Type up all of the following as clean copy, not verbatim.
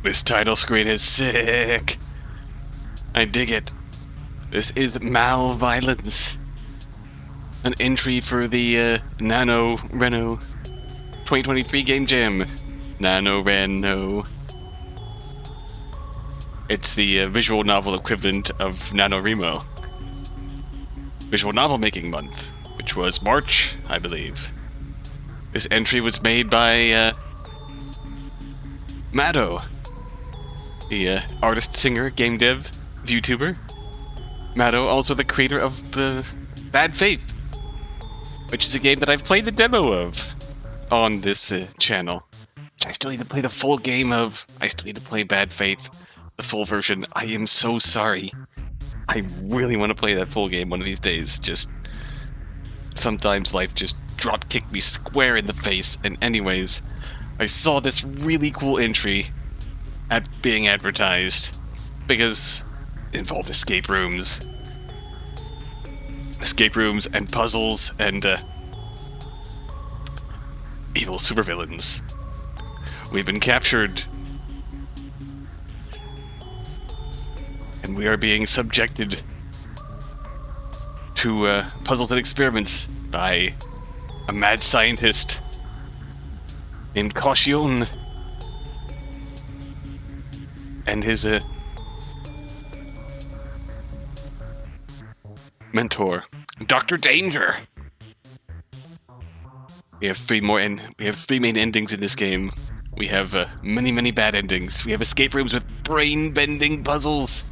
This title screen is sick. I dig it. This is MalViolence. An entry for the Nano Reno 2023 Game Jam. Nano Reno. It's the visual novel equivalent of NaNoWriMo. Visual novel making month, which was March, I believe. This entry was made by Mado, the artist, singer, game dev, VTuber. Mado, also the creator of Bad Faith, which is a game that I've played the demo of on this channel. I still need to play the full game of. I still need to play Bad Faith, the full version. I am so sorry. I really want to play that full game one of these days. Just sometimes life just drop kicked me square in the face. And anyways, I saw this really cool entry being advertised because it involved escape rooms and puzzles and evil supervillains. We've been captured, and we are being subjected to puzzles and experiments by a mad scientist named Cautionne and his mentor, Dr. Danger. We have three main endings in this game. We have many bad endings. We have escape rooms with brain-bending puzzles.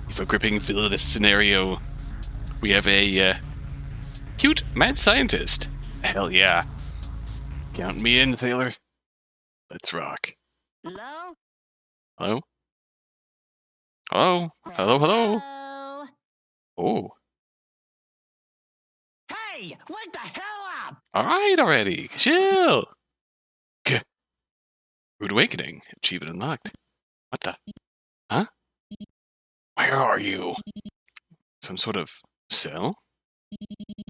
We have a gripping villainous scenario. We have a cute mad scientist. Hell yeah. Count me in, sailor. Let's rock. Hello? Hello? Hello? Hello, hello? Hello? Oh. Hey, wake the hell up! Alright already. Chill. Rude Awakening. Achievement unlocked. What the? Huh? Where are you? Some sort of cell?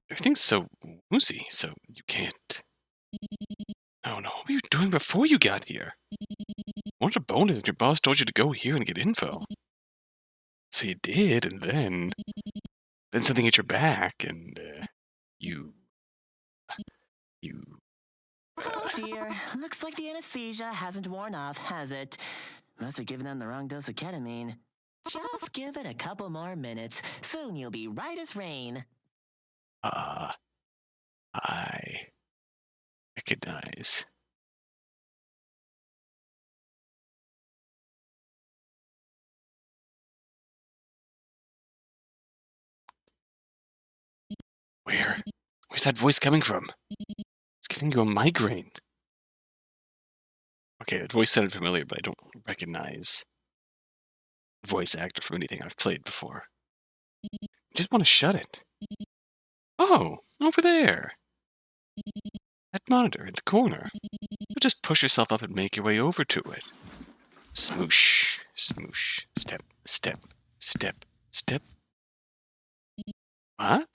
Everything's so woozy, so you can't. Oh no, what were you doing before you got here? I wanted a bonus that your boss told you to go here and get info. So you did, and then something hit your back, and you. Oh dear, looks like the anesthesia hasn't worn off, has it? Must have given them the wrong dose of ketamine. Just give it a couple more minutes. Soon you'll be right as rain. I recognize. Where's that voice coming from? It's giving you a migraine. Okay, that voice sounded familiar, but I don't recognize the voice actor from anything I've played before. I just want to shut it. Oh, over there. That monitor in the corner. You just push yourself up and make your way over to it. Smoosh, smoosh, step, step, step, step. What?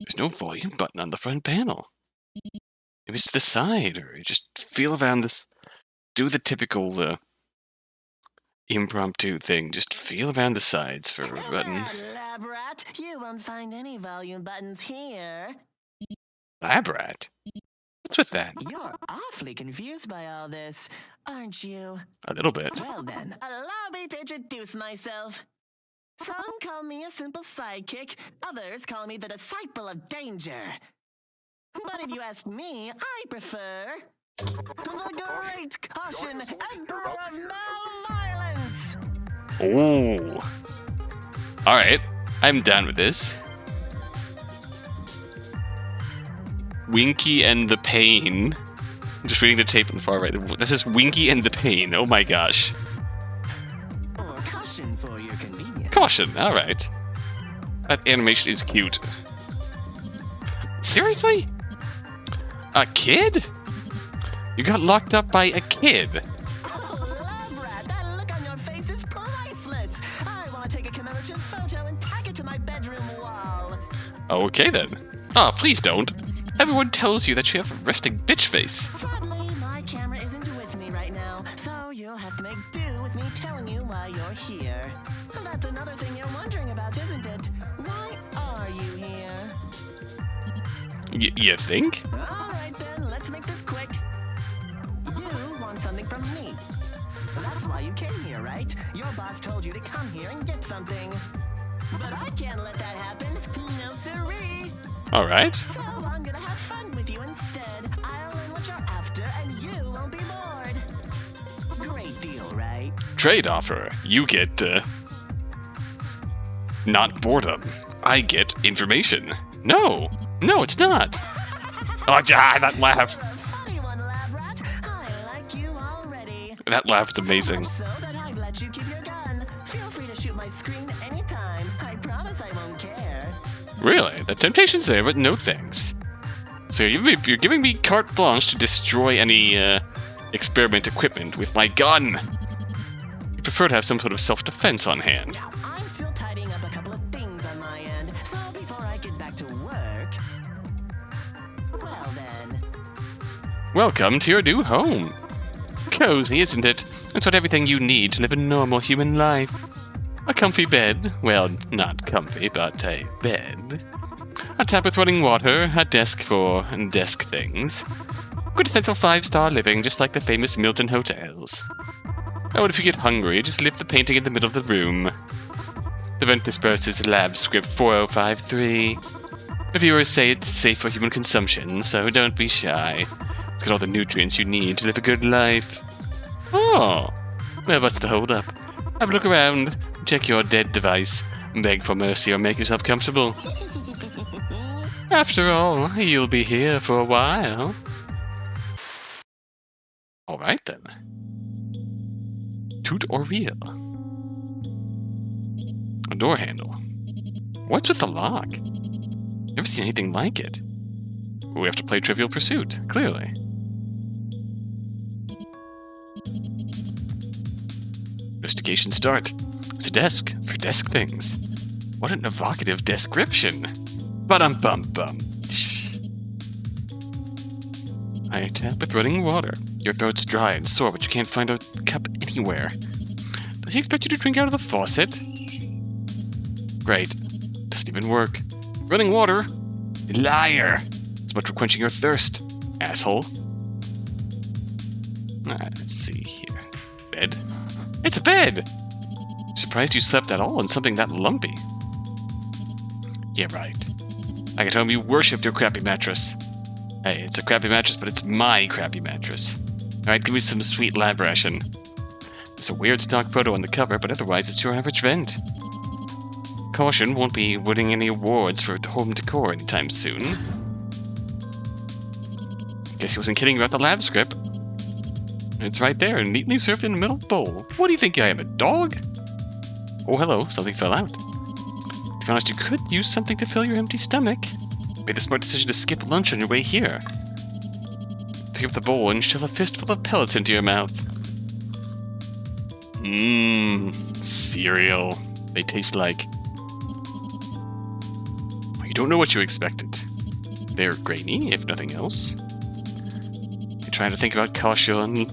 There's no volume button on the front panel. Maybe it's to the side, or you just feel around this. Do the typical impromptu thing. Just feel around the sides for a button. Lab rat, you won't find any volume buttons here. Lab rat? What's with that? You're awfully confused by all this, aren't you? A little bit. Well then, allow me to introduce myself. Some call me a simple sidekick, others call me the disciple of danger. But if you ask me, I prefer the great Cautionne, Emperor of MalViolence. Oh. Alright, I'm down with this. Winky and the Pain. I'm just reading the tape on the far right. This is Winky and the Pain. Oh my gosh. Or Cautionne for your convenience. Cautionne, alright. That animation is cute. Seriously? A kid? You got locked up by a kid. Oh, lab rat, that look on your face is priceless. I want to take a commemorative photo and tack it to my bedroom wall. Okay then. Oh, please don't. Everyone tells you that you have a resting bitch face. Sadly, my camera isn't with me right now, so you'll have to make do telling you why you're here. That's another thing you're wondering about, isn't it? Why are you here? You think? Alright then, let's make this quick. You want something from me. That's why you came here, right? Your boss told you to come here and get something. But I can't let that happen. No siree. Alright. So I'm gonna have fun with you instead. I'll learn what you're after and you won't be bored. Great deal, right? Trade offer. You get, not boredom. I get information. No, it's not. Oh, that laugh. You're a funny one, lab rat. I like you already. That laugh is amazing. So that I've let you keep your gun. Feel free to shoot my screen anytime. I promise I won't care. Really? The temptation's there, but no thanks. So you're giving me carte blanche to destroy any, experiment equipment with my gun. You prefer to have some sort of self-defense on hand. Now, I'm still tidying up a couple of things on my end, so before I get back to work... Well then... Welcome to your new home. Cozy, isn't it? It's what everything you need to live a normal human life. A comfy bed. Well, not comfy, but a bed. A tap with running water, a desk for desk things. Quintessential 5-star living, just like the famous Milton hotels. Oh, and if you get hungry, just lift the painting in the middle of the room. The vent disperses lab script 4053. Reviewers say it's safe for human consumption, so don't be shy. It's got all the nutrients you need to live a good life. Oh, well, what's the hold up? Have a look around, check your dead device, beg for mercy or make yourself comfortable. After all, you'll be here for a while. Alright then. Toot or reel? A door handle. What's with the lock? Never seen anything like it. We have to play Trivial Pursuit, clearly. Investigation start. It's a desk for desk things. What an evocative description. Ba-dum-bum-bum. I tap with running water. Your throat's dry and sore, but you can't find a cup anywhere. Does he expect you to drink out of the faucet? Great. Doesn't even work. Running water? Liar! It's much for quenching your thirst, asshole. Let's see here. Bed? It's a bed! Surprised you slept at all in something that lumpy. Yeah, right. I get home, you worshipped your crappy mattress. Hey, it's a crappy mattress, but it's my crappy mattress. Alright, give me some sweet lab ration. There's a weird stock photo on the cover, but otherwise it's your average vent. Cautionne won't be winning any awards for home decor anytime soon. Guess he wasn't kidding about the lab script. It's right there, neatly served in the middle bowl. What do you think I am, a dog? Oh, hello, something fell out. To be honest, you could use something to fill your empty stomach. Made the smart decision to skip lunch on your way here. Pick up the bowl and shove a fistful of pellets into your mouth. Cereal. They taste like... You don't know what you expected. They're grainy, if nothing else. You're trying to think about Cautionne,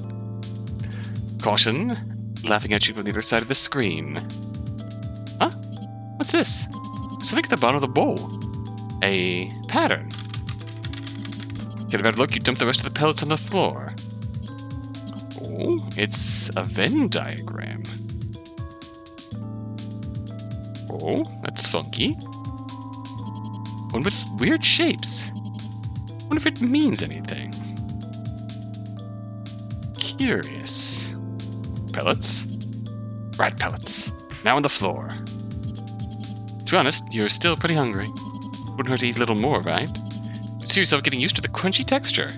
laughing at you from the other side of the screen. Huh? What's this? Something at the bottom of the bowl. A pattern. Get a better look, you dump the rest of the pellets on the floor. Oh, it's a Venn diagram. Oh, that's funky. One with weird shapes. Wonder if it means anything. Curious. Pellets? Rat pellets. Now on the floor. To be honest, you're still pretty hungry. Wouldn't hurt to eat a little more, right? Consider yourself getting used to the crunchy texture.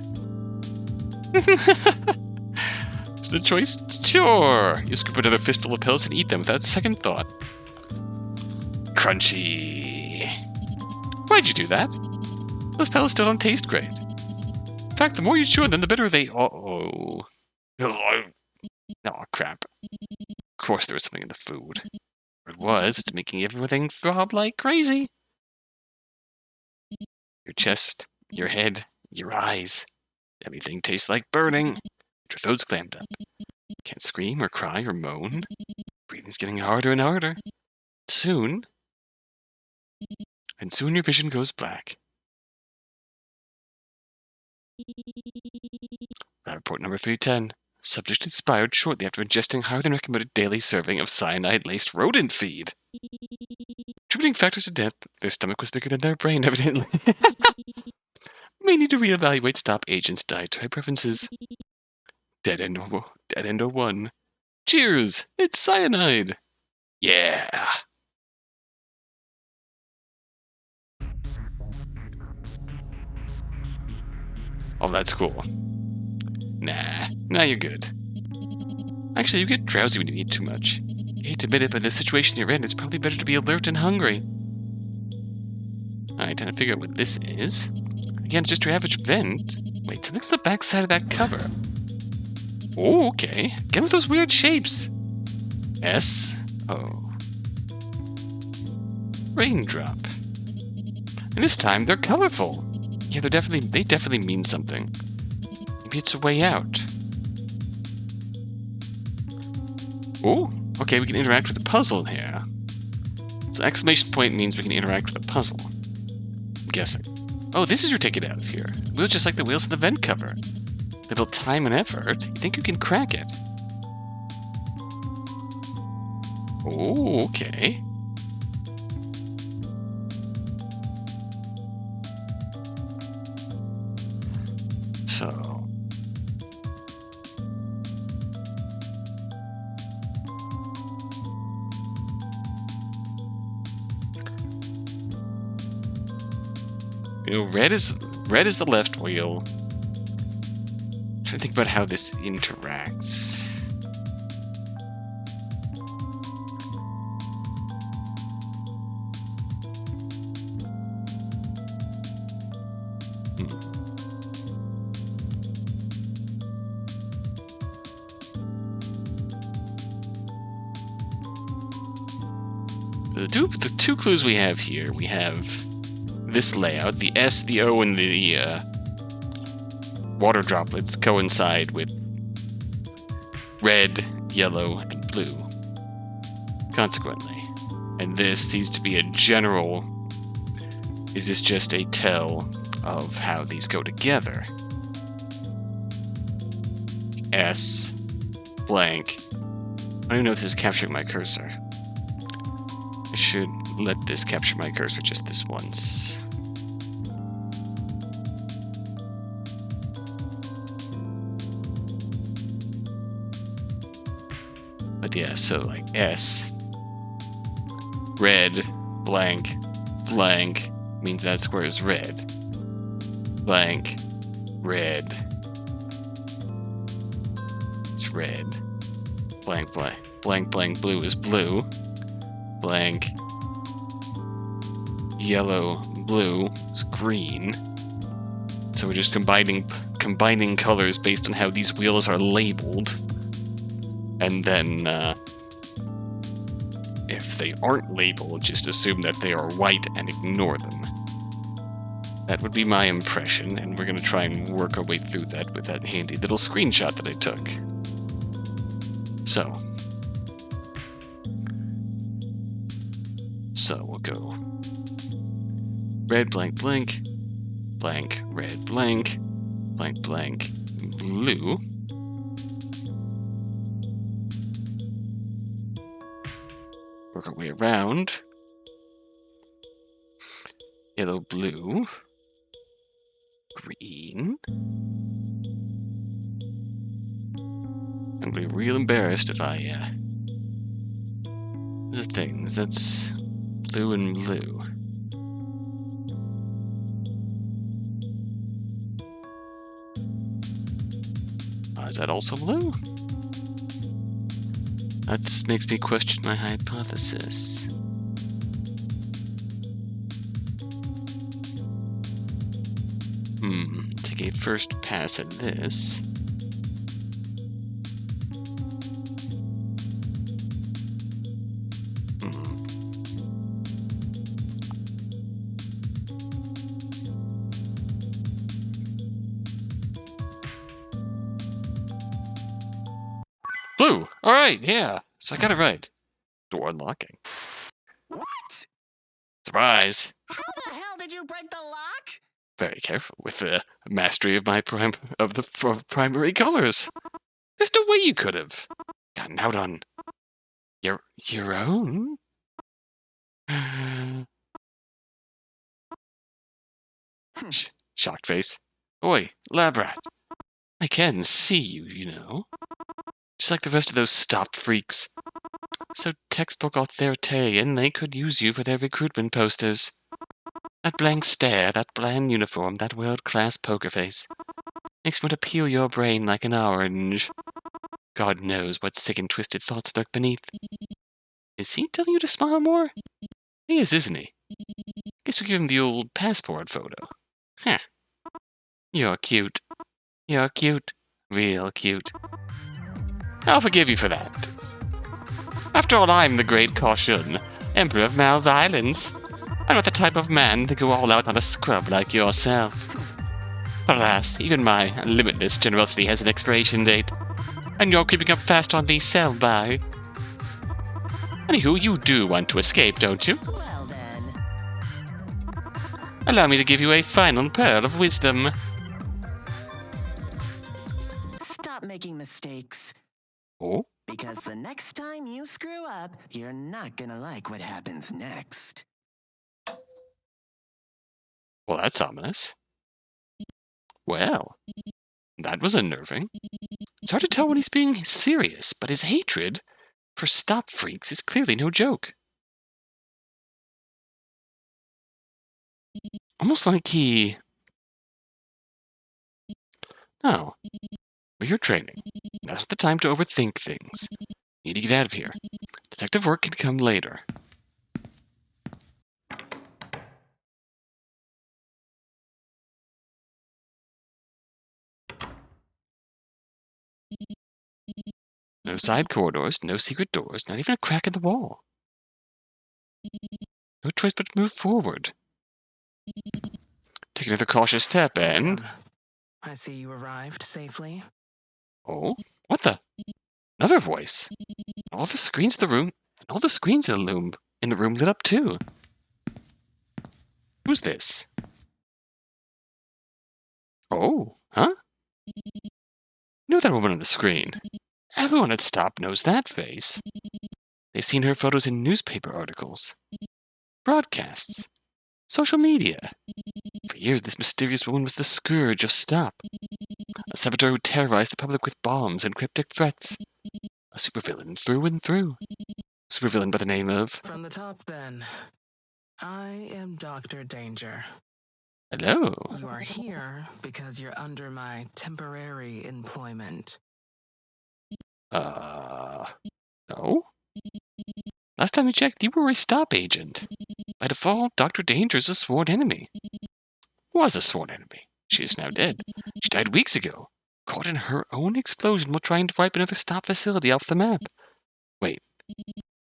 Is the choice? Sure. You scoop another fistful of pellets and eat them without second thought. Crunchy. Why'd you do that? Those pellets still don't taste great. In fact, the more you chew on them, the better they... Uh-oh. Oh, crap. Of course there was something in the food. It was, it's making everything throb like crazy. Your chest, your head, your eyes. Everything tastes like burning. Your throat's clammed up. Can't scream or cry or moan. Breathing's getting harder and harder. Soon your vision goes black. Lab report number 310. Subject expired shortly after ingesting higher than recommended daily serving of cyanide-laced rodent feed. Attributing factors to death, their stomach was bigger than their brain, evidently. May need to reevaluate stop agents' dietary preferences. Dead end 01. Cheers! It's cyanide! Yeah! Oh, that's cool. Nah, you're good. Actually, you get drowsy when you eat too much. I hate to admit it, but in the situation you're in, it's probably better to be alert and hungry. Alright, time to figure out what this is. Again, it's just your average vent. Wait, something's the back side of that cover. Oh, okay. Again with those weird shapes. S-O. Raindrop. And this time, they're colorful. Yeah, they definitely mean something. Maybe it's a way out. Oh, okay, we can interact with the puzzle here. So exclamation point means we can interact with the puzzle. I'm guessing. Oh, this is your ticket out of here. Wheels just like the wheels of the vent cover. Little time and effort. You think you can crack it? Oh, okay. So... You know, red is the left wheel. I'm trying to think about how this interacts. The two clues we have here, we have this layout. The S, the O, and the water droplets coincide with red, yellow, and blue, consequently. And this seems to be a general... Is this just a tell of how these go together? S, blank. I don't even know if this is capturing my cursor. I should let this capture my cursor just this once. But yeah, so like S, red, blank, blank, means that square is red. Blank, red. It's red. Blank, blank, blank, blank, blue is blue. Blank, yellow, blue is green. So we're just combining colors based on how these wheels are labeled. And then, if they aren't labeled, just assume that they are white and ignore them. That would be my impression, and we're going to try and work our way through that with that handy little screenshot that I took. So we'll go red, blank, blank, blank, red, blank, blank, blank, blue. Work our way around. Yellow, blue, green. I'm gonna be real embarrassed if I, the things, that's blue and blue. Is that also blue? That makes me question my hypothesis. Take a first pass at this. Blue. All right, yeah. So I got it right. Door unlocking. What? Surprise. How the hell did you break the lock? Very careful with the mastery of my primary colors. There's no way you could have gotten out on your own. Shocked face. Oi, lab rat. I can see you, you know. Just like the rest of those stop freaks. So textbook authoritarian, they could use you for their recruitment posters. That blank stare, that bland uniform, that world-class poker face. Makes me want to peel your brain like an orange. God knows what sick and twisted thoughts lurk beneath. Is he telling you to smile more? He is, isn't he? Guess we'll give him the old passport photo. Huh. You're cute. You're cute. Real cute. I'll forgive you for that. After all, I'm the great Cautionne, Emperor of MalViolence. I'm not the type of man to go all out on a scrub like yourself. Alas, even my limitless generosity has an expiration date, and you're creeping up fast on the sell-by. Anywho, you do want to escape, don't you? Well then. Allow me to give you a final pearl of wisdom. Stop making mistakes. Oh? Because the next time you screw up, you're not gonna like what happens next. Well, that's ominous. Well, that was unnerving. It's hard to tell when he's being serious, but his hatred for stop freaks is clearly no joke. Almost like he... No. For your training. Now's the time to overthink things. Need to get out of here. Detective work can come later. No side corridors, no secret doors, not even a crack in the wall. No choice but to move forward. Take another cautious step and... I see you arrived safely. Oh? What the? Another voice. All the screens in the room, and all the screens in the room lit up too. Who's this? Oh, huh? You know that woman on the screen. Everyone at Stop knows that face. They've seen her photos in newspaper articles, broadcasts, social media. For years, this mysterious woman was the scourge of Stop. A saboteur who terrorized the public with bombs and cryptic threats. A supervillain through and through. A supervillain by the name of... From the top, then. I am Dr. Danger. Hello. You are here because you're under my temporary employment. No? Last time we checked, you were a Stop agent. By default, Dr. Danger's a sworn enemy. Was a sworn enemy. She is now dead. She died weeks ago, caught in her own explosion while trying to wipe another Stop facility off the map. Wait,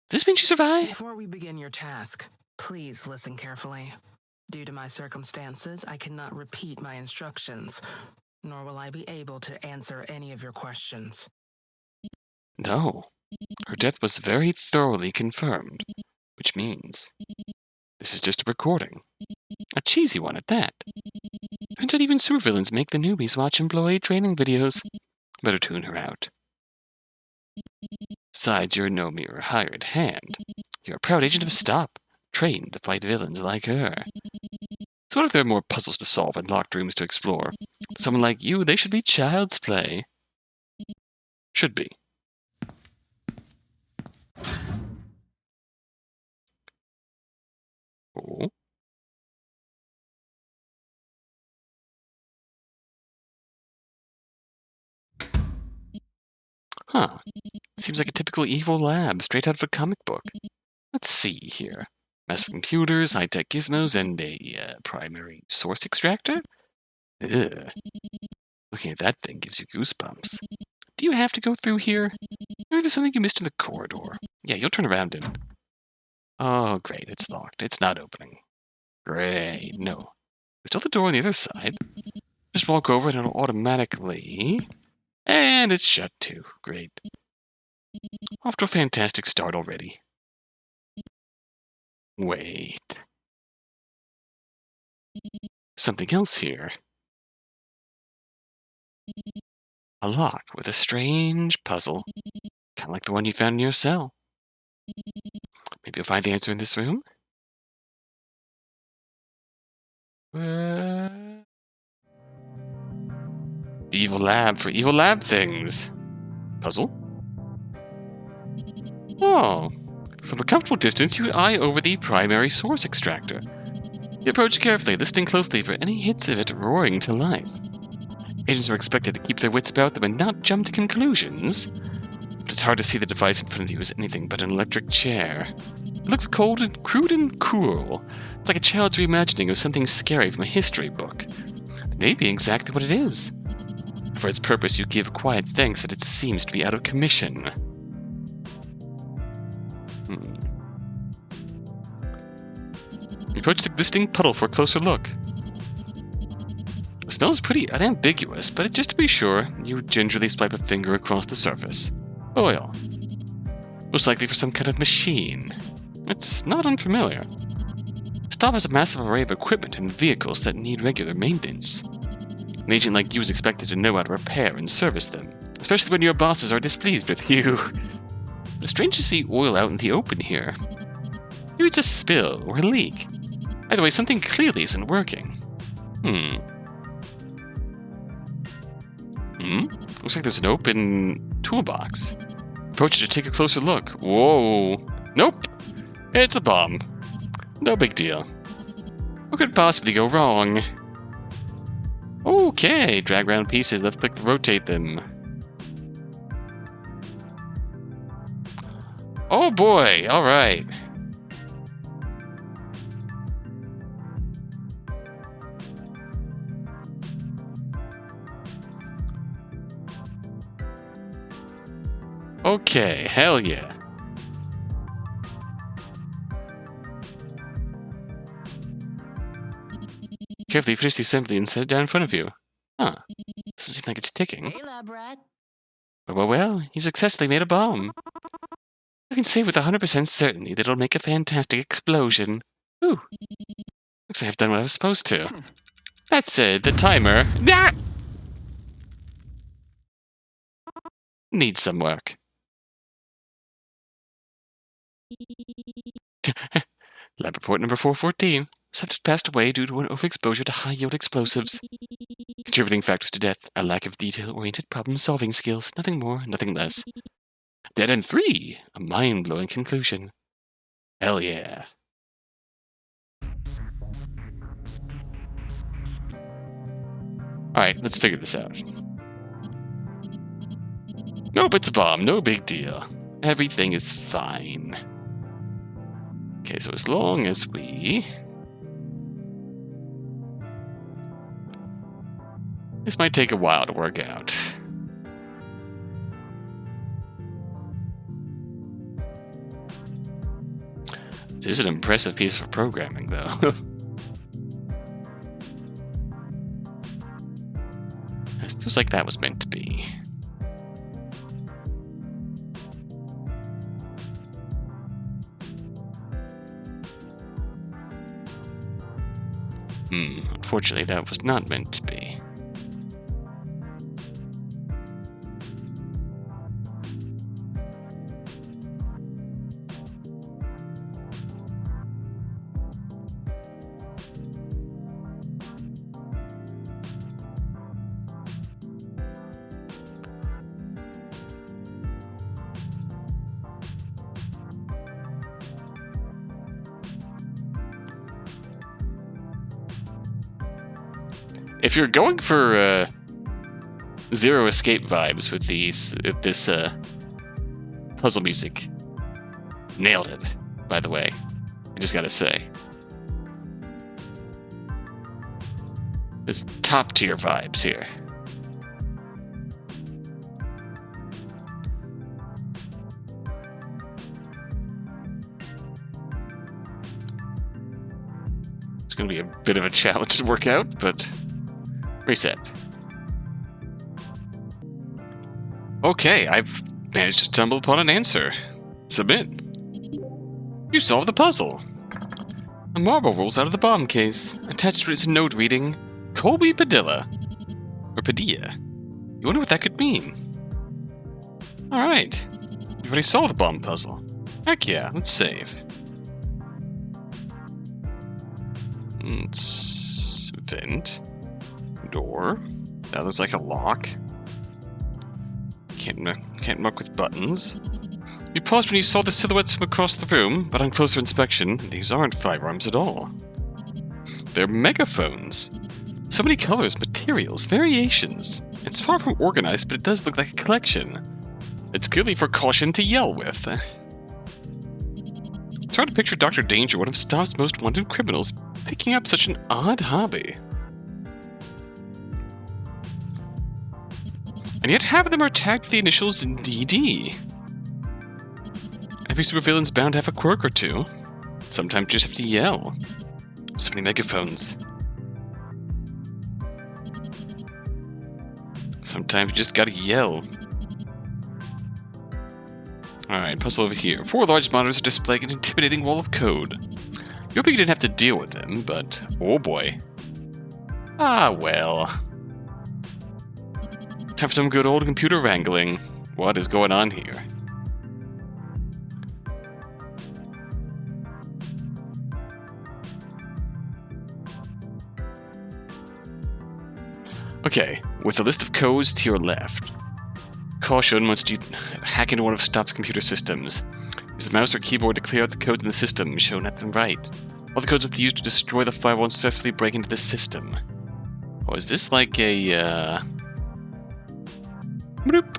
does this mean she survived? Before we begin your task, please listen carefully. Due to my circumstances, I cannot repeat my instructions, nor will I be able to answer any of your questions. No. Her death was very thoroughly confirmed, which means this is just a recording. A cheesy one at that. Turns out even supervillains make the newbies watch employee training videos. Better tune her out. Besides, you're no mere hired hand. You're a proud agent of Stop, trained to fight villains like her. So what if there are more puzzles to solve and locked rooms to explore? To someone like you, they should be child's play. Should be. Oh. Huh. Seems like a typical evil lab, straight out of a comic book. Let's see here. Massive computers, high-tech gizmos, and a primary source extractor? Ugh. Looking at that thing gives you goosebumps. Do you have to go through here? Maybe there's something you missed in the corridor. Yeah, you'll turn around and... Oh, great, it's locked. It's not opening. Great, no. There's still the door on the other side. Just walk over and it'll automatically... And it's shut too. Great. Off to a fantastic start already. Wait. Something else here. A lock with a strange puzzle. Kind of like the one you found in your cell. Maybe you'll find the answer in this room? The evil lab for evil lab things. Puzzle? Oh. From a comfortable distance, you eye over the primary source extractor. You approach carefully, listening closely for any hits of it roaring to life. Agents are expected to keep their wits about them and not jump to conclusions. But it's hard to see the device in front of you as anything but an electric chair. It looks cold and crude and cruel, like a child's reimagining of something scary from a history book. It may be exactly what it is. For its purpose, you give quiet thanks that it seems to be out of commission. You approach the glistening puddle for a closer look. The smell is pretty unambiguous, but just to be sure, you gingerly swipe a finger across the surface. Oil. Most likely for some kind of machine. It's not unfamiliar. The stop has a massive array of equipment and vehicles that need regular maintenance. An agent like you is expected to know how to repair and service them, especially when your bosses are displeased with you. It's strange to see oil out in the open here. Maybe it's a spill or a leak. Either way, something clearly isn't working. Looks like there's an open toolbox. Approach it to take a closer look. Whoa. Nope. It's a bomb. No big deal. What could possibly go wrong? Okay, drag round pieces, left click to rotate them. Oh boy, alright. Okay, hell yeah. Carefully finish the assembly and set it down in front of you. Huh. Doesn't seem like it's ticking. Hey, lab rat. Well, you successfully made a bomb. I can say with 100% certainty that it'll make a fantastic explosion. Ooh. Looks like I've done what I was supposed to. That's it, the timer. Ah! Needs some work. Lab report number 414. Subject passed away due to an overexposure to high-yield explosives. Contributing factors to death, a lack of detail-oriented problem-solving skills, nothing more, nothing less. Dead End 3, a mind-blowing conclusion. Hell yeah. Alright, let's figure this out. Nope, it's a bomb, no big deal. Everything is fine. Okay, so as long as we... This might take a while to work out. This is an impressive piece of programming, though. It feels like that was meant to be. Unfortunately, that was not meant to be. If you're going for Zero Escape vibes with this puzzle music, nailed it, by the way. I just gotta say. There's top tier vibes here. It's gonna be a bit of a challenge to work out, but... Reset. Okay, I've managed to stumble upon an answer. Submit. You solved the puzzle. A marble rolls out of the bomb case. Attached to it is a note reading, Colby Padilla. Or Padilla. You wonder what that could mean. Alright. You've already solved the bomb puzzle. Heck yeah, let's save. It's vent. Door. That looks like a lock. Can't muck with buttons. You paused when you saw the silhouettes from across the room, but on closer inspection, these aren't firearms at all. They're megaphones. So many colors, materials, variations. It's far from organized, but it does look like a collection. It's clearly for Cautionne to yell with. It's hard to picture Dr. Danger, one of Stop's most wanted criminals, picking up such an odd hobby. And yet half of them are tagged with the initials DD. Every supervillain's bound to have a quirk or two. Sometimes you just have to yell. So many megaphones. Sometimes you just gotta yell. Alright, puzzle over here. 4 large monitors are displaying an intimidating wall of code. You hope you didn't have to deal with them, but oh boy. Ah well. Time for some good old computer wrangling. What is going on here? Okay, with the list of codes to your left. Cautionne wants you to hack into one of Stop's computer systems. Use the mouse or keyboard to clear out the codes in the system shown at the right. All the codes will be used to destroy the firewall and successfully break into the system. Oh, is this like a, Bloop.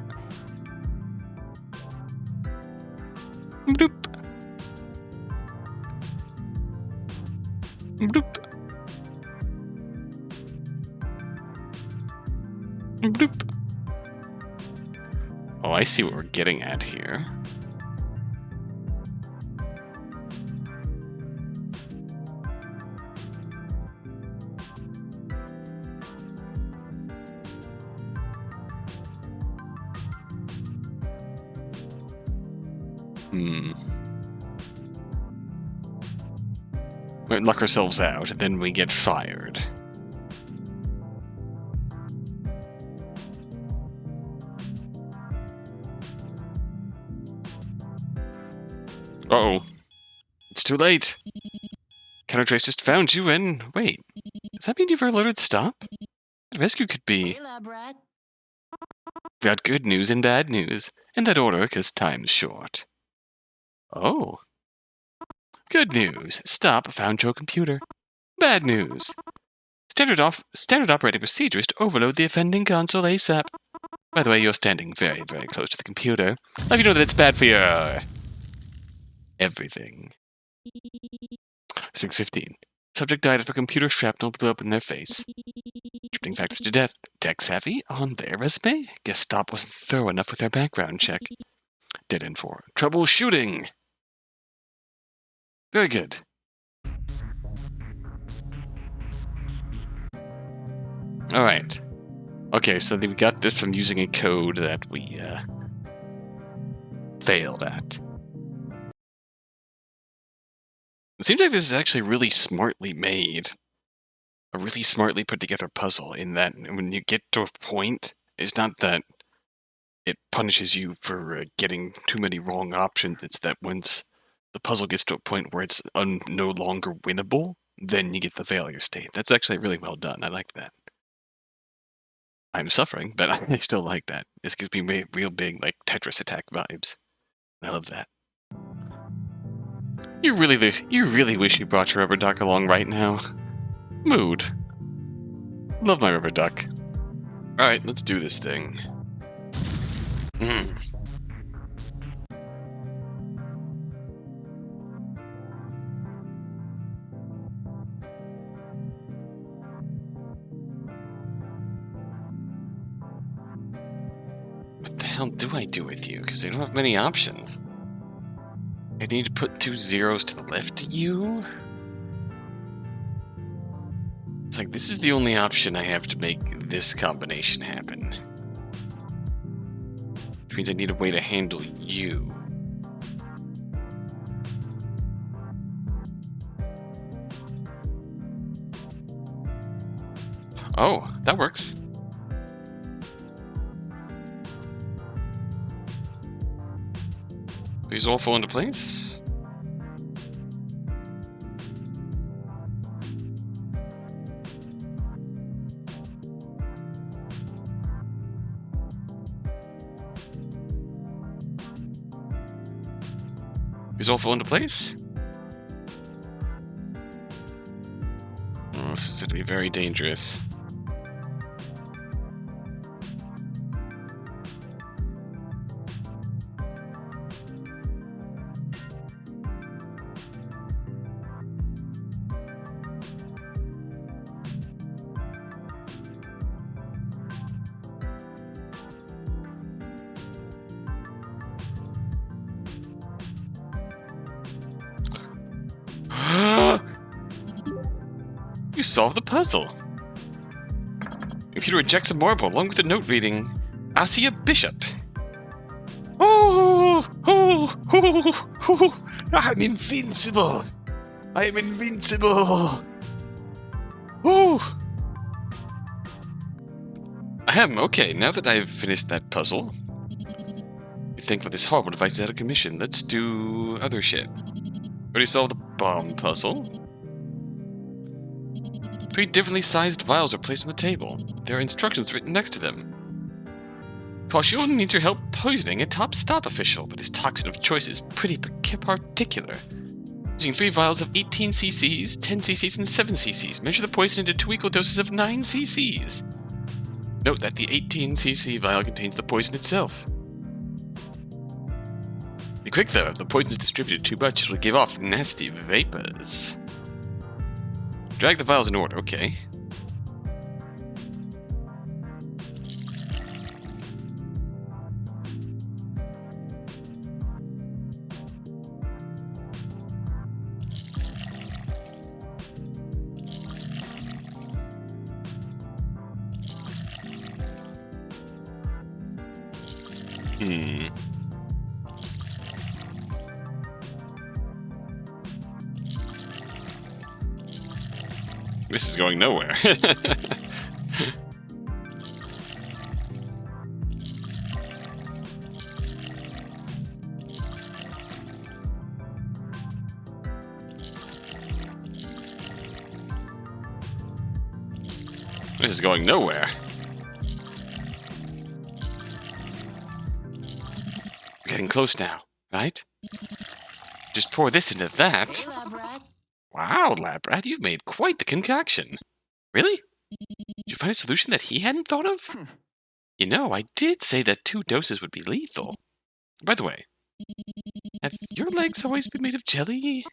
Bloop. Bloop. Bloop. Oh, I see what we're getting at here. We luck ourselves out, and then we get fired. Uh-oh. It's too late. Countertrace just found you, and wait. Does that mean you've alerted Stop? That rescue could be... Hey, lab rat. We got good news and bad news. In that order, because time's short. Oh. Good news. Stop found your computer. Bad news. Standard operating procedure is to overload the offending console ASAP. By the way, you're standing very, very close to the computer. Let me know that it's bad for your... everything. 6:15. Subject died after computer shrapnel blew up in their face. Tripping factors to death. Tech savvy on their resume? Guess Stop wasn't thorough enough with their background check. Dead end 4. Troubleshooting! Very good. Alright. Okay, so we got this from using a code that we, failed at. It seems like this is actually really smartly made. A really smartly put together puzzle in that when you get to a point, it's not that it punishes you for getting too many wrong options. It's that once the puzzle gets to a point where it's no longer winnable, then you get the failure state. That's actually really well done. I like that. I'm suffering, but I still like that. This gives me real big, like, Tetris Attack vibes. I love that. You really wish you brought your rubber duck along right now. Mood. Love my rubber duck. Alright, let's do this thing. What the hell do I do with you? Because I don't have many options. I need to put 2 zeros to the left of you? It's like, this is the only option I have to make this combination happen. which means I need a way to handle you. Oh, that works. These all fall into place. These all fall into place. Oh, this is going to be very dangerous. You solved the puzzle. Computer ejects a marble along with a note reading, "I see a bishop." Oh, I'm invincible. I am invincible. Oh. Ahem, okay, now that I've finished that puzzle, you think for this horrible device is out of commission. Let's do other shit. Already solved the bomb puzzle. 3 differently sized vials are placed on the table. There are instructions written next to them. Cautionne needs your help poisoning a top stop official, but his toxin of choice is pretty particular. Using 3 vials of 18 cc's, 10 cc's, and 7 cc's, measure the poison into 2 equal doses of 9 cc's. Note that the 18 cc vial contains the poison itself. Be quick though, if the poison is distributed too much, it'll give off nasty vapors. Drag the vials in order, okay. This is going nowhere. This is going nowhere. We're getting close now, right? Just pour this into that. Hey, lab rat. Wow, lab rat, you've made quite the concoction. Really? Did you find a solution that he hadn't thought of? You know, I did say that 2 doses would be lethal. By the way, have your legs always been made of jelly?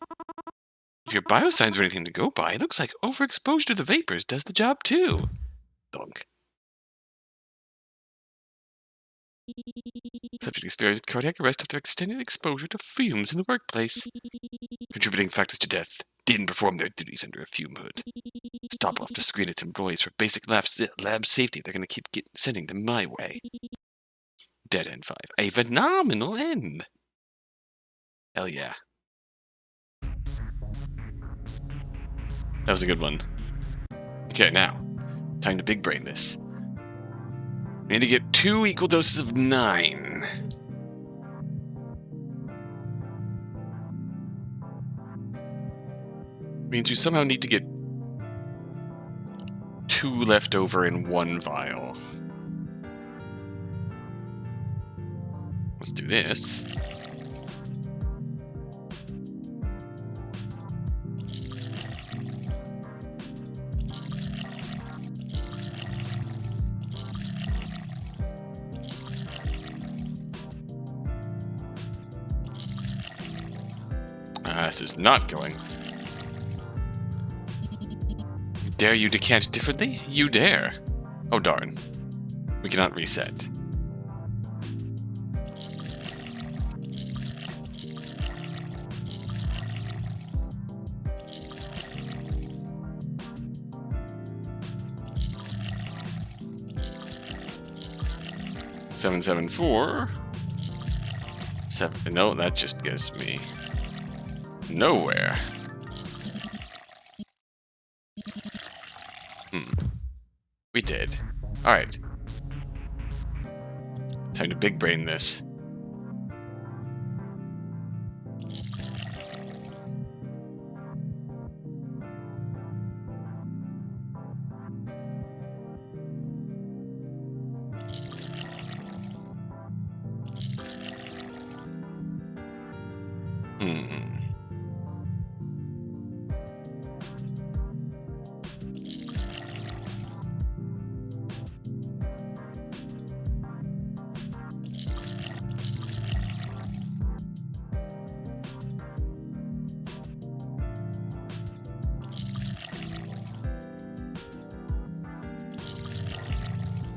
If your biosigns are anything to go by, it looks like overexposure to the vapors does the job too. Donk. Subject experienced cardiac arrest after extended exposure to fumes in the workplace. Contributing factors to death. Didn't perform their duties under a fume hood. Stop off to screen its employees for basic lab safety. They're going to keep sending them my way. Dead end 5. A phenomenal end. Hell yeah. That was a good one. Okay, now, time to big brain this. We need to get 2 equal doses of 9. Means we somehow need to get 2 left over in 1 vial. Let's do this. This is not going. Dare you decant differently? You dare. Oh darn. We cannot reset. $774. 7. No, that just gets me nowhere. We did. Alright. Time to big brain this.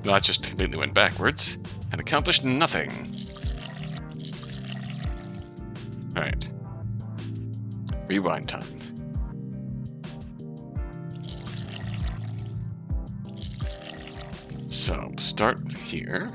Well, I just completely went backwards and accomplished nothing. Alright. Rewind time. So, start here.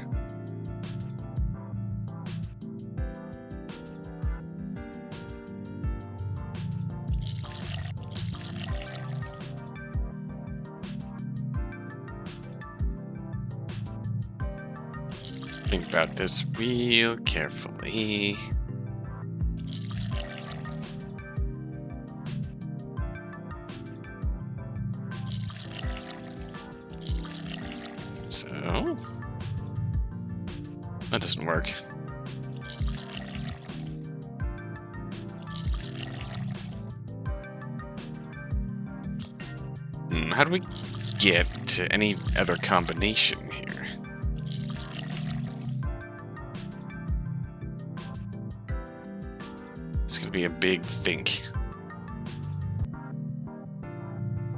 Think about this real carefully. So, that doesn't work. How do we get to any other combination here? It's gonna be a big think.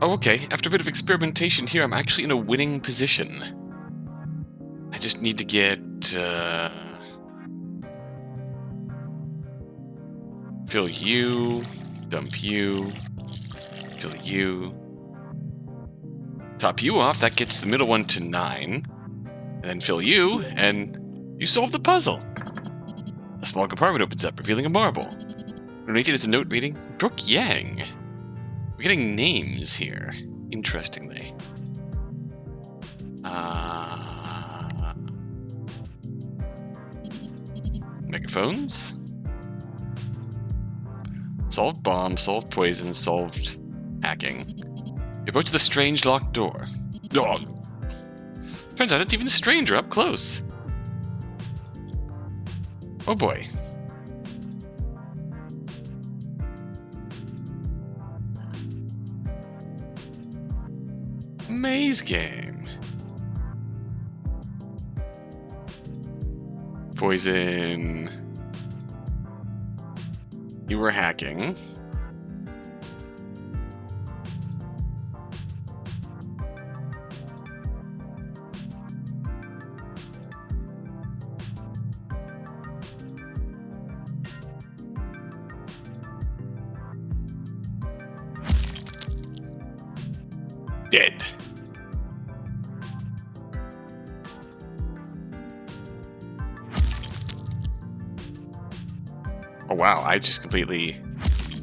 Oh, okay. After a bit of experimentation here, I'm actually in a winning position. I just need to get, fill you, dump you, fill you, top you off, that gets the middle one to 9, and then fill you, and you solve the puzzle. A small compartment opens up, revealing a marble. Underneath it is a note reading, Brooke Yang. We're getting names here, interestingly. Megaphones? Solved bomb, solved poison, solved hacking. You approach the strange locked door. Oh. Turns out it's even stranger up close. Oh boy. Maze game. Poison. You were hacking. Dead. Oh wow, I just completely...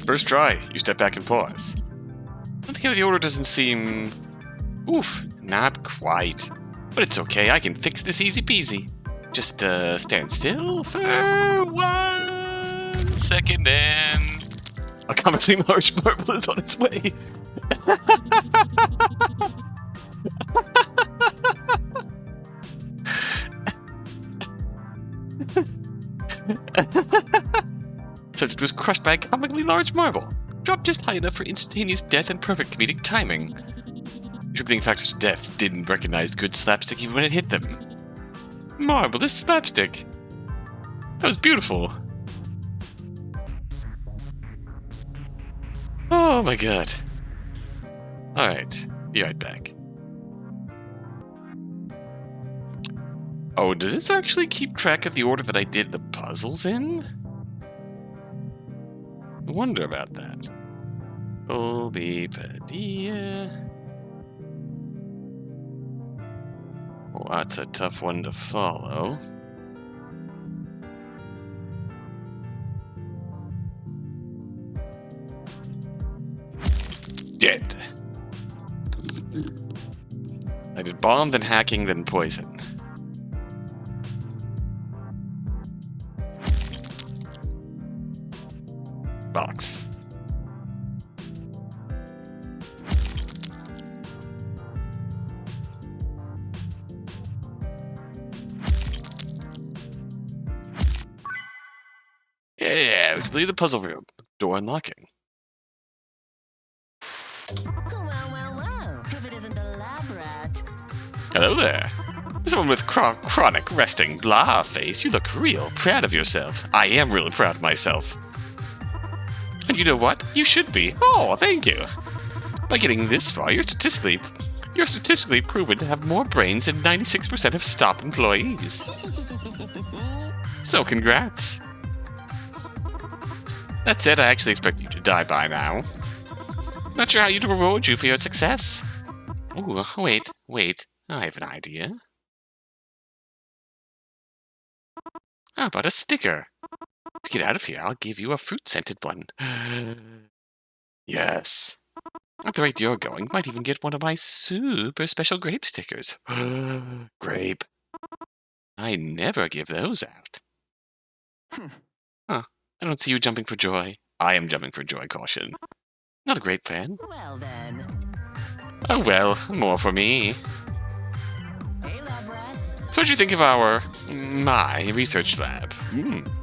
First try, you step back and pause. I don't think how the order doesn't seem... Oof, not quite. But it's okay, I can fix this easy peasy. Just stand still for 1 second and... A comically large marble is on its way. Subject was crushed by a comically large marble, dropped just high enough for instantaneous death and perfect comedic timing. Contributing factors to death: didn't recognize good slapstick even when it hit them. Marvelous slapstick. That was beautiful. Oh my god. Alright, be right back. Oh, does this actually keep track of the order that I did the puzzles in? I wonder about that. Obi Padilla. Well, that's a tough one to follow. Dead. I did bomb, then hacking, then poison. Box. Yeah, we completed the puzzle room. Door unlocking. Well. If it isn't a lab rat. Hello there. Someone with chronic resting blah face. You look real proud of yourself. I am really proud of myself. And you know what? You should be. Oh, thank you. By getting this far, you're statistically proven to have more brains than 96% of STOP employees. So congrats. That said, I actually expect you to die by now. Not sure how to reward you for your success. Ooh, wait. I have an idea. How about a sticker? To get out of here, I'll give you a fruit-scented one. Yes. At the rate you're going, you might even get one of my super special grape stickers. Grape. I never give those out. Huh. I don't see you jumping for joy. I am jumping for joy, Cautionne. Not a grape fan. Well then. Oh well, more for me. Hey, lab rat. So what'd you think of my research lab?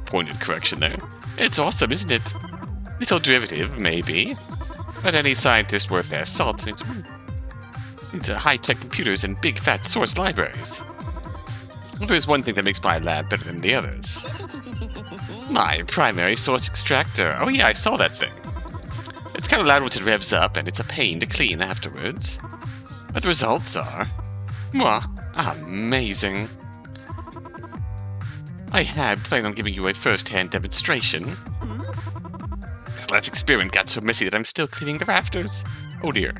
Pointed correction there. It's awesome, isn't it? Little derivative, maybe. But any scientist worth their salt needs high-tech computers and big fat source libraries. There's one thing that makes my lab better than the others. My primary source extractor. Oh yeah, I saw that thing. It's kind of loud once it revs up, and it's a pain to clean afterwards. But the results are... amazing. I had planned on giving you a first-hand demonstration. The last experiment got so messy that I'm still cleaning the rafters. Oh dear.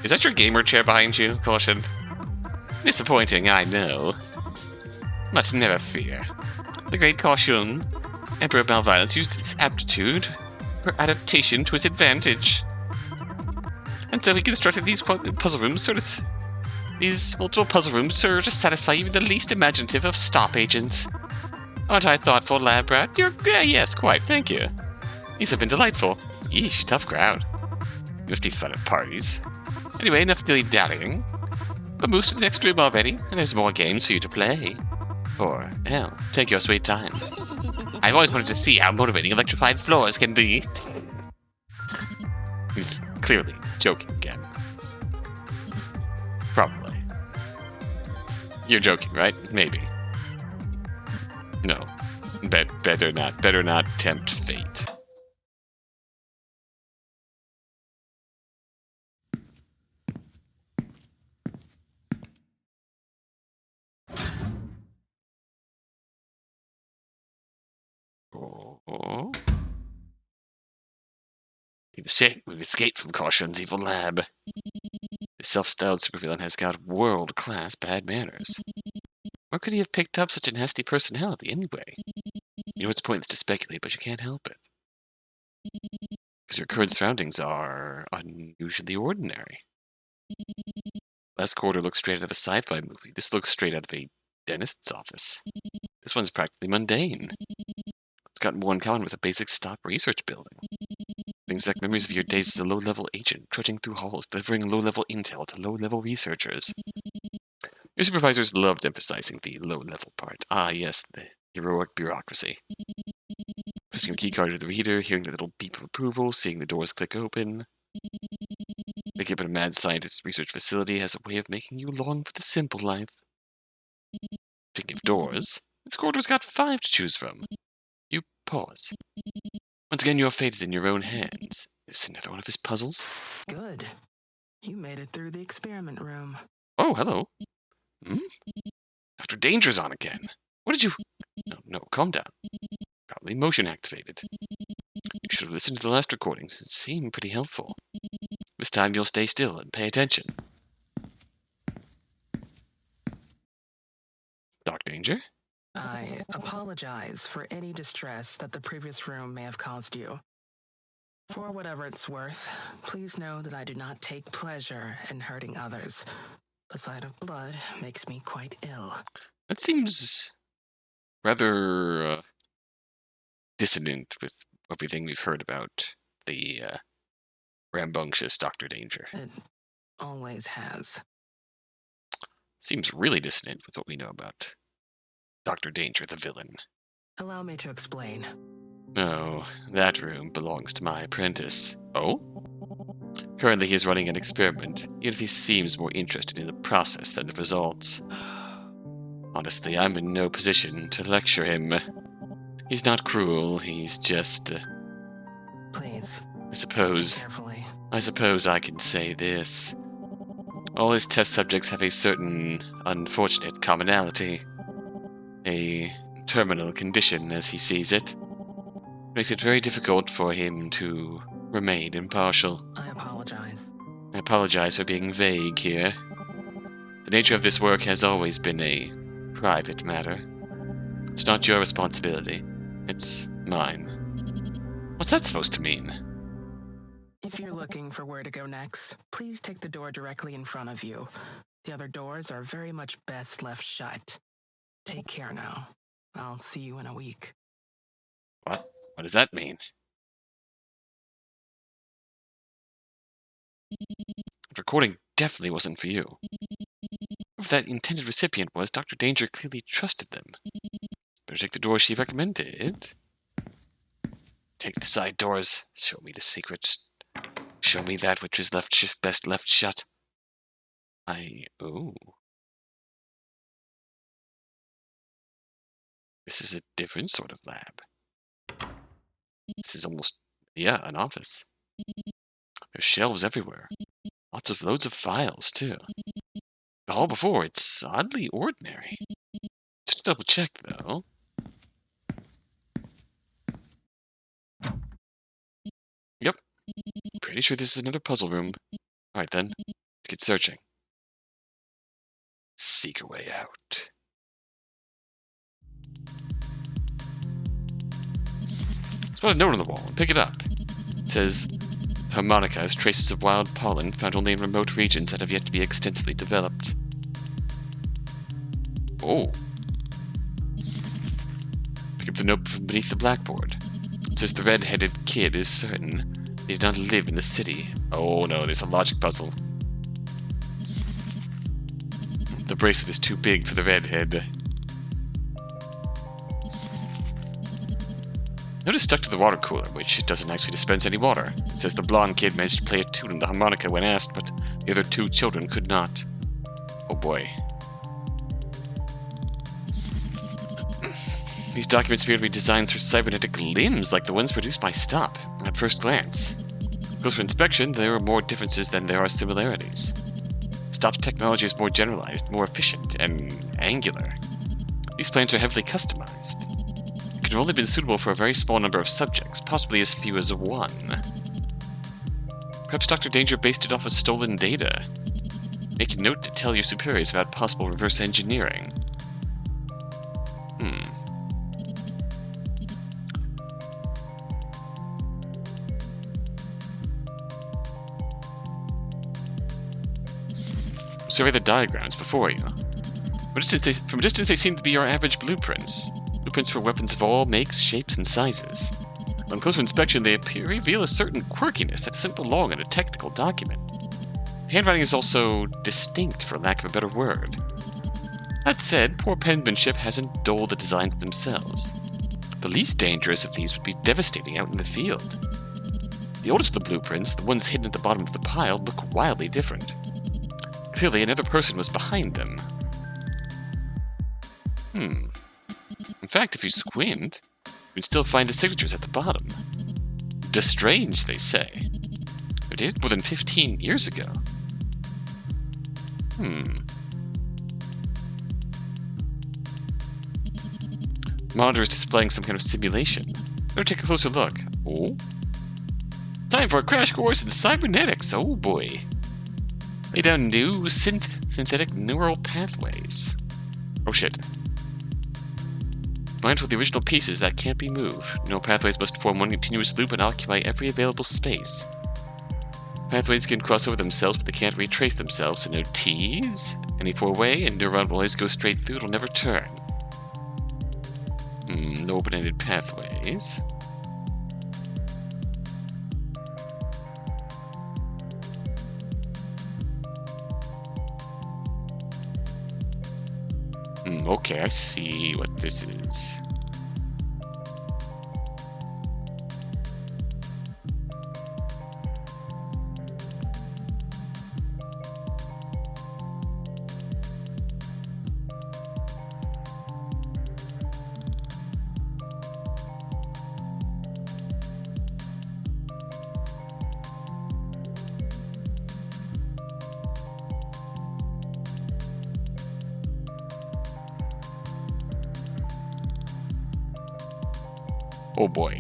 Is that your gamer chair behind you, Cautionne? Disappointing, I know. But never fear. The great Cautionne, Emperor of MalViolence, used his aptitude for adaptation to his advantage. And so he constructed these puzzle rooms these multiple puzzle rooms to satisfy even the least imaginative of STOP agents. Aren't I thoughtful, lab rat? Yes, quite, thank you. These have been delightful. Yeesh, tough crowd. You must be fun at parties. Anyway, enough dilly-dallying. But move to the next room already, and there's more games for you to play. Or, hell, take your sweet time. I've always wanted to see how motivating electrified floors can be. He's clearly joking again. Probably. You're joking, right? Maybe. No. Better not tempt fate. Oh. We've escaped from Cautionne's evil lab. The self-styled supervillain has got world-class bad manners. Where could he have picked up such a nasty personality anyway? You know, it's pointless to speculate, but you can't help it. Because your current surroundings are unusually ordinary. Last quarter looked straight out of a sci-fi movie. This looks straight out of a dentist's office. This one's practically mundane. It's got more in common with a basic STOP research building. Brings back memories of your days as a low-level agent, trudging through halls, delivering low-level intel to low-level researchers. Your supervisors loved emphasizing the low-level part. Ah, yes, the heroic bureaucracy. Pressing your keycard to the reader, hearing the little beep of approval, seeing the doors click open. Waking up in a mad scientist's research facility has a way of making you long for the simple life. Speaking of doors, this corridor's got 5 to choose from. You pause. Once again, your fate is in your own hands. Is this another one of his puzzles? Good. You made it through the experiment room. Oh, hello. Dr. Danger's on again. What did you... No, calm down. Probably motion activated. You should have listened to the last recordings. It seemed pretty helpful. This time you'll stay still and pay attention. Doc Danger? I apologize for any distress that the previous room may have caused you. For whatever it's worth, please know that I do not take pleasure in hurting others. The sight of blood makes me quite ill. That seems rather dissonant with everything we've heard about the rambunctious Dr. Danger. It always has. Seems really dissonant with what we know about Dr. Danger, the villain. Allow me to explain. No, that room belongs to my apprentice. Oh? Currently he is running an experiment, even if he seems more interested in the process than the results. Honestly, I'm in no position to lecture him. He's not cruel, he's just... Please. I suppose I can say this. All his test subjects have a certain unfortunate commonality. A terminal condition, as he sees it. Makes it very difficult for him to remain impartial. I apologize. I apologize for being vague here. The nature of this work has always been a private matter. It's not your responsibility. It's mine. What's that supposed to mean? If you're looking for where to go next, please take the door directly in front of you. The other doors are very much best left shut. Take care now. I'll see you in a week. What? What does that mean? The recording definitely wasn't for you. Whoever that intended recipient was, Dr. Danger clearly trusted them. Better take the door she recommended. Take the side doors. Show me the secrets. Show me that which is best left shut. Oh. This is a different sort of lab. This is almost, yeah, an office. There's shelves everywhere. Loads of files, too. The hall before, it's oddly ordinary. Just double check, though. Yep. Pretty sure this is another puzzle room. Alright then, let's get searching. Seek a way out. Spot a note on the wall and pick it up. It says, the harmonica has traces of wild pollen found only in remote regions that have yet to be extensively developed. Oh. Pick up the note from beneath the blackboard. It says the red-headed kid is certain they did not live in the city. Oh no, there's a logic puzzle. The bracelet is too big for the redhead. Note is stuck to the water cooler, which doesn't actually dispense any water. It says the blonde kid managed to play a tune on the harmonica when asked, but the other two children could not. Oh boy. These documents appear to be designs for cybernetic limbs, like the ones produced by Stop, at first glance. Closer inspection, there are more differences than there are similarities. Stop's technology is more generalized, more efficient, and angular. These plans are heavily customized. Could have only been suitable for a very small number of subjects, possibly as few as one. Perhaps Dr. Danger based it off of stolen data. Make a note to tell your superiors about possible reverse engineering. Survey the diagrams before you. From a distance, they seem to be your average blueprints. Blueprints for weapons of all makes, shapes, and sizes. On closer inspection, they reveal a certain quirkiness that doesn't belong in a technical document. The handwriting is also distinct, for lack of a better word. That said, poor penmanship hasn't dulled the designs themselves. The least dangerous of these would be devastating out in the field. The oldest of the blueprints, the ones hidden at the bottom of the pile, look wildly different. Clearly, another person was behind them. In fact, if you squint, you'd still find the signatures at the bottom. Strange, they say. They're dated more than 15 years ago. Monitor is displaying some kind of simulation. Better take a closer look. Oh? Time for a crash course in cybernetics. Oh boy. Lay down new synthetic neural pathways. Oh shit. mindful of the original pieces that can't be moved. No pathways must form one continuous loop and occupy every available space. Pathways can cross over themselves, but they can't retrace themselves, so no T's. Any four-way, and neuron will always go straight through, it'll never turn. No open-ended pathways. Okay, I see what this is. Oh boy.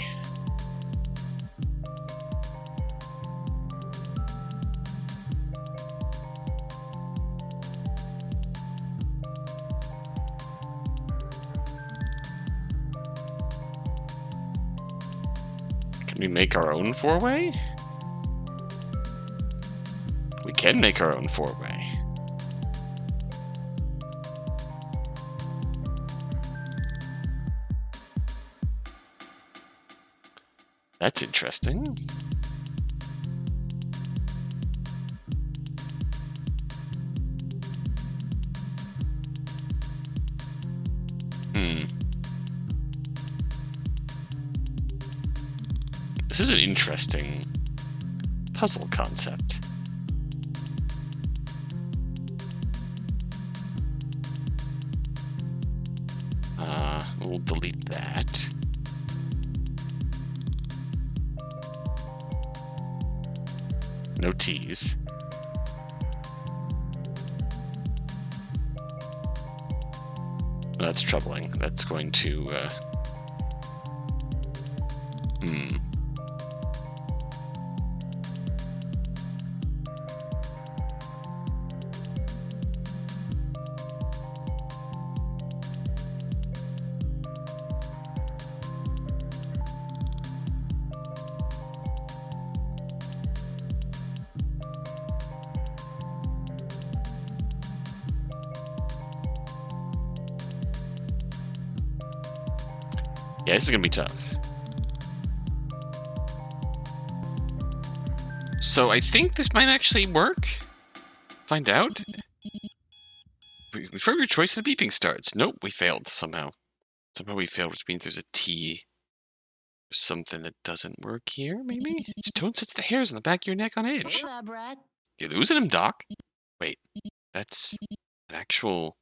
Can we make our own four-way? We can make our own four-way. That's interesting. This is an interesting puzzle concept. We'll delete that. No T's. That's troubling. That's going to, yeah, this is gonna be tough. So I think this might actually work. Find out. Refer your choice and the beeping starts. Nope, we failed somehow. Somehow we failed, which means there's a T. There's something that doesn't work here, maybe? Its tone sets the hairs on the back of your neck on edge. Hey, lab rat. You're losing them, Doc. Wait, that's an actual...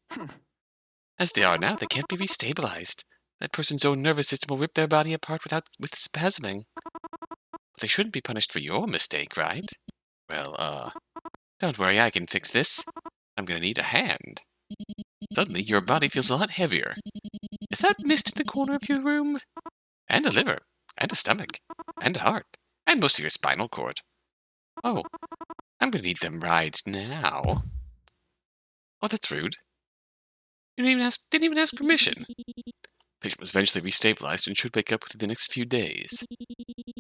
As they are now, they can't be restabilized. That person's own nervous system will rip their body apart with spasming. But they shouldn't be punished for your mistake, right? Well, don't worry, I can fix this. I'm gonna need a hand. Suddenly, your body feels a lot heavier. Is that mist in the corner of your room? And a liver, and a stomach, and a heart, and most of your spinal cord. Oh, I'm gonna need them right now. Oh, that's rude. You didn't even ask permission. Patient was eventually restabilized and should wake up within the next few days.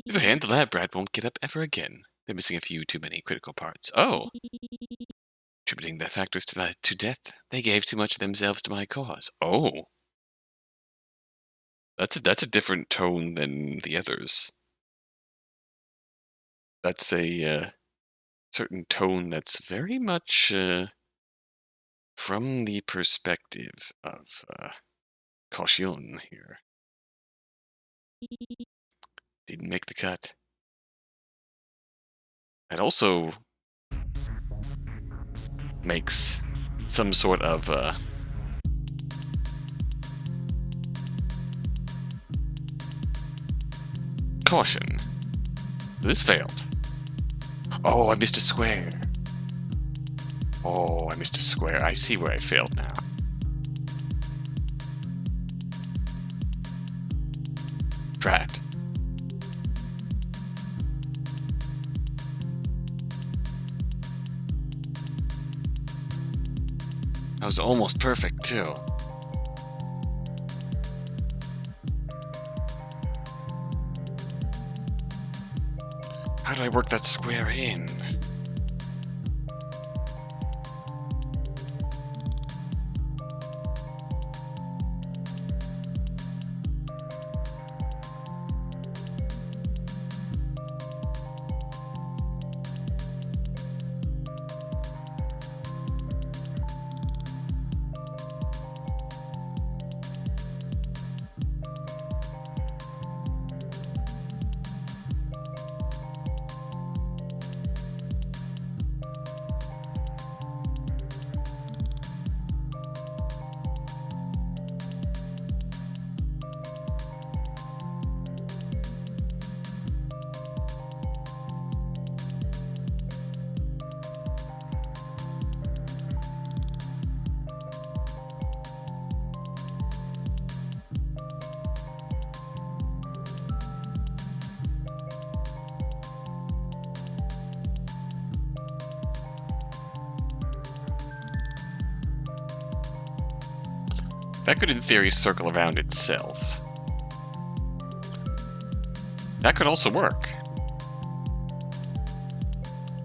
With her hand, the lab rat won't get up ever again. They're missing a few too many critical parts. Oh! Attributing their factors to death, they gave too much of themselves to my cause. Oh! That's a different tone than the others. That's a certain tone that's very much from the perspective of Cautionne here. Didn't make the cut. That also makes some sort of caution. This failed. Oh, I missed a square. Oh, I missed a square. I see where I failed now. Drat. That was almost perfect, too. How do I work that square in? That could, in theory, circle around itself. That could also work.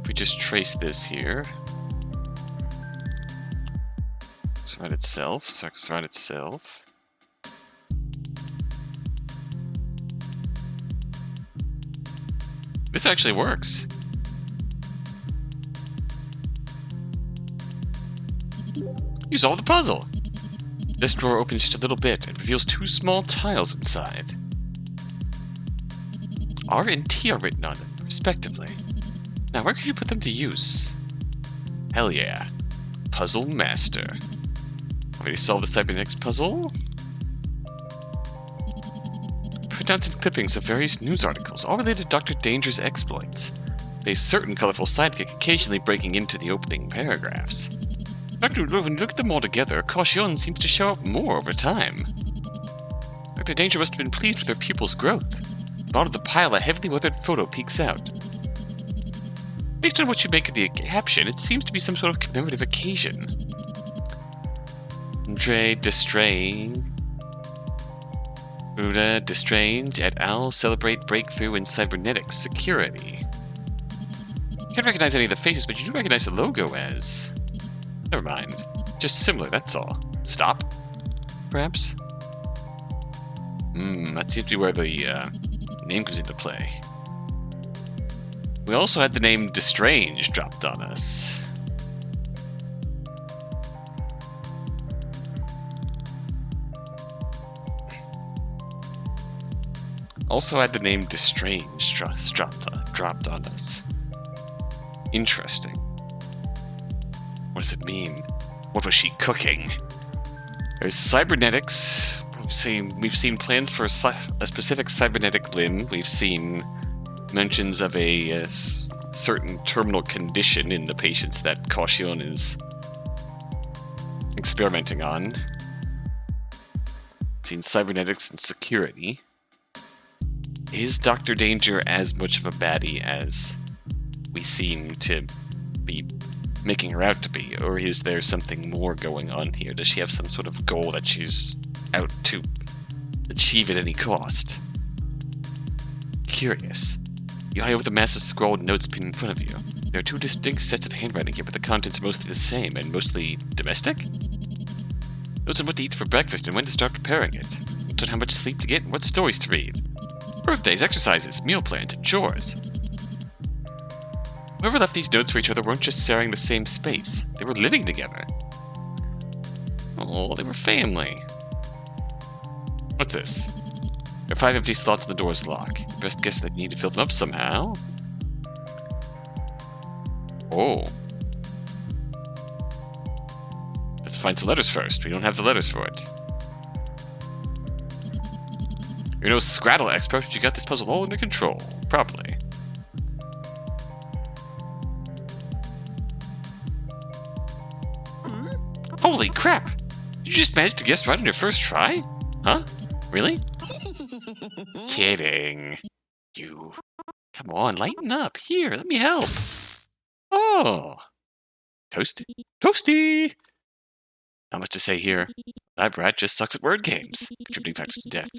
If we just trace this here. Surround itself, surround itself. This actually works. You solved the puzzle! This drawer opens just a little bit and reveals two small tiles inside. R and T are written on them, respectively. Now, where could you put them to use? Hell yeah. Puzzle Master. Already solved the cybernetics puzzle? Printouts and clippings of various news articles, all related to Dr. Danger's exploits. A certain colorful sidekick occasionally breaking into the opening paragraphs. When you look at them all together, Cautionne seems to show up more over time. Dr. Danger must have been pleased with her pupil's growth. The bottom of the pile, a heavily weathered photo peeks out. Based on what you make of the caption, it seems to be some sort of commemorative occasion. Andre Destrange et al. Celebrate breakthrough in cybernetics security. You can't recognize any of the faces, but you do recognize the logo as... Never mind. Just similar, that's all. Stop? Perhaps? That seems to be where the name comes into play. We also had the name Destrange dropped on us. Also had the name Destrange dropped on us. Interesting. What does it mean? What was she cooking? There's cybernetics. We've seen plans for a specific cybernetic limb. We've seen mentions of a certain terminal condition in the patients that Cautionne is experimenting on. Seen cybernetics and security. Is Dr. Danger as much of a baddie as we seem to be making her out to be, or is there something more going on here? Does she have some sort of goal that she's out to achieve at any cost? Curious. You eye over the massive scrawled notes pinned in front of you. There are two distinct sets of handwriting here, but the contents are mostly the same and mostly domestic? Notes on what to eat for breakfast and when to start preparing it. Notes on how much sleep to get and what stories to read. Birthdays, exercises, meal plans, and chores. Whoever left these notes for each other weren't just sharing the same space. They were living together. Oh, they were family. What's this? There are 5 empty slots in the door's lock. Best guess that you need to fill them up somehow. Oh. Let's find some letters first. We don't have the letters for it. You're no Scraddle expert, but you got this puzzle all under control. Probably. Holy crap! Did you just manage to guess right on your first try? Huh? Really? Kidding. You. Come on, lighten up. Here, let me help. Oh. Toasty. Toasty! Not much to say here. That brat just sucks at word games, contributing factors to death.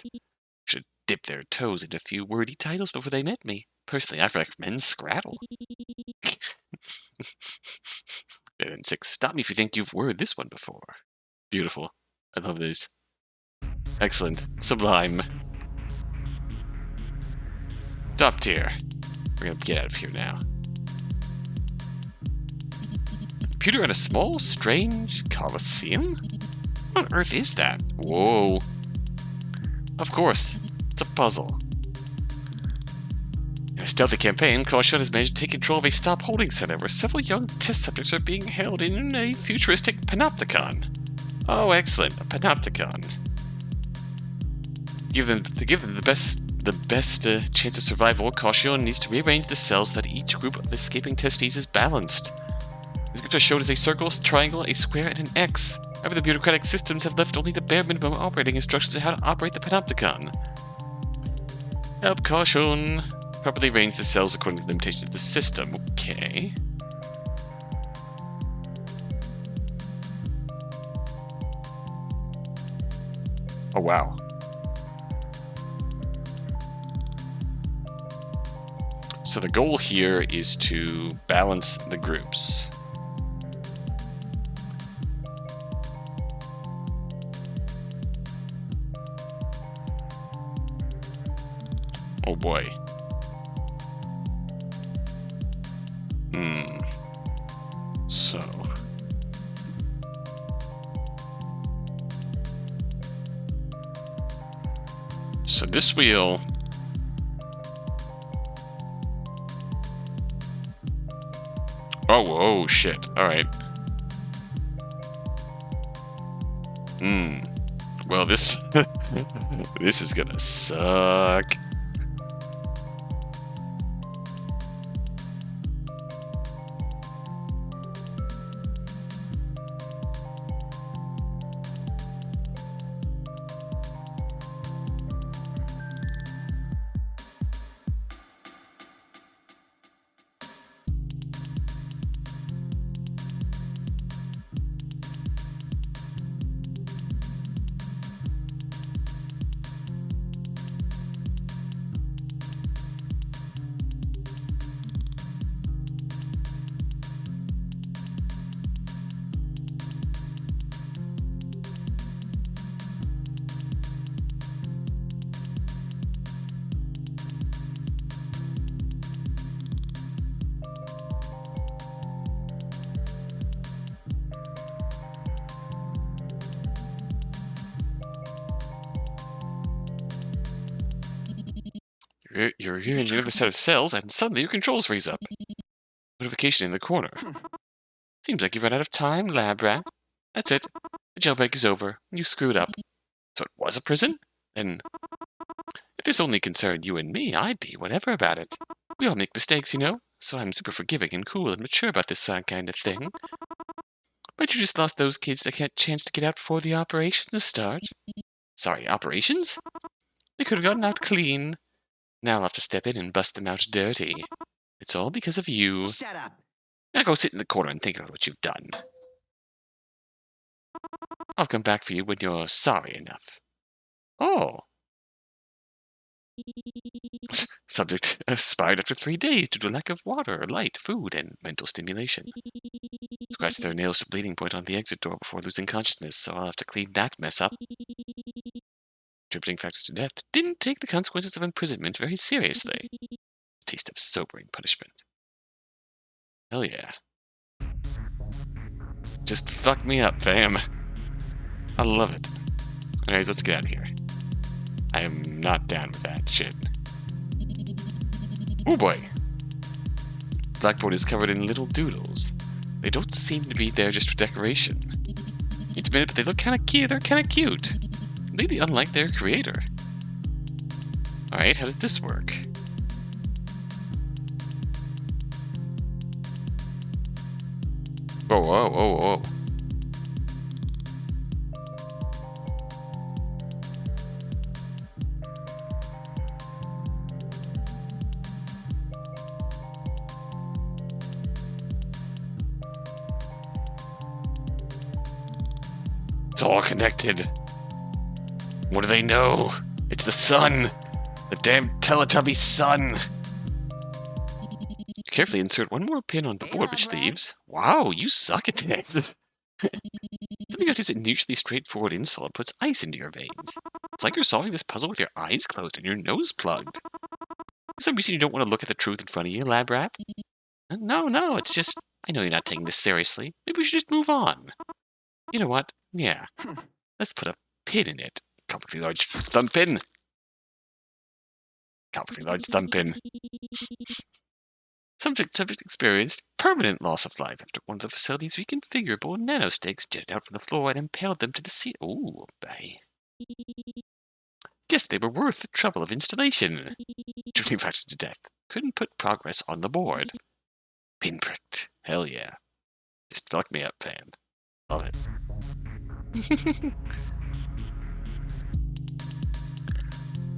Should dip their toes into a few wordy titles before they met me. Personally, I recommend Scrattle. And 6. Stop me if you think you've worded this one before. Beautiful. I love these. Excellent. Sublime. Top tier. We're gonna get out of here now. Computer in a small, strange coliseum? What on earth is that? Whoa. Of course. It's a puzzle. In a stealthy campaign, Cautionne has managed to take control of a stop holding center where several young test subjects are being held in a futuristic panopticon. Oh, excellent. A panopticon. To give them the best chance of survival, Cautionne needs to rearrange the cells so that each group of escaping testees is balanced. These groups are shown as a circle, a triangle, a square, and an X. However, the bureaucratic systems have left only the bare minimum operating instructions on how to operate the panopticon. Help Cautionne properly arrange the cells according to the limitations of the system. Okay. Oh, wow. So the goal here is to balance the groups. Oh boy. So this wheel... Oh, shit. Alright. Well, this... this is gonna suck. You're rearranging another set of cells, and suddenly your controls freeze up. Notification in the corner. Seems like you've run out of time, lab rat. That's it. The jailbreak is over. You screwed up. So it was a prison? Then, if this only concerned you and me, I'd be whatever about it. We all make mistakes, you know, so I'm super forgiving and cool and mature about this kind of thing. But you just lost those kids a chance to get out before the operations start. Sorry, operations? They could have gotten out clean. Now I'll have to step in and bust them out dirty. It's all because of you. Shut up. Now go sit in the corner and think about what you've done. I'll come back for you when you're sorry enough. Oh. Subject expired after 3 days due to lack of water, light, food, and mental stimulation. Scratched their nails to bleeding point on the exit door before losing consciousness, so I'll have to clean that mess up. Contributing factors to death didn't take the consequences of imprisonment very seriously. A taste of sobering punishment. Hell yeah. Just fuck me up, fam. I love it. Anyways, let's get out of here. I am not down with that shit. Oh boy. Blackboard is covered in little doodles. They don't seem to be there just for decoration. Need to admit it, but they look kind of cute. They're kind of cute. Completely unlike their creator. Alright, how does this work? Whoa, whoa, whoa, whoa. It's all connected. What do they know? It's the sun. The damn Teletubby son! Carefully insert one more pin on the board, which leaves... Wow, you suck at this! Something out is a mutually straightforward insult puts ice into your veins. It's like you're solving this puzzle with your eyes closed and your nose plugged. For some reason you don't want to look at the truth in front of you, lab rat? No, it's just... I know you're not taking this seriously. Maybe we should just move on. You know what? Yeah. Let's put a pin in it. Comically large thumb pin. Comically large thumb pin. Subject experienced permanent loss of life after one of the facility's reconfigurable nanostakes jetted out from the floor and impaled them to the sea. Ooh, bye. Guess they were worth the trouble of installation. Journey fractured to death. Couldn't put progress on the board. Pinpricked. Hell yeah. Just fuck me up, fam. Love it.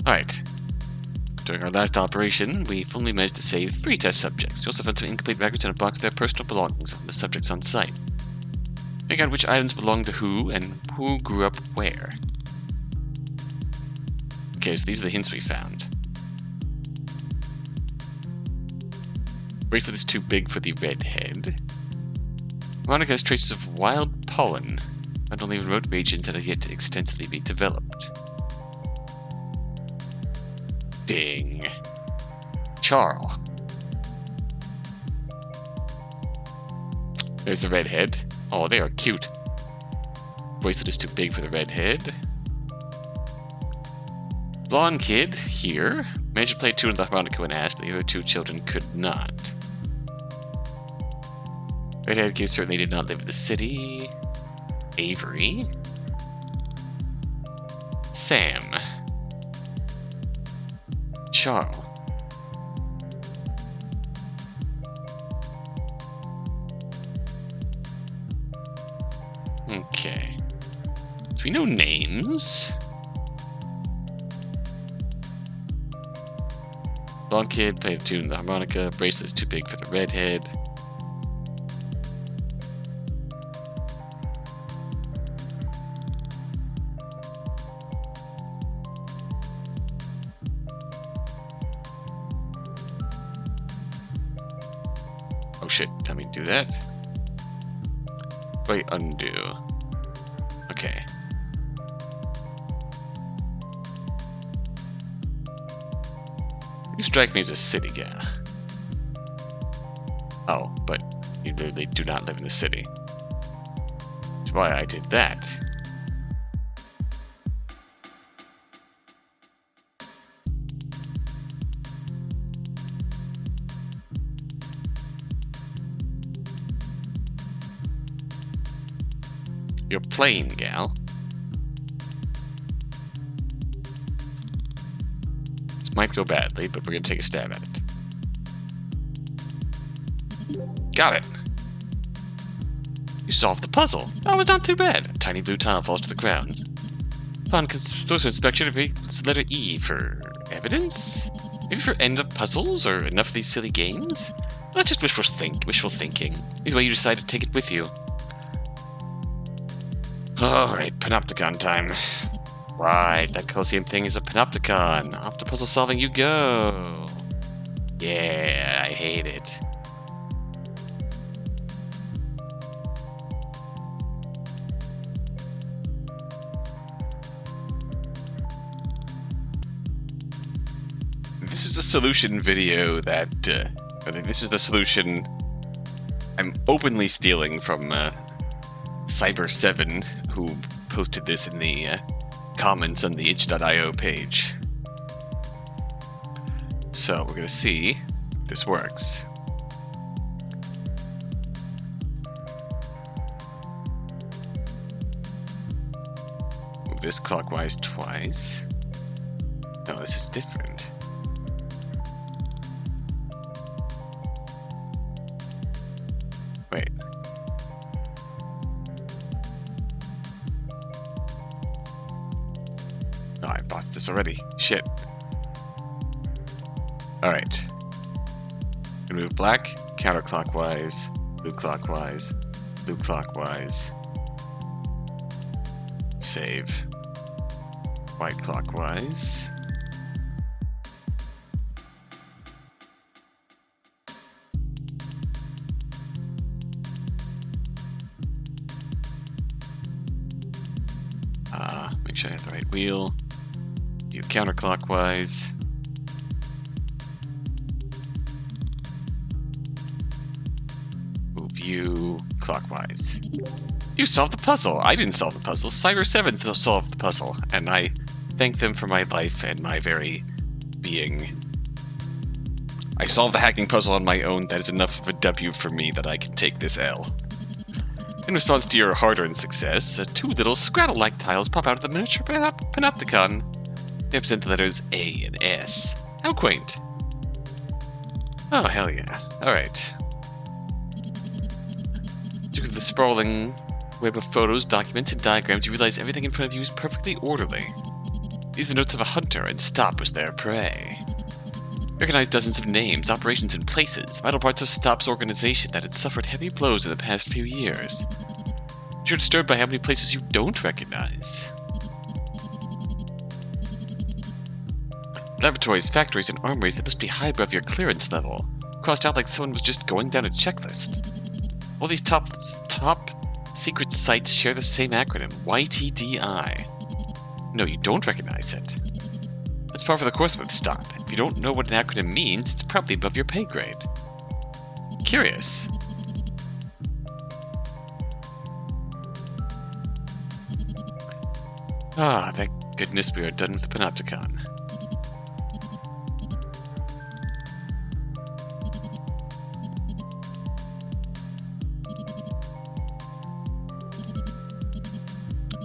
Alright. During our last operation, we fully managed to save 3 test subjects. We also found some incomplete records in a box of their personal belongings on the subjects on site. Figure out which items belong to who and who grew up where. Okay, so these are the hints we found. Bracelet is too big for the red head. Veronica has traces of wild pollen, found only in remote regions that have yet to extensively be developed. Ding. Charl. There's the redhead. Oh, they are cute. Bracelet is too big for the redhead. Blonde kid, here. Managed to play 2 on the harmonica when asked, but the other 2 children could not. Redhead kid certainly did not live in the city. Avery. Sam. Charl. Okay. So we know names. Blonde kid played a tune on the harmonica. Bracelet's too big for the redhead. Oh shit, tell me to do that. Wait, undo. Okay. You strike me as a city guy. Oh, but you literally do not live in the city. That's why I did that. You're playing, gal. This might go badly, but we're gonna take a stab at it. Got it. You solved the puzzle. That was not too bad. A tiny blue tile falls to the ground. Upon closer inspection, it reads the letter E for evidence? Maybe for end of puzzles or enough of these silly games? That's just wishful thinking. Either way, you decide to take it with you. Alright, panopticon time. Right, that Colosseum thing is a panopticon. Off to puzzle solving you go. Yeah, I hate it. This is a solution video that, this is the solution I'm openly stealing from, Cyber7, who posted this in the comments on the itch.io page. So we're going to see if this works. Move this clockwise twice. No, this is different. Wait. Oh, I botched this already. Shit. Alright. Gonna move black, counterclockwise, blue clockwise, blue clockwise. Save. White clockwise. Make sure I have the right wheel. Do counterclockwise. Move you clockwise. You solved the puzzle! I didn't solve the puzzle. Cyber 7 solved the puzzle, and I thank them for my life and my very being. I solved the hacking puzzle on my own. That is enough of a W for me that I can take this L. In response to your hard-earned success, two little Scrabble-like tiles pop out of the miniature panopticon. They represent the letters A and S. How quaint. Oh, hell yeah. Alright. Look at the sprawling web of photos, documents, and diagrams. You realize everything in front of you is perfectly orderly. These are the notes of a hunter, and stop was their prey. Recognize dozens of names, operations, and places, vital parts of Stop's organization that had suffered heavy blows in the past few years. You're disturbed by how many places you don't recognize. Laboratories, factories, and armories that must be high above your clearance level, crossed out like someone was just going down a checklist. All these top secret sites share the same acronym, YTDI. No, you don't recognize it. That's par for the course with Stop. If you don't know what an acronym means, it's probably above your pay grade. Curious. Ah, thank goodness we are done with the Panopticon.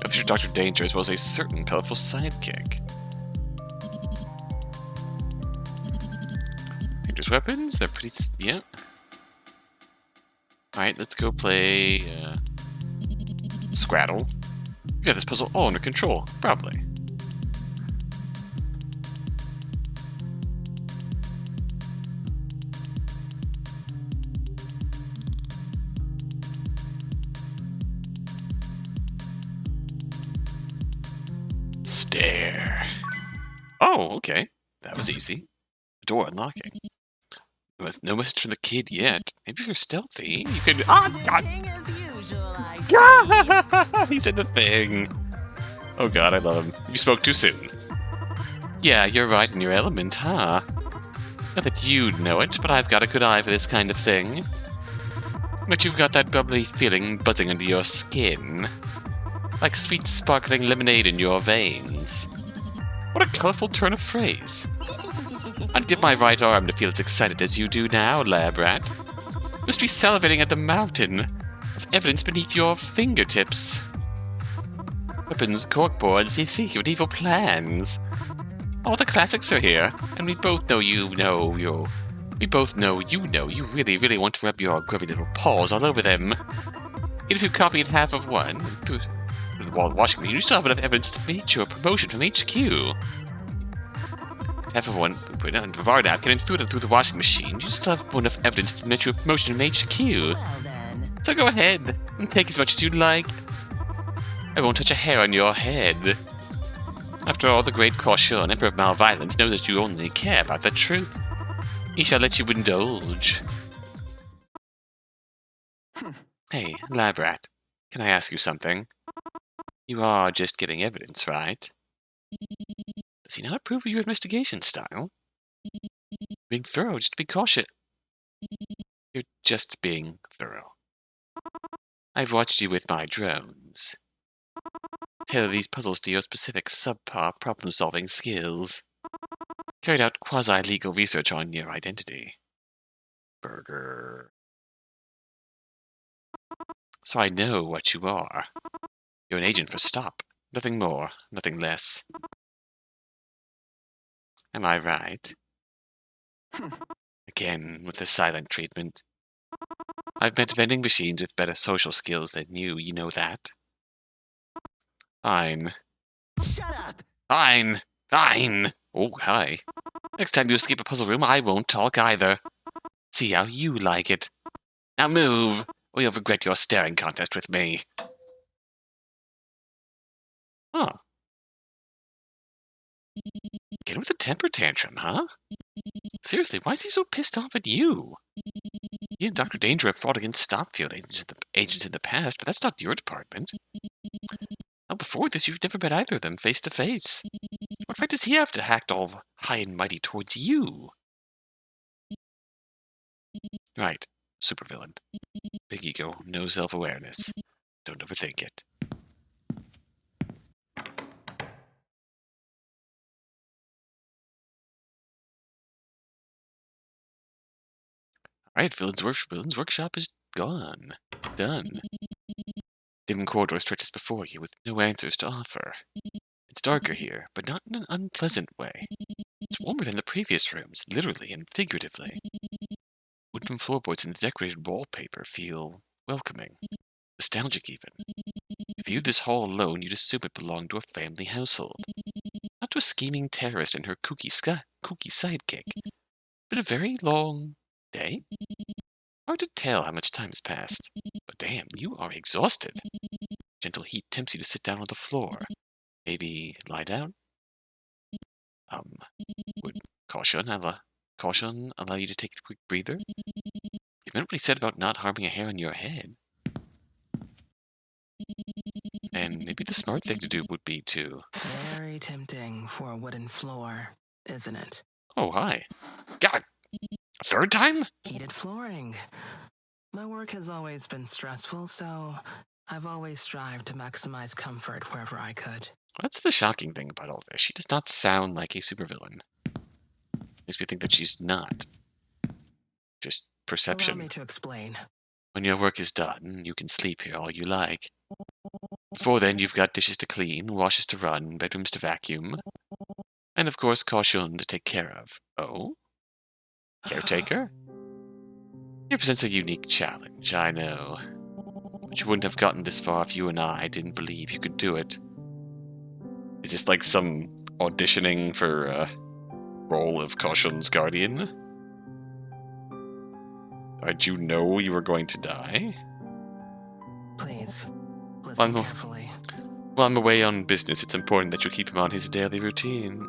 Officer Dr. Danger as well as a certain colorful sidekick. Dangerous weapons, they're pretty... yeah. Alright, let's go play... Scrattle. We got this puzzle all under control, probably. Stare. Oh, okay. That was easy. Door unlocking. With no message from the kid yet. Maybe if you're stealthy, you could... Oh, God! He said the thing. Oh, God, I love him. You spoke too soon. Yeah, you're right in your element, huh? Not that you'd know it, but I've got a good eye for this kind of thing. But you've got that bubbly feeling buzzing under your skin. Like sweet sparkling lemonade in your veins. What a colorful turn of phrase. I'd dip my right arm to feel as excited as you do now, lab rat. Must be salivating at the mountain of evidence beneath your fingertips. Weapons, corkboards, secret evil plans. All the classics are here, and we both know you know you really, really want to rub your grubby little paws all over them. Even if you copied half of one through the wall of washing machine, you still have enough evidence to make your promotion from HQ. Half of one, put it on the bar napkin and threw it through the washing machine. You still have enough evidence to make your promotion from HQ. Well then. So go ahead and take as much as you'd like. I won't touch a hair on your head. After all, the great Cautionne, Emperor of MalViolence, knows that you only care about the truth. He shall let you indulge. Hey, lab rat, can I ask you something? You are just getting evidence, right? Does he not approve of your investigation style? Being thorough, just to be cautious. You're just being thorough. I've watched you with my drones. Tailor these puzzles to your specific subpar problem-solving skills. Carried out quasi-legal research on your identity. Burger. So I know what you are. You're an agent for Stop. Nothing more, nothing less. Am I right? Again, with the silent treatment. I've met vending machines with better social skills than you know that. Fine. Shut up! Fine! Fine! Oh, hi. Next time you escape a puzzle room, I won't talk either. See how you like it. Now move, or you'll regret your staring contest with me. Huh. Get with a temper tantrum, huh? Seriously, why is he so pissed off at you? You and Dr. Danger have fought against Stopfield agents in the past, but that's not your department. Oh, before this, you've never met either of them face to face. What right does he have to act all high and mighty towards you? Right, supervillain. Big ego, no self-awareness. Don't overthink it. Alright, Villain's Workshop is gone. Done. Dim corridor stretches before you with no answers to offer. It's darker here, but not in an unpleasant way. It's warmer than the previous rooms, literally and figuratively. Wooden floorboards and the decorated wallpaper feel welcoming. Nostalgic, even. If you viewed this hall alone, you'd assume it belonged to a family household. Not to a scheming terrorist and her kooky sidekick. Been a very long day? Hard to tell how much time has passed. But damn, you are exhausted. Gentle heat tempts you to sit down on the floor. Maybe lie down? Would Cautionne allow you to take a quick breather? You meant what he said about not harming a hair on your head. And maybe the smart thing to do would be to... Very tempting for a wooden floor, isn't it? Oh, hi. God! A third time? Heated flooring. My work has always been stressful, so I've always strived to maximize comfort wherever I could. That's the shocking thing about all this. She does not sound like a supervillain. Makes me think that she's not. Just perception. Allow me to explain. When your work is done, you can sleep here all you like. Before then, you've got dishes to clean, washes to run, bedrooms to vacuum, and of course, Cautionne to take care of. Oh? Caretaker? It presents a unique challenge, I know. But you wouldn't have gotten this far if you and I didn't believe you could do it. Is this like some auditioning for a role of Cautionne's guardian? Did you know you were going to die? Please, One listen more. carefully. While I'm away on business, it's important that you keep him on his daily routine.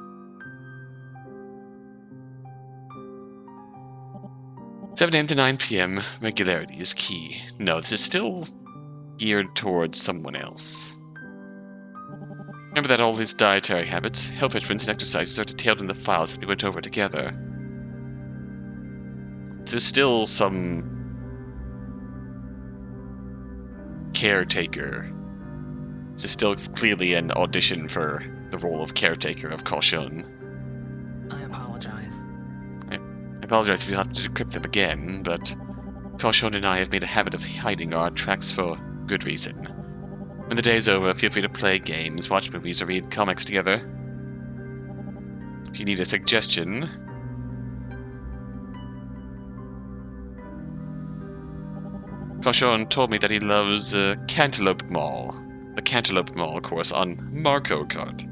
7 a.m. to 9 p.m. Regularity is key. No, this is still geared towards someone else. Remember that all his dietary habits, health regimens, and exercises are detailed in the files that we went over together. There's still some caretaker. This is still clearly an audition for the role of caretaker of Cautionne. I apologize. I apologize if you have to decrypt them again, but Cautionne and I have made a habit of hiding our tracks for good reason. When the day's over, feel free to play games, watch movies, or read comics together. If you need a suggestion... Cautionne told me that he loves Cantaloupe Mall. The Cantaloupe Mall course on Marco Kart.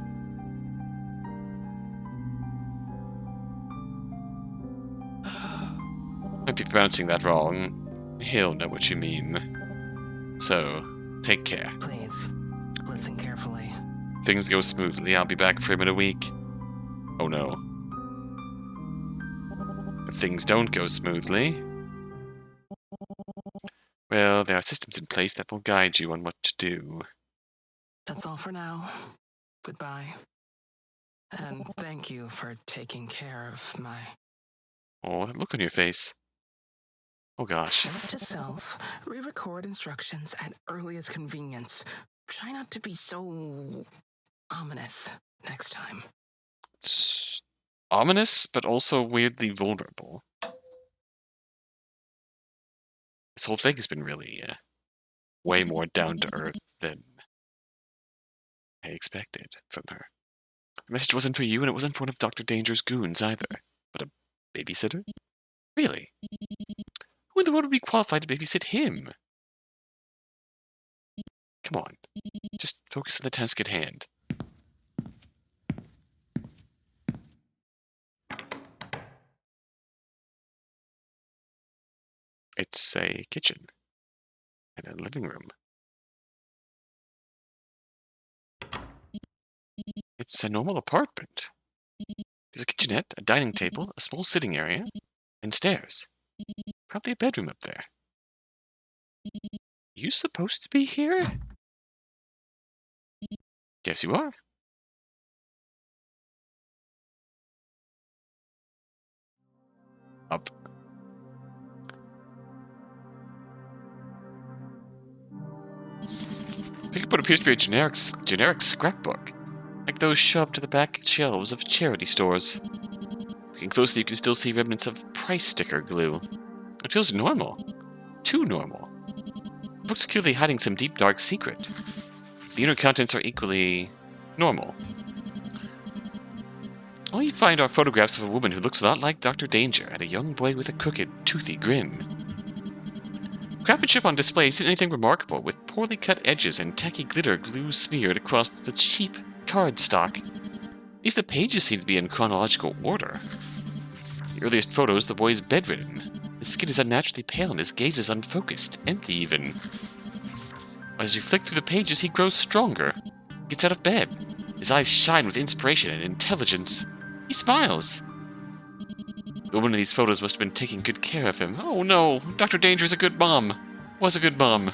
Might be pronouncing that wrong. He'll know what you mean. So, take care. Please, listen carefully. Things go smoothly, I'll be back for him in a week. Oh no. If things don't go smoothly... well, there are systems in place that will guide you on what to do. That's all for now. Goodbye. And thank you for taking care of my... Oh, that look on your face. Oh gosh. Note to self, re-record instructions at earliest convenience. Try not to be so... ominous next time. It's ominous, but also weirdly vulnerable. This whole thing has been really, way more down-to-earth than I expected from her. The message wasn't for you, and it wasn't for one of Dr. Danger's goons either. But a babysitter? Really? Who in the world would be qualified to babysit him? Come on. Just focus on the task at hand. It's a kitchen. And a living room. It's a normal apartment. There's a kitchenette, a dining table, a small sitting area, and stairs. Probably a bedroom up there. You supposed to be here? Guess you are. Up. Pick up what appears to be a generic scrapbook, like those shoved to the back shelves of charity stores. Looking closely, you can still see remnants of price sticker glue. It feels normal. Too normal. The book's clearly hiding some deep, dark secret. The inner contents are equally normal. All you find are photographs of a woman who looks a lot like Dr. Danger and a young boy with a crooked, toothy grin. Craftsmanship on display isn't anything remarkable, with poorly cut edges and tacky glitter glue smeared across the cheap cardstock. At least the pages seem to be in chronological order. The earliest photos, the boy is bedridden. His skin is unnaturally pale and his gaze is unfocused, empty even. As you flick through the pages, he grows stronger. He gets out of bed. His eyes shine with inspiration and intelligence. He smiles. The woman in these photos must have been taking good care of him. Oh no, Dr. Danger is a good mom. Was a good mom.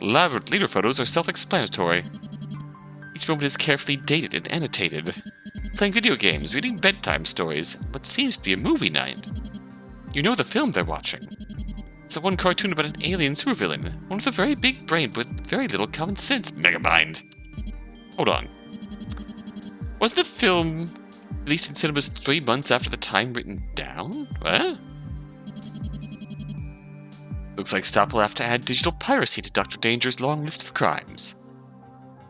Later photos are self-explanatory. Each moment is carefully dated and annotated. Playing video games, reading bedtime stories, what seems to be a movie night. You know the film they're watching. It's the one cartoon about an alien supervillain, one with a very big brain with very little common sense. Megamind. Hold on. Was the film released in cinemas 3 months after the time written down? What? Looks like Stop will have to add digital piracy to Dr. Danger's long list of crimes.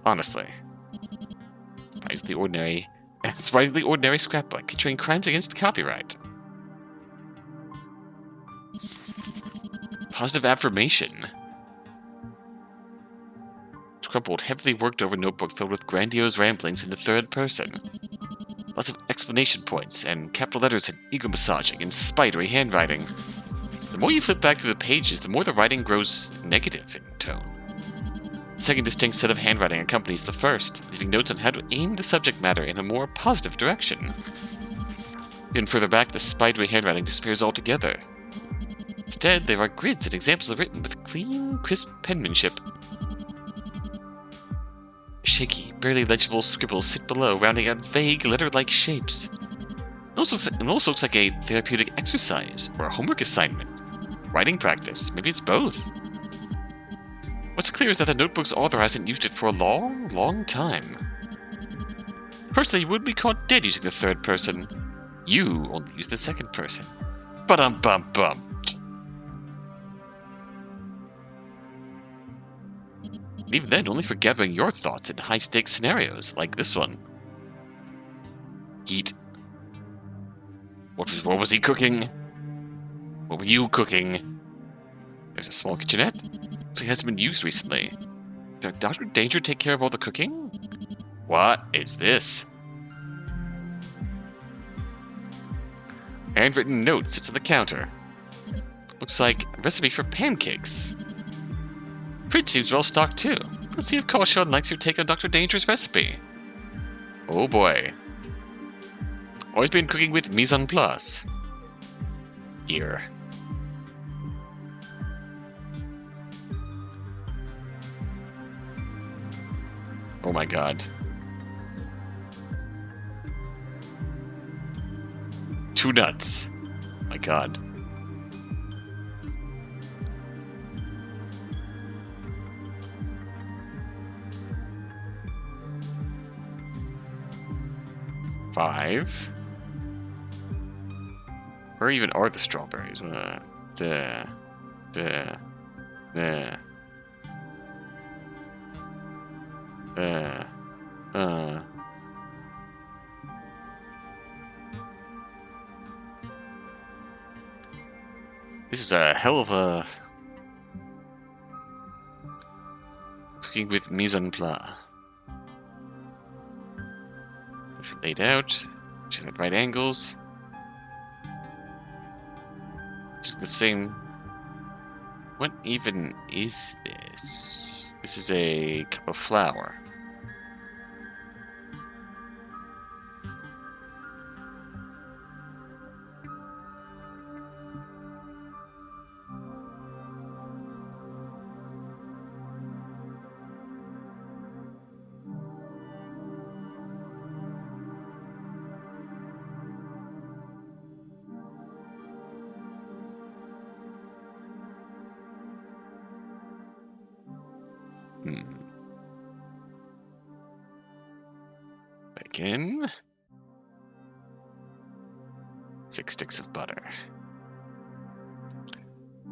Honestly. Surprisingly ordinary scrapbook featuring crimes against copyright. Positive affirmation. Crumpled, heavily worked over notebook filled with grandiose ramblings in the third person. Lots of exclamation points and capital letters and ego massaging and spidery handwriting. The more you flip back through the pages, the more the writing grows negative in tone. The second distinct set of handwriting accompanies the first, leaving notes on how to aim the subject matter in a more positive direction. Even further back, the spidery handwriting disappears altogether. Instead, there are grids and examples of written with clean, crisp penmanship. Shaky, barely legible scribbles sit below, rounding out vague, letter-like shapes. It also looks like a therapeutic exercise or a homework assignment. Writing practice, maybe it's both. What's clear is that the notebook's author hasn't used it for a long, long time. Personally, you would be caught dead using the third person. You only use the second person. Ba-dum-bum-bum. And even then, only for gathering your thoughts in high-stakes scenarios, like this one. Heat. What was he cooking? What were you cooking? There's a small kitchenette. Looks like it hasn't been used recently. Did Dr. Danger take care of all the cooking? What is this? Handwritten note sits on the counter. Looks like a recipe for pancakes. Fridge seems well stocked too. Let's see if Cautionne likes your take on Dr. Danger's recipe. Oh boy. Always been cooking with mise en place. Here. Oh my god. Two nuts. My god. Five. Where even are the strawberries? This is a hell of a cooking with mise en place. Laid out, she's at right angles. Just the same. What even is this? This is a cup of flour. Bacon. 6 sticks of butter.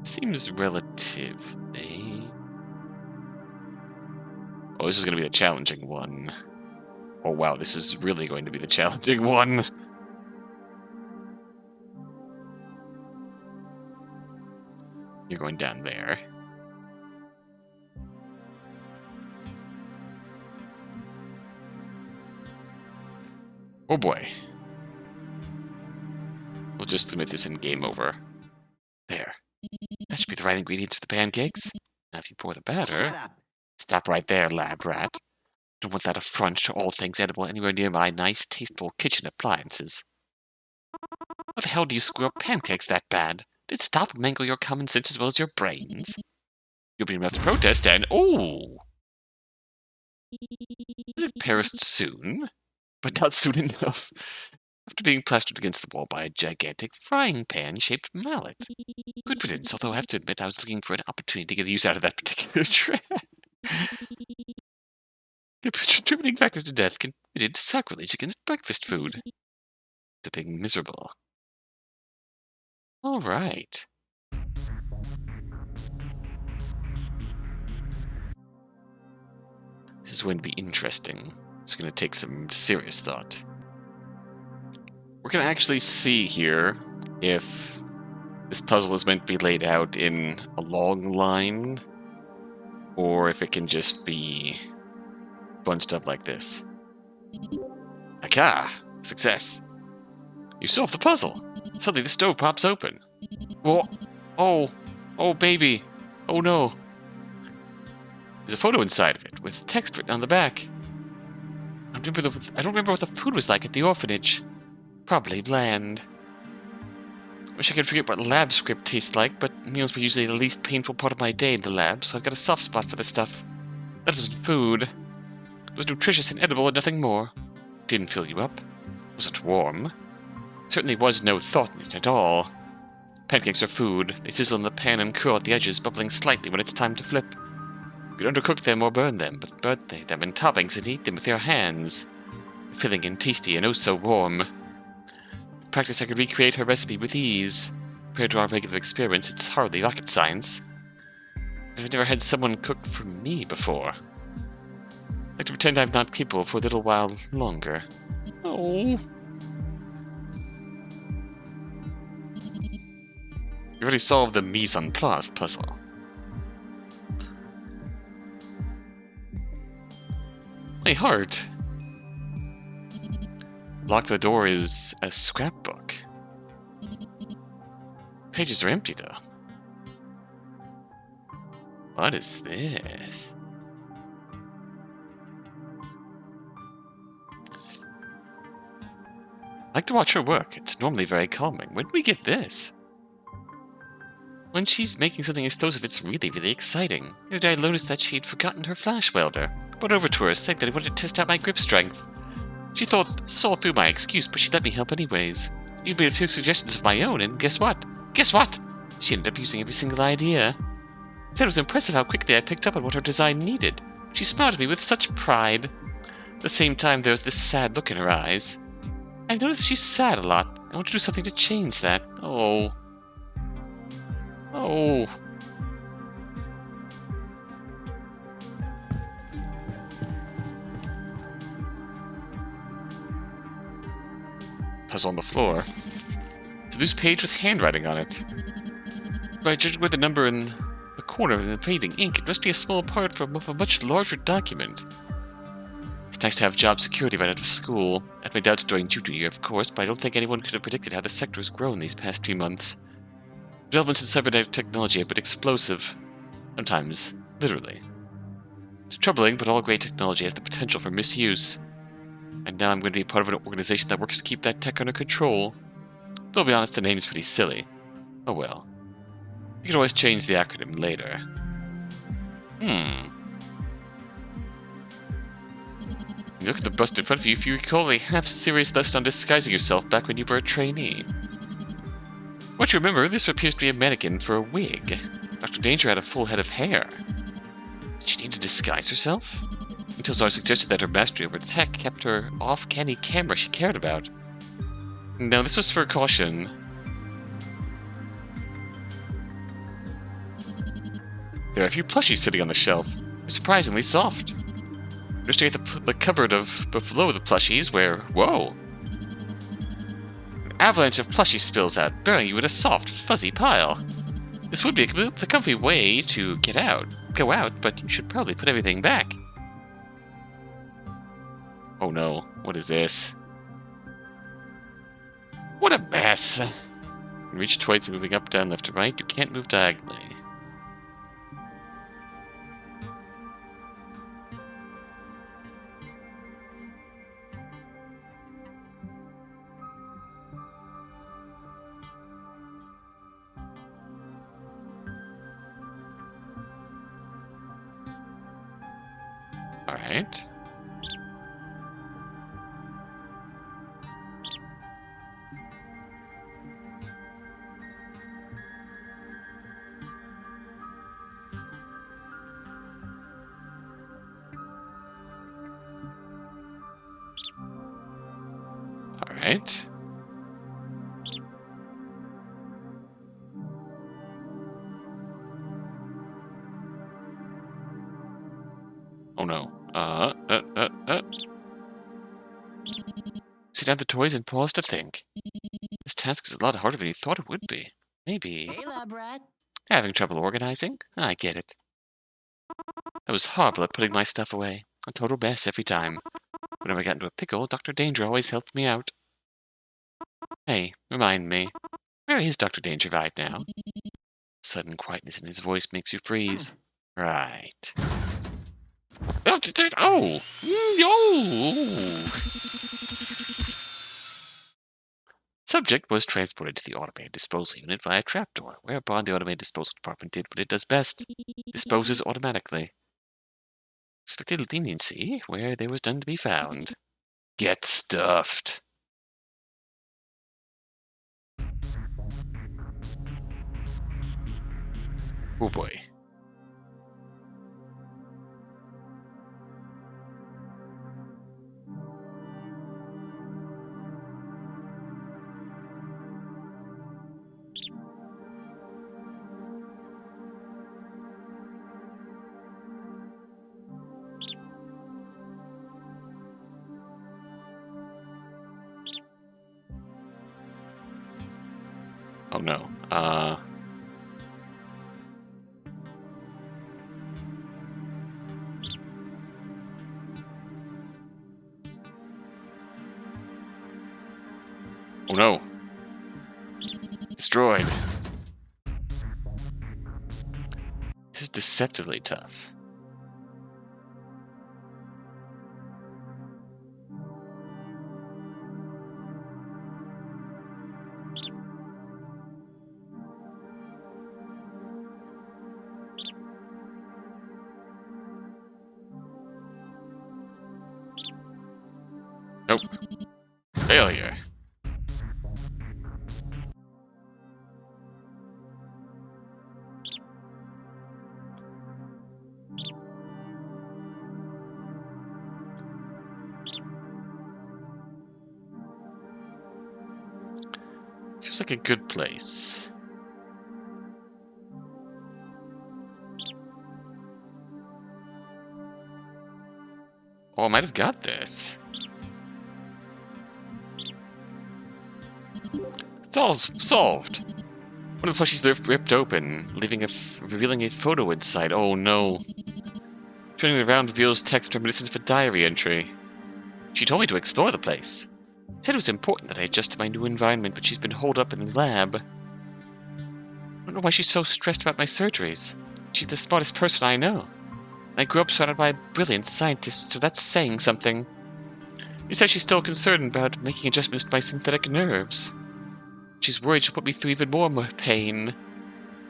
Seems relatively... Oh, this is going to be a challenging one. Oh, wow, this is really going to be the challenging one. You're going down there. Oh boy. We'll just submit this in game over. There. That should be the right ingredients for the pancakes. Now if you pour the batter... Stop right there, lab rat. Don't want that affront to all things edible anywhere near my nice, tasteful kitchen appliances. How the hell do you screw up pancakes that bad? Did it stop and mangle your common sense as well as your brains? You'll be enough to protest and... Oh! It perished soon, but not soon enough. After being plastered against the wall by a gigantic frying pan-shaped mallet. Good riddance, although I have to admit I was looking for an opportunity to get use out of that particular trap. Contributing factors to death committed sacrilege against breakfast food. To being miserable. All right. This is going to be interesting. It's going to take some serious thought. We're going to actually see here if this puzzle is meant to be laid out in a long line, or if it can just be bunched up like this. Aka! Success! You solved the puzzle! Suddenly the stove pops open. Whoa! Oh! Oh, baby! Oh no! There's a photo inside of it, with text written on the back. I don't remember what the food was like at the orphanage. Probably bland. Wish I could forget what lab script tastes like, but meals were usually the least painful part of my day in the lab, so I've got a soft spot for this stuff. That wasn't food. It was nutritious and edible and nothing more. It didn't fill you up. It wasn't warm. There certainly was no thought in it at all. Pancakes are food. They sizzle in the pan and curl at the edges, bubbling slightly when it's time to flip. You could undercook them or burn them, but burn them in toppings and eat them with your hands. Filling and tasty and oh so warm. In practice, I could recreate her recipe with ease. Compared to our regular experiments, it's hardly rocket science. I've never had someone cook for me before. I'd like to pretend I'm not capable for a little while longer. Oh. You already solved the mise en place puzzle. My heart. Lock the door is a scrapbook. Pages are empty, though. What is this? I like to watch her work. It's normally very calming. When did we get this? When she's making something explosive, it's really, really exciting. The other day I noticed that she'd forgotten her flash welder. I brought over to her, saying that I wanted to test out my grip strength. She saw through my excuse, but she let me help anyways. Even made a few suggestions of my own, and guess what? Guess what? She ended up using every single idea. Said it was impressive how quickly I picked up on what her design needed. She smiled at me with such pride. At the same time, there was this sad look in her eyes. I noticed she's sad a lot. I want to do something to change that. Oh. Oh. Puzzle on the floor. It's a loose page with handwriting on it. By judging by the number in the corner of the fading ink, it must be a small part of a much larger document. It's nice to have job security right out of school. I had my doubts during junior year, of course, but I don't think anyone could have predicted how the sector has grown these past few months. Developments in cybernetic technology have been explosive. Sometimes, literally. It's troubling, but all great technology has the potential for misuse. And now I'm going to be part of an organization that works to keep that tech under control. Though, I'll be honest, the name's pretty silly. Oh well. You can always change the acronym later. You look at the bust in front of you if you recall a half-serious lesson on disguising yourself back when you were a trainee. What you remember, this appears to be a mannequin for a wig. Dr. Danger had a full head of hair. Did she need to disguise herself? Until Zara suggested that her mastery over tech kept her off canny camera she cared about. No, this was for Cautionne. There are a few plushies sitting on the shelf. They're surprisingly soft. Illustrate the cupboard below the plushies where, whoa! An avalanche of plushies spills out, burying you in a soft, fuzzy pile. This would be the comfy way to go out, but you should probably put everything back. Oh no, what is this? What a mess! Reach toys moving up, down, left, to right. You can't move diagonally. Alright. Alright. Oh no. Sit down the toys and pause to think. This task is a lot harder than you thought it would be. Maybe. Hey, lab rat. Having trouble organizing? I get it. I was horrible at putting my stuff away. A total mess every time. Whenever I got into a pickle, Dr. Danger always helped me out. Hey, remind me. Where is Dr. Danger right now? Sudden quietness in his voice makes you freeze. Right. Oh! Oh! Subject was transported to the automated disposal unit via trapdoor, whereupon the automated disposal department did what it does best. Disposes automatically. Expected leniency where there was none to be found. Get stuffed. Oh boy. Oh no. Oh no. Destroyed. This is deceptively tough. Nope. Failure. Feels like a good place. Oh, I might have got this. It's all solved. One of the plushies ripped open, revealing a photo inside. Oh no. Turning it around reveals text reminiscent of a diary entry. She told me to explore the place. Said it was important that I adjust to my new environment, but she's been holed up in the lab. I don't know why she's so stressed about my surgeries. She's the smartest person I know. And I grew up surrounded by brilliant scientists, so that's saying something. She says she's still concerned about making adjustments to my synthetic nerves. She's worried she'll put me through even more pain.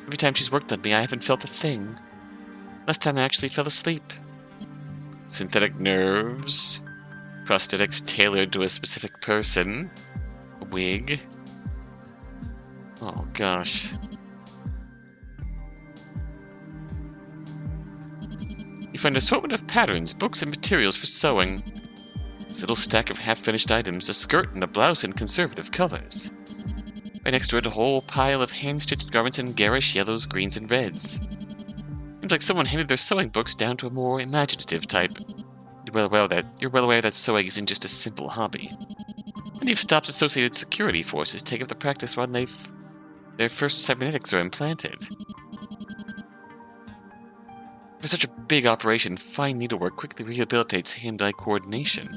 Every time she's worked on me, I haven't felt a thing. Last time I actually fell asleep. Synthetic nerves. Prosthetics tailored to a specific person. A wig. Oh gosh. You find an assortment of patterns, books, and materials for sewing. This little stack of half-finished items, a skirt and a blouse in conservative colors. Right next to it, a whole pile of hand-stitched garments in garish yellows, greens, and reds. Seems like someone handed their sewing books down to a more imaginative type. You're well aware that sewing isn't just a simple hobby. Many of Stop's associated security forces take up the practice when their first cybernetics are implanted. For such a big operation, fine needlework quickly rehabilitates hand-eye coordination.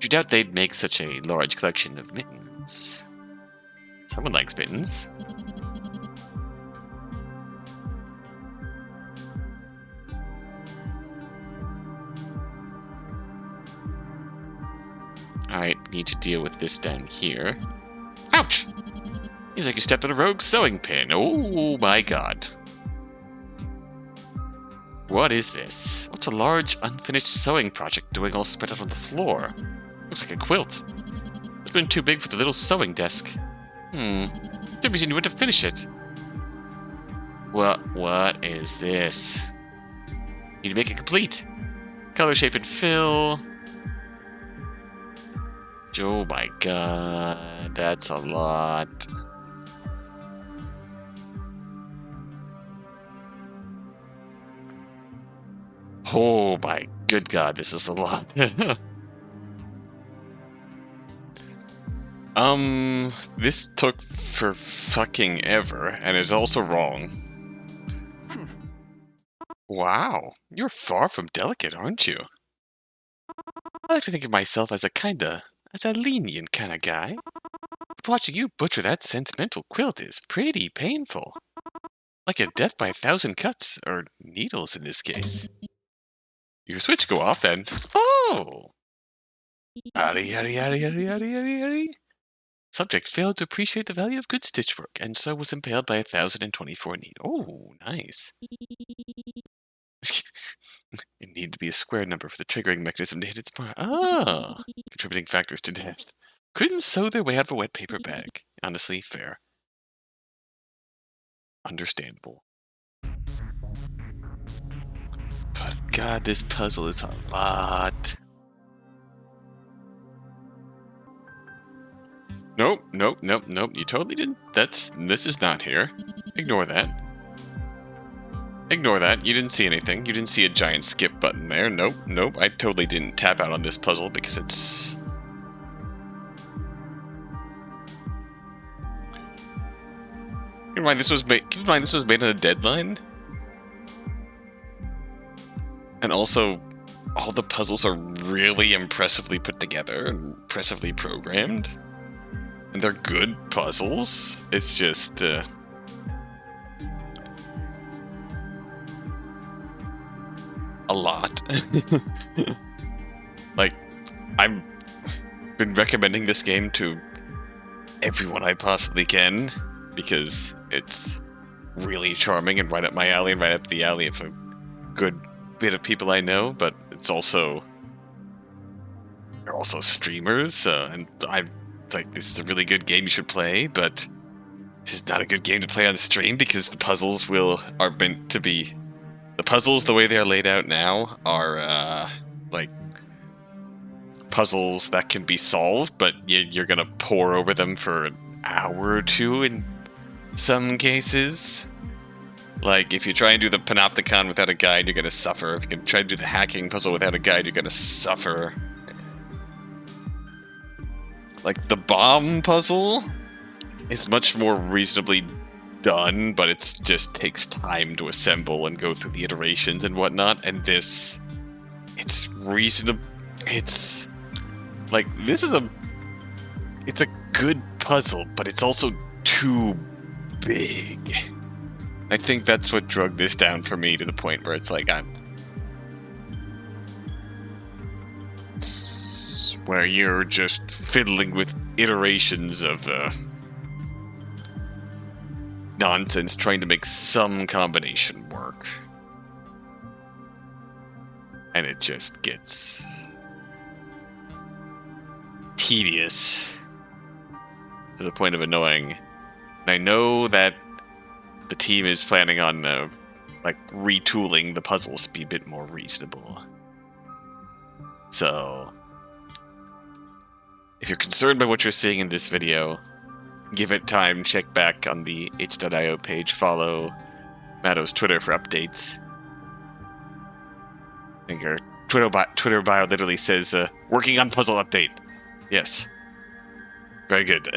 You doubt they'd make such a large collection of mittens. Someone likes mittens. Alright, need to deal with this down here. Ouch! Seems like you stepped on a rogue sewing pin. Oh my god. What is this? What's a large, unfinished sewing project doing all spread out on the floor? Looks like a quilt. It's been too big for the little sewing desk. There's no reason you wouldn't finish it. What is this? Need to make it complete. Color, shape, and fill. Oh my god, that's a lot. Oh my good god, this is a lot. This took for fucking ever, and is also wrong. Wow, you're far from delicate, aren't you? I like to think of myself as a lenient kind of guy. But watching you butcher that sentimental quilt is pretty painful. Like a death by 1,000 cuts, or needles in this case. Your switch go off and... Oh! Yaddy. Subject failed to appreciate the value of good stitch work, and so was impaled by 1,024 needles. Oh, nice. It needed to be a square number for the triggering mechanism to hit its mark. Ah! Contributing factors to death. Couldn't sew their way out of a wet paper bag. Honestly, fair. Understandable. But god, this puzzle is a lot. Nope. You totally didn't. This is not here. Ignore that. Ignore that. You didn't see anything. You didn't see a giant skip button there. Nope. I totally didn't tap out on this puzzle because it's... Keep in mind this was made on a deadline. And also, all the puzzles are really impressively put together and impressively programmed. And they're good puzzles. It's just, a lot. Like, I've been recommending this game to everyone I possibly can because it's really charming and right up my alley and right up the alley of a good bit of people I know, but it's also... They're also streamers, and I'm like, this is a really good game you should play, but this is not a good game to play on stream because the puzzles are meant to be... The puzzles, the way they are laid out now, are, like, puzzles that can be solved, but you're gonna pore over them for an hour or two in some cases. Like, if you try and do the panopticon without a guide, you're gonna suffer. If you can try to do the hacking puzzle without a guide, you're gonna suffer. Like, the bomb puzzle is much more reasonably done, but it just takes time to assemble and go through the iterations and whatnot, and this... It's reasonable... It's... Like, this is a... It's a good puzzle, but it's also too big. I think that's what drug this down for me to the point where it's like, it's where you're just fiddling with iterations of nonsense trying to make some combination work. And it just gets tedious to the point of annoying. And I know that the team is planning on like retooling the puzzles to be a bit more reasonable. So, if you're concerned by what you're seeing in this video, give it time, check back on the itch.io page, follow Mado's Twitter for updates. I think our Twitter bio literally says, working on puzzle update. Yes. Very good.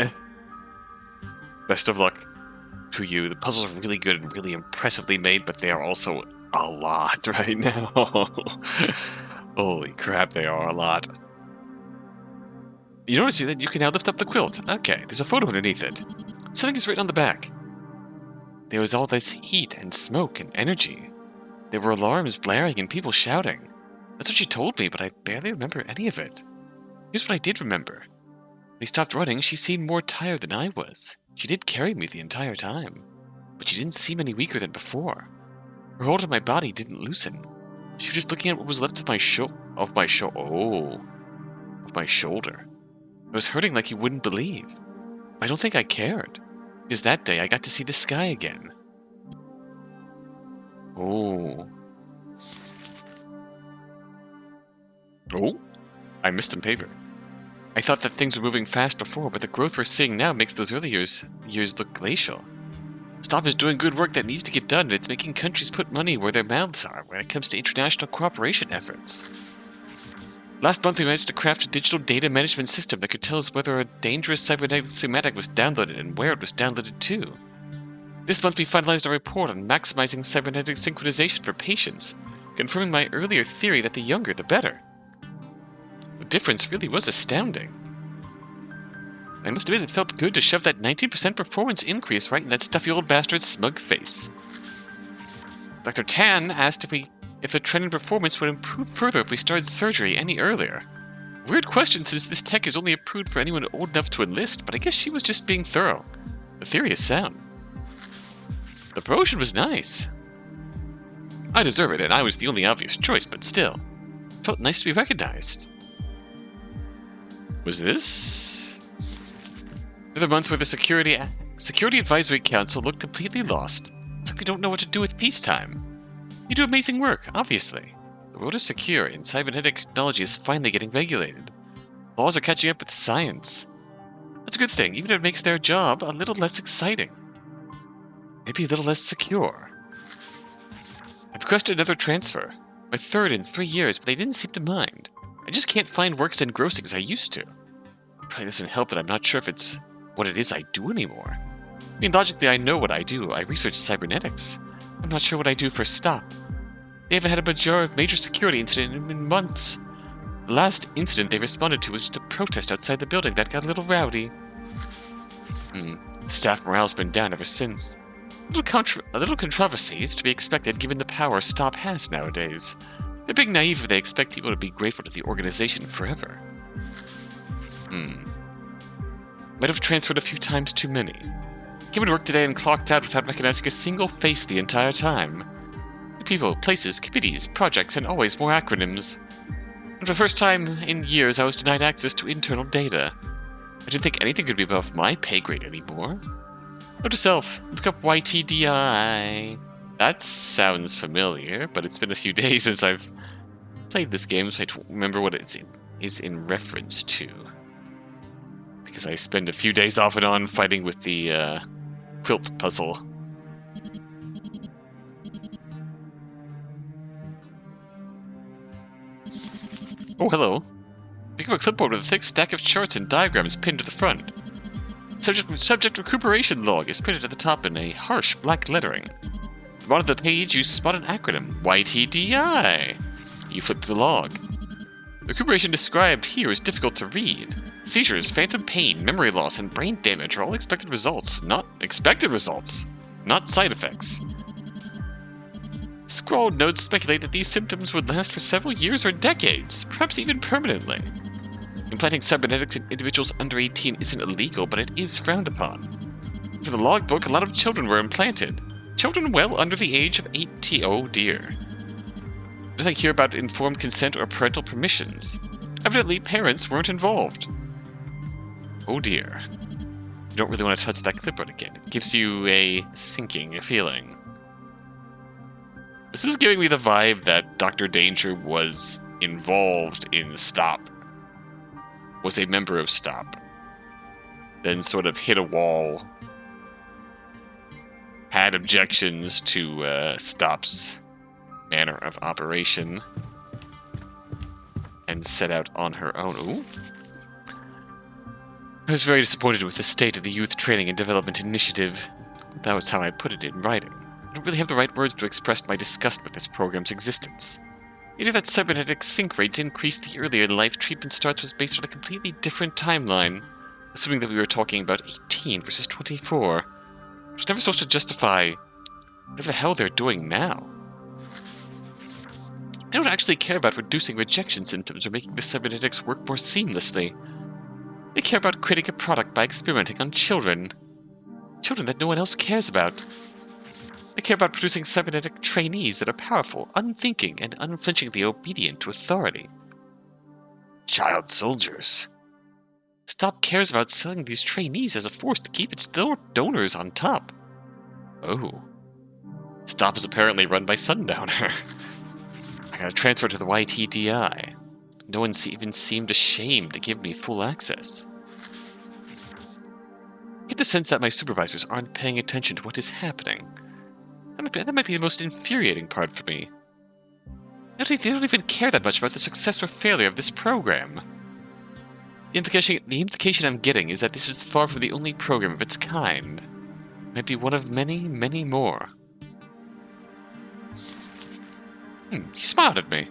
Best of luck to you. The puzzles are really good and really impressively made, but they are also a lot right now. Holy crap, they are a lot. You notice that you can now lift up the quilt. Okay, there's a photo underneath it. Something is written on the back. There was all this heat and smoke and energy. There were alarms blaring and people shouting. That's what she told me, but I barely remember any of it. Here's what I did remember. When he stopped running, she seemed more tired than I was. She did carry me the entire time, but she didn't seem any weaker than before. Her hold on my body didn't loosen. She was just looking at what was left of my shoulder. I was hurting like you wouldn't believe. I don't think I cared, because that day I got to see the sky again. Oh, I missed some paper. I thought that things were moving fast before, but the growth we're seeing now makes those early years look glacial. Stop is doing good work that needs to get done, and it's making countries put money where their mouths are when it comes to international cooperation efforts. Last month we managed to craft a digital data management system that could tell us whether a dangerous cybernetic somatic was downloaded and where it was downloaded to. This month we finalized a report on maximizing cybernetic synchronization for patients, confirming my earlier theory that the younger the better. The difference really was astounding. I must admit it felt good to shove that 19% performance increase right in that stuffy old bastard's smug face. Dr. Tan asked if the trend in performance would improve further if we started surgery any earlier. Weird question since this tech is only approved for anyone old enough to enlist, but I guess she was just being thorough. The theory is sound. The promotion was nice. I deserve it, and I was the only obvious choice, but still. It felt nice to be recognized. Was this another month where the Security Advisory Council looked completely lost? It's like they don't know what to do with peacetime. You do amazing work, obviously. The world is secure, and cybernetic technology is finally getting regulated. Laws are catching up with science. That's a good thing, even if it makes their job a little less exciting. Maybe a little less secure. I've requested another transfer. My third in 3 years, but they didn't seem to mind. I just can't find work as engrossing as I used to. Probably doesn't help that I'm not sure if it's what it is I do anymore. I mean, logically I know what I do. I research cybernetics. I'm not sure what I do for Stop. They haven't had a major security incident in months. The last incident they responded to was just a protest outside the building that got a little rowdy. Staff morale's been down ever since. A little controversy is to be expected given the power Stop has nowadays. They're being naive if they expect people to be grateful to the organization forever. Might have transferred a few times too many. Came to work today and clocked out without recognizing a single face the entire time. People, places, committees, projects, and always more acronyms. And for the first time in years, I was denied access to internal data. I didn't think anything could be above my pay grade anymore. Note to self, look up YTDI. That sounds familiar, but it's been a few days since I've played this game, so I don't remember what it is in reference to. Because I spend a few days off and on fighting with the quilt puzzle. Oh, hello. Pick up a clipboard with a thick stack of charts and diagrams pinned to the front. Subject recuperation log is printed at the top in a harsh black lettering. At the bottom of the page, you spot an acronym, YTDI. You flip to the log. The recuperation described here is difficult to read. Seizures, phantom pain, memory loss, and brain damage are all expected results, not side effects. Scrawled notes speculate that these symptoms would last for several years or decades, perhaps even permanently. Implanting cybernetics in individuals under 18 isn't illegal, but it is frowned upon. For the logbook, a lot of children were implanted. Children well under the age of 18. Oh dear. Nothing here about informed consent or parental permissions. Evidently, parents weren't involved. Oh dear. You don't really want to touch that clipboard again. It gives you a sinking feeling. This is giving me the vibe that Dr. Danger was involved in Stop. Was a member of Stop. Then sort of hit a wall. Had objections to Stop's manner of operation. And set out on her own. Ooh. I was very disappointed with the state of the Youth Training and Development Initiative. That was how I put it in writing. I don't really have the right words to express my disgust with this program's existence. The idea that cybernetic sync rates increased the earlier life treatment starts was based on a completely different timeline, assuming that we were talking about 18 versus 24. It was never supposed to justify whatever the hell they're doing now. I don't actually care about reducing rejection symptoms or making the cybernetics work more seamlessly. They care about creating a product by experimenting on children. Children that no one else cares about. They care about producing cybernetic trainees that are powerful, unthinking, and unflinchingly obedient to authority. Child soldiers. Stop cares about selling these trainees as a force to keep its donors on top. Oh. Stop is apparently run by Sundowner. I gotta transfer to the YTDI. No one even seemed ashamed to give me full access. I get the sense that my supervisors aren't paying attention to what is happening. That might be the most infuriating part for me. They don't even care that much about the success or failure of this program. The implication I'm getting is that this is far from the only program of its kind. It might be one of many, many more. He smiled at me.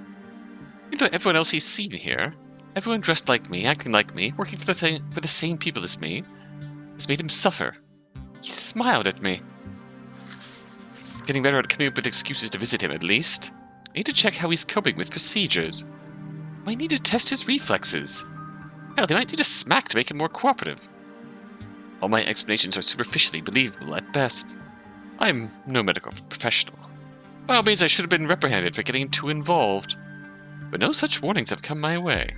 Even though everyone else he's seen here, everyone dressed like me, acting like me, working for the same people as me, has made him suffer. He smiled at me. Getting better at coming up with excuses to visit him, at least. I need to check how he's coping with procedures. I might need to test his reflexes. Hell, they might need a smack to make him more cooperative. All my explanations are superficially believable at best. I'm no medical professional. By all means, I should have been reprimanded for getting too involved. But no such warnings have come my way.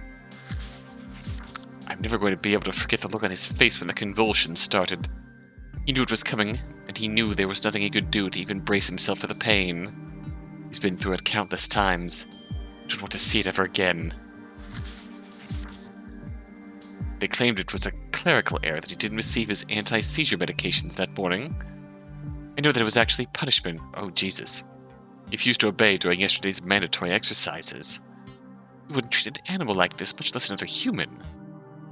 I'm never going to be able to forget the look on his face when the convulsions started. He knew it was coming, and he knew there was nothing he could do to even brace himself for the pain. He's been through it countless times. I don't want to see it ever again. They claimed it was a clerical error that he didn't receive his anti-seizure medications that morning. I know that it was actually punishment. Oh, Jesus. He refused to obey during yesterday's mandatory exercises. You wouldn't treat an animal like this, much less another human.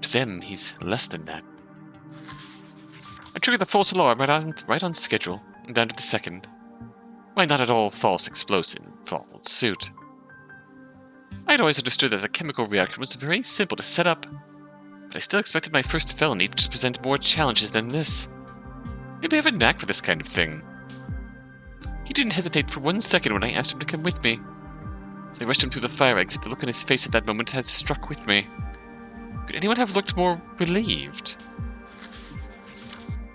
To them, he's less than that. I triggered the false alarm right on schedule, and down to the second. Why not at all false explosive followed suit? I had always understood that a chemical reaction was very simple to set up, but I still expected my first felony to present more challenges than this. Maybe I have a knack for this kind of thing. He didn't hesitate for 1 second when I asked him to come with me. As I rushed him through the fire exit, the look on his face at that moment had struck with me. Could anyone have looked more relieved?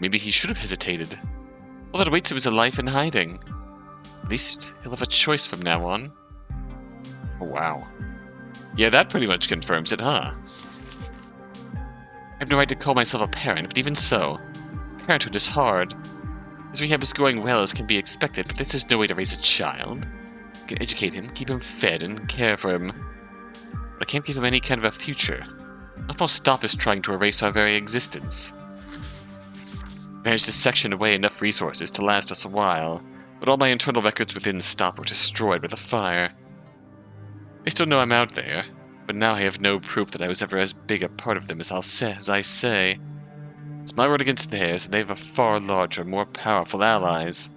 Maybe he should have hesitated. All that awaits him is a life in hiding. At least he'll have a choice from now on. Oh, wow. Yeah, that pretty much confirms it, huh? I have no right to call myself a parent, but even so, parenthood is hard. His rehab is going well as can be expected, but this is no way to raise a child. I can educate him, keep him fed, and care for him. But I can't give him any kind of a future. Not while Stop is trying to erase our very existence. I managed to section away enough resources to last us a while, but all my internal records within Stop were destroyed by the fire. They still know I'm out there, but now I have no proof that I was ever as big a part of them as I say. It's my word against theirs, and they have a far larger, more powerful allies.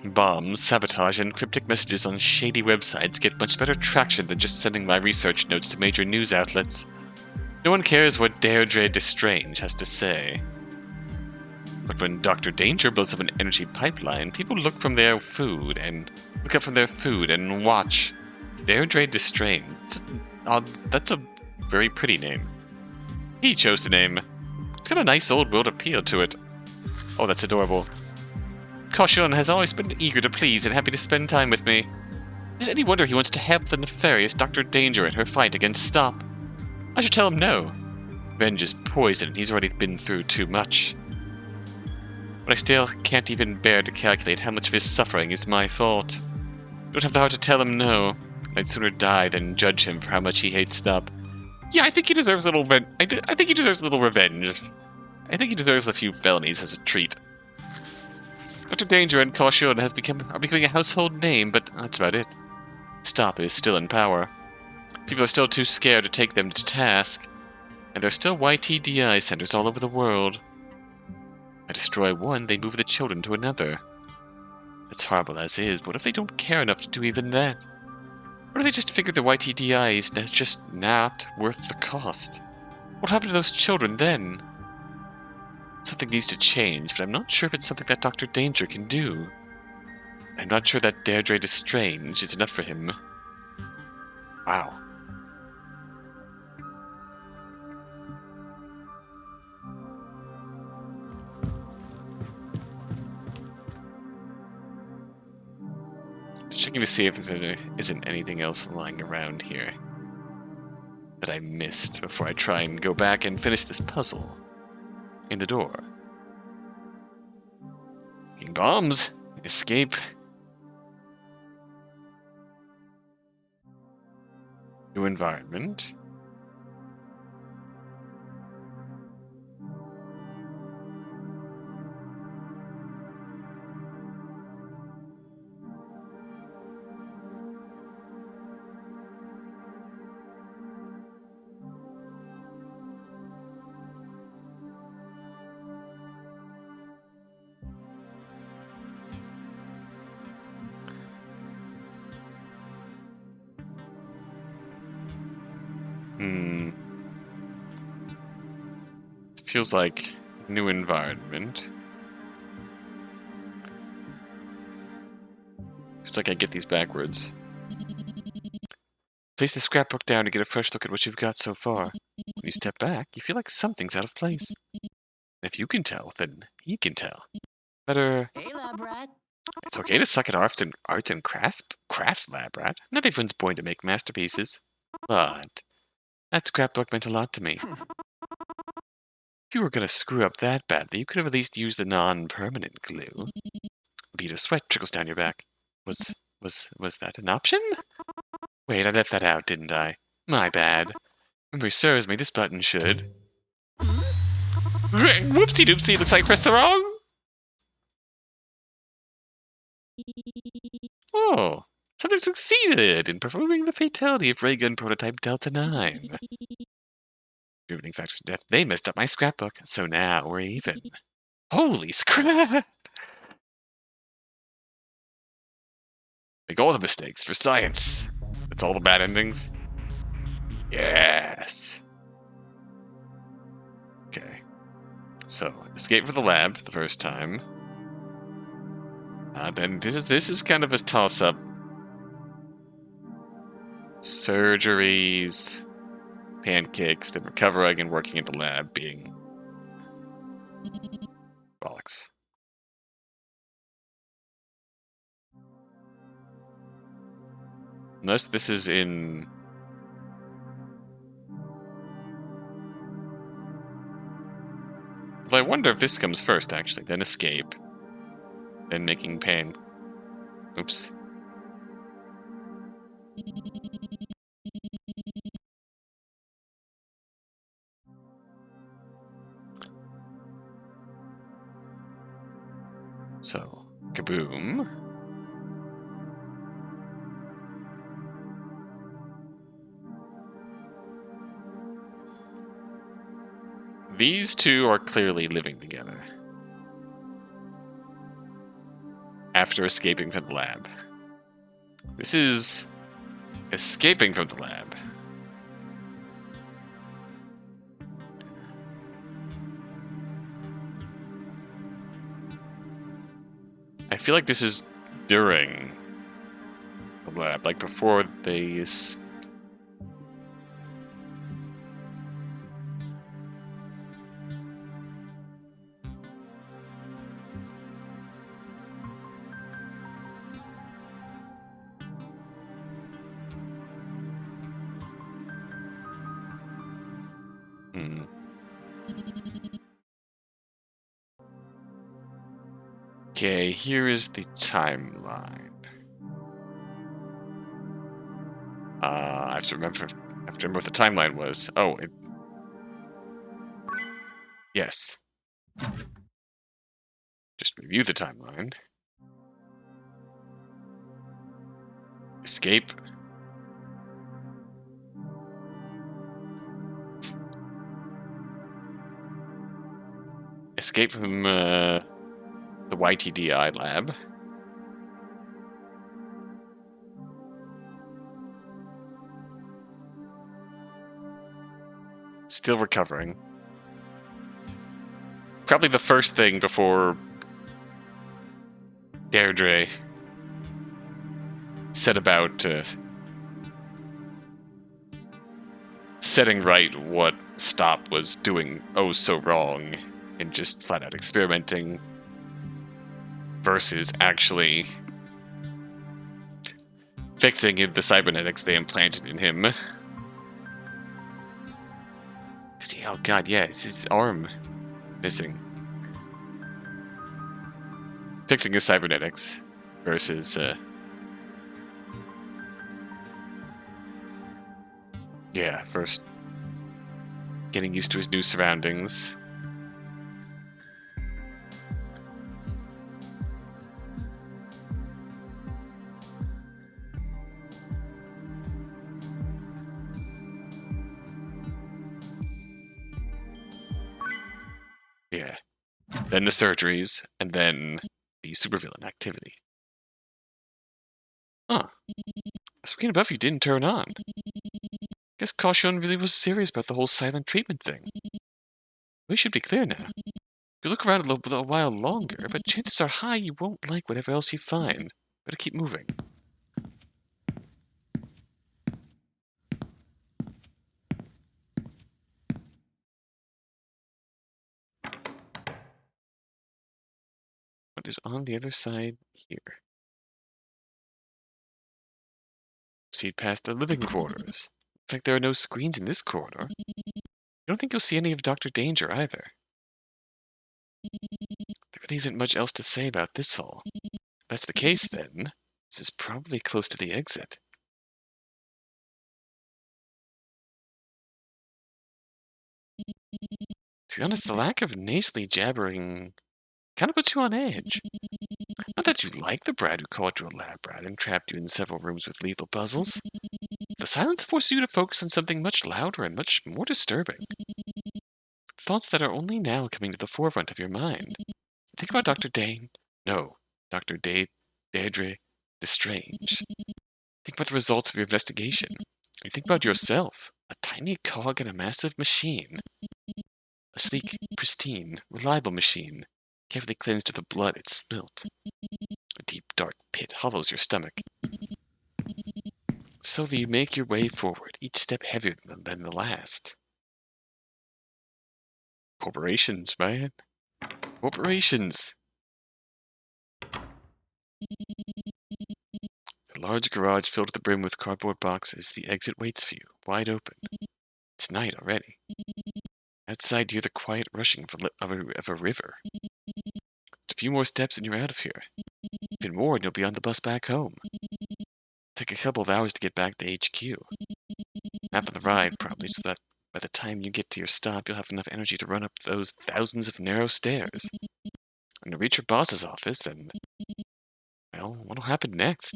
Bombs, sabotage, and cryptic messages on shady websites get much better traction than just sending my research notes to major news outlets. No one cares what Deirdre Destrange has to say. But when Dr. Danger builds up an energy pipeline, people look up from their food and watch. Deirdre Destrange. That's a very pretty name. He chose the name. It's got a nice old world appeal to it. Oh, that's adorable. Cautionne has always been eager to please and happy to spend time with me. Is it any wonder he wants to help the nefarious Dr. Danger in her fight against Stop? I should tell him no. Revenge is poison, and he's already been through too much. but I still can't even bear to calculate how much of his suffering is my fault. Don't have the heart to tell him no. I'd sooner die than judge him for how much he hates Stop. Yeah, I think he deserves a little I think he deserves a little revenge. I think he deserves a few felonies as a treat. Dr. Danger and Cautionne are becoming a household name, but that's about it. Stop is still in power. People are still too scared to take them to task, and there's still YTDI centers all over the world. I destroy one, they move the children to another. It's horrible as is, but what if they don't care enough to do even that? Or do they just figure the YTDI is just not worth the cost? What happened to those children then? Something needs to change, but I'm not sure if it's something that Dr. Danger can do. I'm not sure that Deirdre Destrange is enough for him. Wow. Checking to see if there isn't anything else lying around here that I missed before I try and go back and finish this puzzle. In the door. King bombs! Escape. New environment. Feels like new environment. Feels like I get these backwards. Place the scrapbook down to get a fresh look at what you've got so far. When you step back, you feel like something's out of place. And if you can tell, then he can tell. Better... Hey, lab rat. It's okay to suck at arts and crafts, lab rat. Not everyone's born to make masterpieces. But that scrapbook meant a lot to me. If you were going to screw up that badly, you could have at least used the non-permanent glue. A bead of sweat trickles down your back. Was that an option? Wait, I left that out, didn't I? My bad. Memory serves me, this button should. Whoopsie-doopsie, looks like I pressed the wrong... Oh, something succeeded in performing the fatality of ray gun prototype Delta 9. Contributing factors to death. They messed up my scrapbook, so now we're even. Holy scrap! Make all the mistakes for science. That's all the bad endings? Yes! Okay. So, escape from the lab for the first time. Then this is kind of a toss-up. Surgeries, pancakes, then recovering and working in the lab being bollocks. Unless this is in... Well, I wonder if this comes first, actually. Then escape. Then making pan... Oops. So, kaboom. These two are clearly living together. After escaping from the lab. This is escaping from the lab. I feel like this is during the lab, like before they... Okay, here is the timeline. I have to remember what the timeline was. Oh, yes. Just review the timeline. Escape. Escape from the YTDI lab. Still recovering. Probably the first thing before Deirdre set about setting right what Stop was doing oh so wrong and just flat out experimenting versus actually fixing the cybernetics they implanted in him. Oh god, yeah, it's his arm missing. Fixing his cybernetics versus yeah, first getting used to his new surroundings. Yeah. Then the surgeries, and then the supervillain activity. Huh. The screen above you didn't turn on. Guess Cautionne really was serious about the whole silent treatment thing. We should be clear now. You look around a little while longer, but chances are high you won't like whatever else you find. Better keep moving. What is on the other side here? Proceed past the living quarters. Looks like there are no screens in this corridor. I don't think you'll see any of Dr. Danger either. There really isn't much else to say about this hall. If that's the case, then this is probably close to the exit. To be honest, the lack of nasally jabbering kind of puts you on edge. Not that you like the brat who called you a lab rat and trapped you in several rooms with lethal puzzles. The silence forces you to focus on something much louder and much more disturbing. Thoughts that are only now coming to the forefront of your mind. Think about Dr. Dane. No, Dr. Deirdre Destrange. Think about the results of your investigation. And think about yourself, a tiny cog in a massive machine. A sleek, pristine, reliable machine, carefully cleansed of the blood it spilt. A deep, dark pit hollows your stomach. Slowly you make your way forward, each step heavier than the last. Corporations, man. Corporations. A large garage filled to the brim with cardboard boxes. The exit waits for you, wide open. It's night already. Outside you hear the quiet rushing of a river. Just a few more steps and you're out of here. Even more and you'll be on the bus back home. Take a couple of hours to get back to HQ. Map of the ride, probably, so that by the time you get to your stop, you'll have enough energy to run up those thousands of narrow stairs. And to reach your boss's office, and, well, what'll happen next?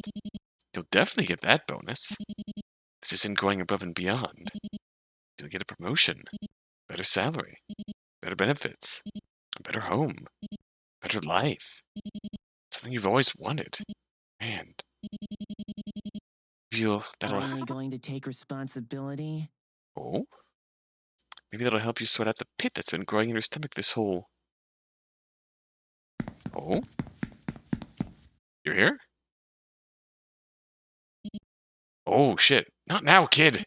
You'll definitely get that bonus. This isn't going above and beyond. You'll get a promotion, better salary, better benefits, a better home, better life. Something you've always wanted. And feel that'll... Finally going to take responsibility? Oh? Maybe that'll help you sort out the pit that's been growing in your stomach this whole... Oh? You're here? Oh, shit. Not now, kid!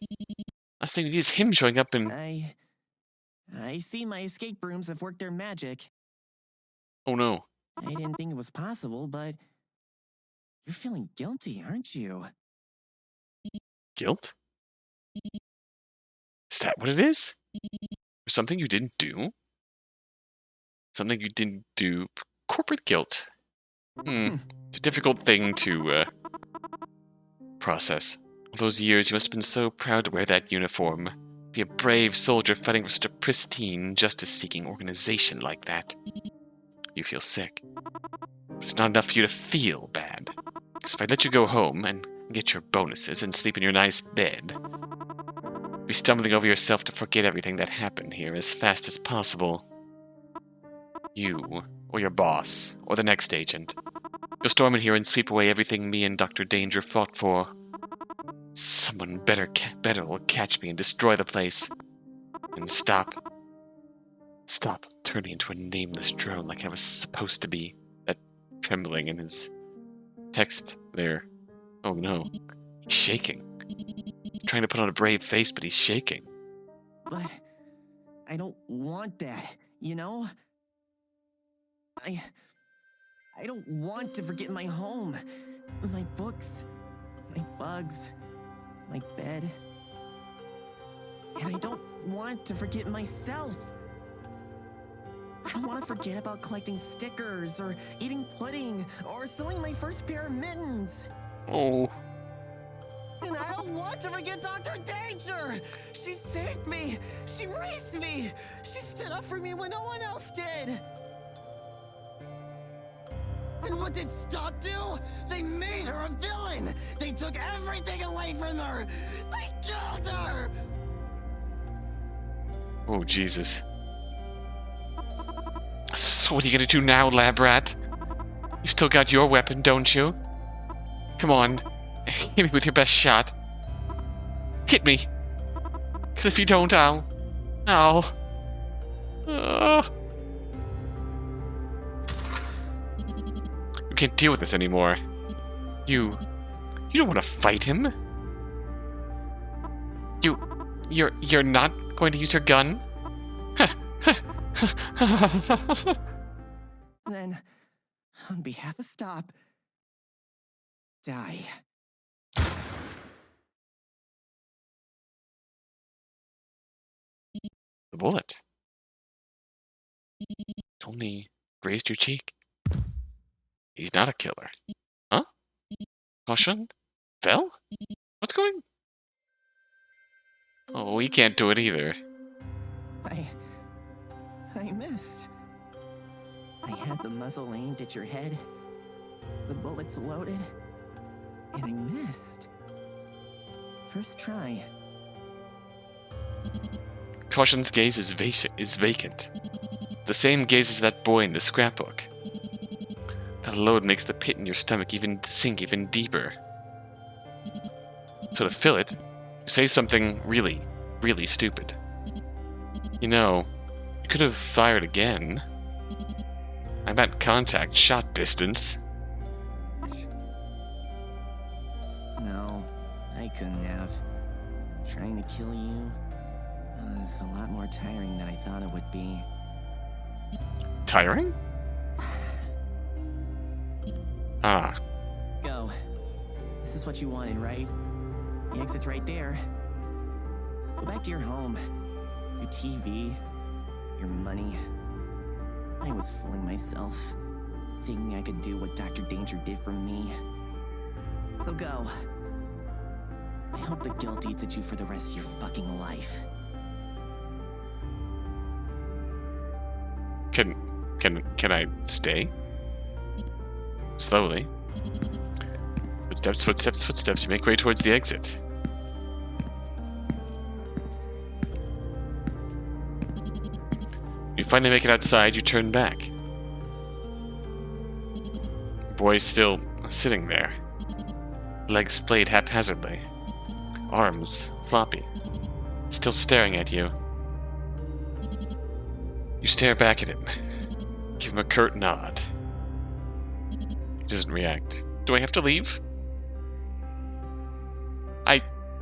Last thing we need is him showing up and... I see my escape rooms have worked their magic. Oh, no. I didn't think it was possible, but you're feeling guilty, aren't you? Guilt? Is that what it is? Or something you didn't do? Something you didn't do? Corporate guilt. It's a difficult thing to process. All those years you must have been so proud to wear that uniform. Be a brave soldier fighting for such a pristine, justice-seeking organization like that. You feel sick. But it's not enough for you to feel bad. Because if I let you go home and get your bonuses and sleep in your nice bed, you'll be stumbling over yourself to forget everything that happened here as fast as possible. You, or your boss, or the next agent. You'll storm in here and sweep away everything me and Dr. Danger fought for. Someone better will catch me and destroy the place. And stop turning into a nameless drone like I was supposed to be. That trembling in his text there. Oh no. He's shaking. He's trying to put on a brave face, but he's shaking. But I don't want that, you know? I don't want to forget my home, my books, my bugs, my bed. And I don't want to forget myself. I don't want to forget about collecting stickers, or eating pudding, or sewing my first pair of mittens. Oh. And I don't want to forget Dr. Danger! She saved me! She raised me! She stood up for me when no one else did! And what did Stop do? They made her a villain! They took everything away from her! They killed her! Oh, Jesus. So what are you gonna do now, lab rat? You still got your weapon, don't you? Come on. Hit me with your best shot. Hit me. Because if you don't, I'll... You can't deal with this anymore. You don't want to fight him? You're not going to use your gun? Then, on behalf of Stop, die. The bullet. It only grazed your cheek. He's not a killer. Huh? Cautionne? Fell? What's going? Oh, he can't do it either. I missed. I had the muzzle aimed at your head, the bullets loaded, and I missed. First try. Cautionne's gaze is vacant. The same gaze as that boy in the scrapbook. That load makes the pit in your stomach sink even deeper. So to fill it, you say something really, really stupid. You know, you could have fired again. I'm at contact shot distance. No, I couldn't have. Trying to kill you was a lot more tiring than I thought it would be. Tiring? Ah. Go. This is what you wanted, right? The exit's right there. Go back to your home. Your TV. Your money. I was fooling myself, thinking I could do what Dr. Danger did for me. So go. I hope the guilt eats at you for the rest of your fucking life. Can I stay? Slowly. Footsteps. You make way towards the exit. You finally make it outside, you turn back. The boy's still sitting there. Legs splayed haphazardly. Arms floppy. Still staring at you. You stare back at him. Give him a curt nod. He doesn't react. Do I have to leave?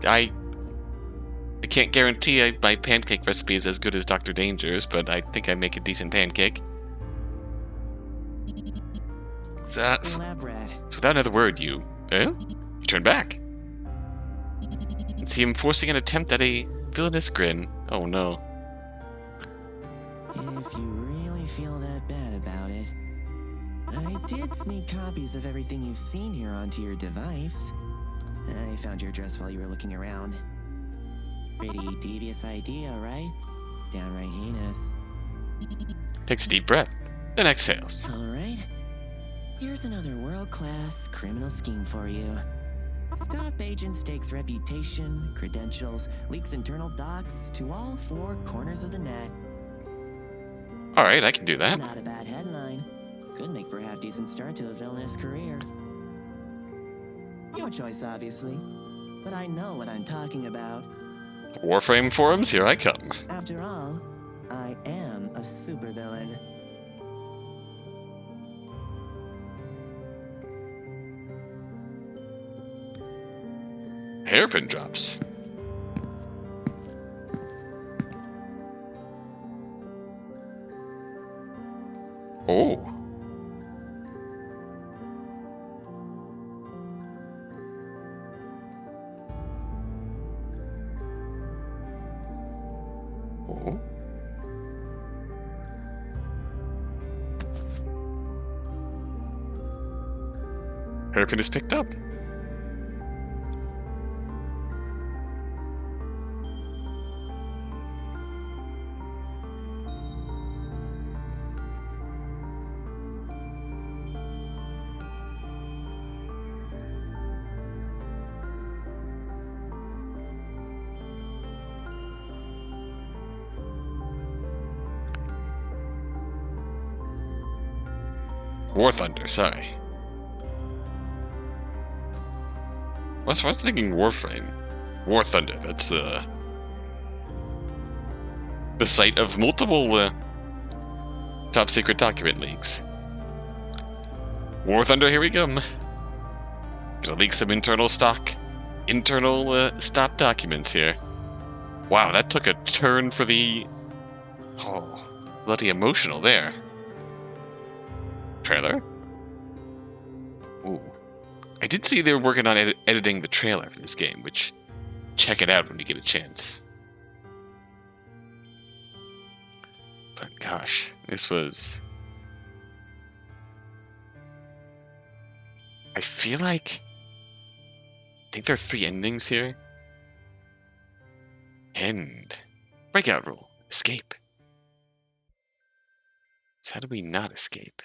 I can't guarantee my pancake recipe is as good as Dr. Danger's, but I think I make a decent pancake. So without another word, you turn back. And see him forcing an attempt at a villainous grin. Oh no. If you really feel that bad about it, I did sneak copies of everything you've seen here onto your device. I found your address while you were looking around. Pretty devious idea, right? Downright heinous. Takes a deep breath, then exhales. Alright. Here's another world-class criminal scheme for you. Stop Agent Stake's reputation, credentials, leaks internal docs to all four corners of the net. Alright, I can do that. Not a bad headline. Could make for a half-decent start to a villainous career. Your choice, obviously. But I know what I'm talking about. Warframe forums, here I come. After all, I am a supervillain. Hairpin drops. Oh. Oh. Hairpin is picked up. War Thunder, sorry. I was thinking Warframe. War Thunder, that's the site of multiple top secret document leaks. War Thunder, here we come. Gonna leak some internal stop documents here. Wow, that took a turn for the... Oh, bloody emotional there. Trailer? Ooh. I did see they were working on editing the trailer for this game, which... Check it out when you get a chance. But gosh, this was... I feel like... I think there are 3 endings here. End. Breakout rule. Escape. So how do we not escape?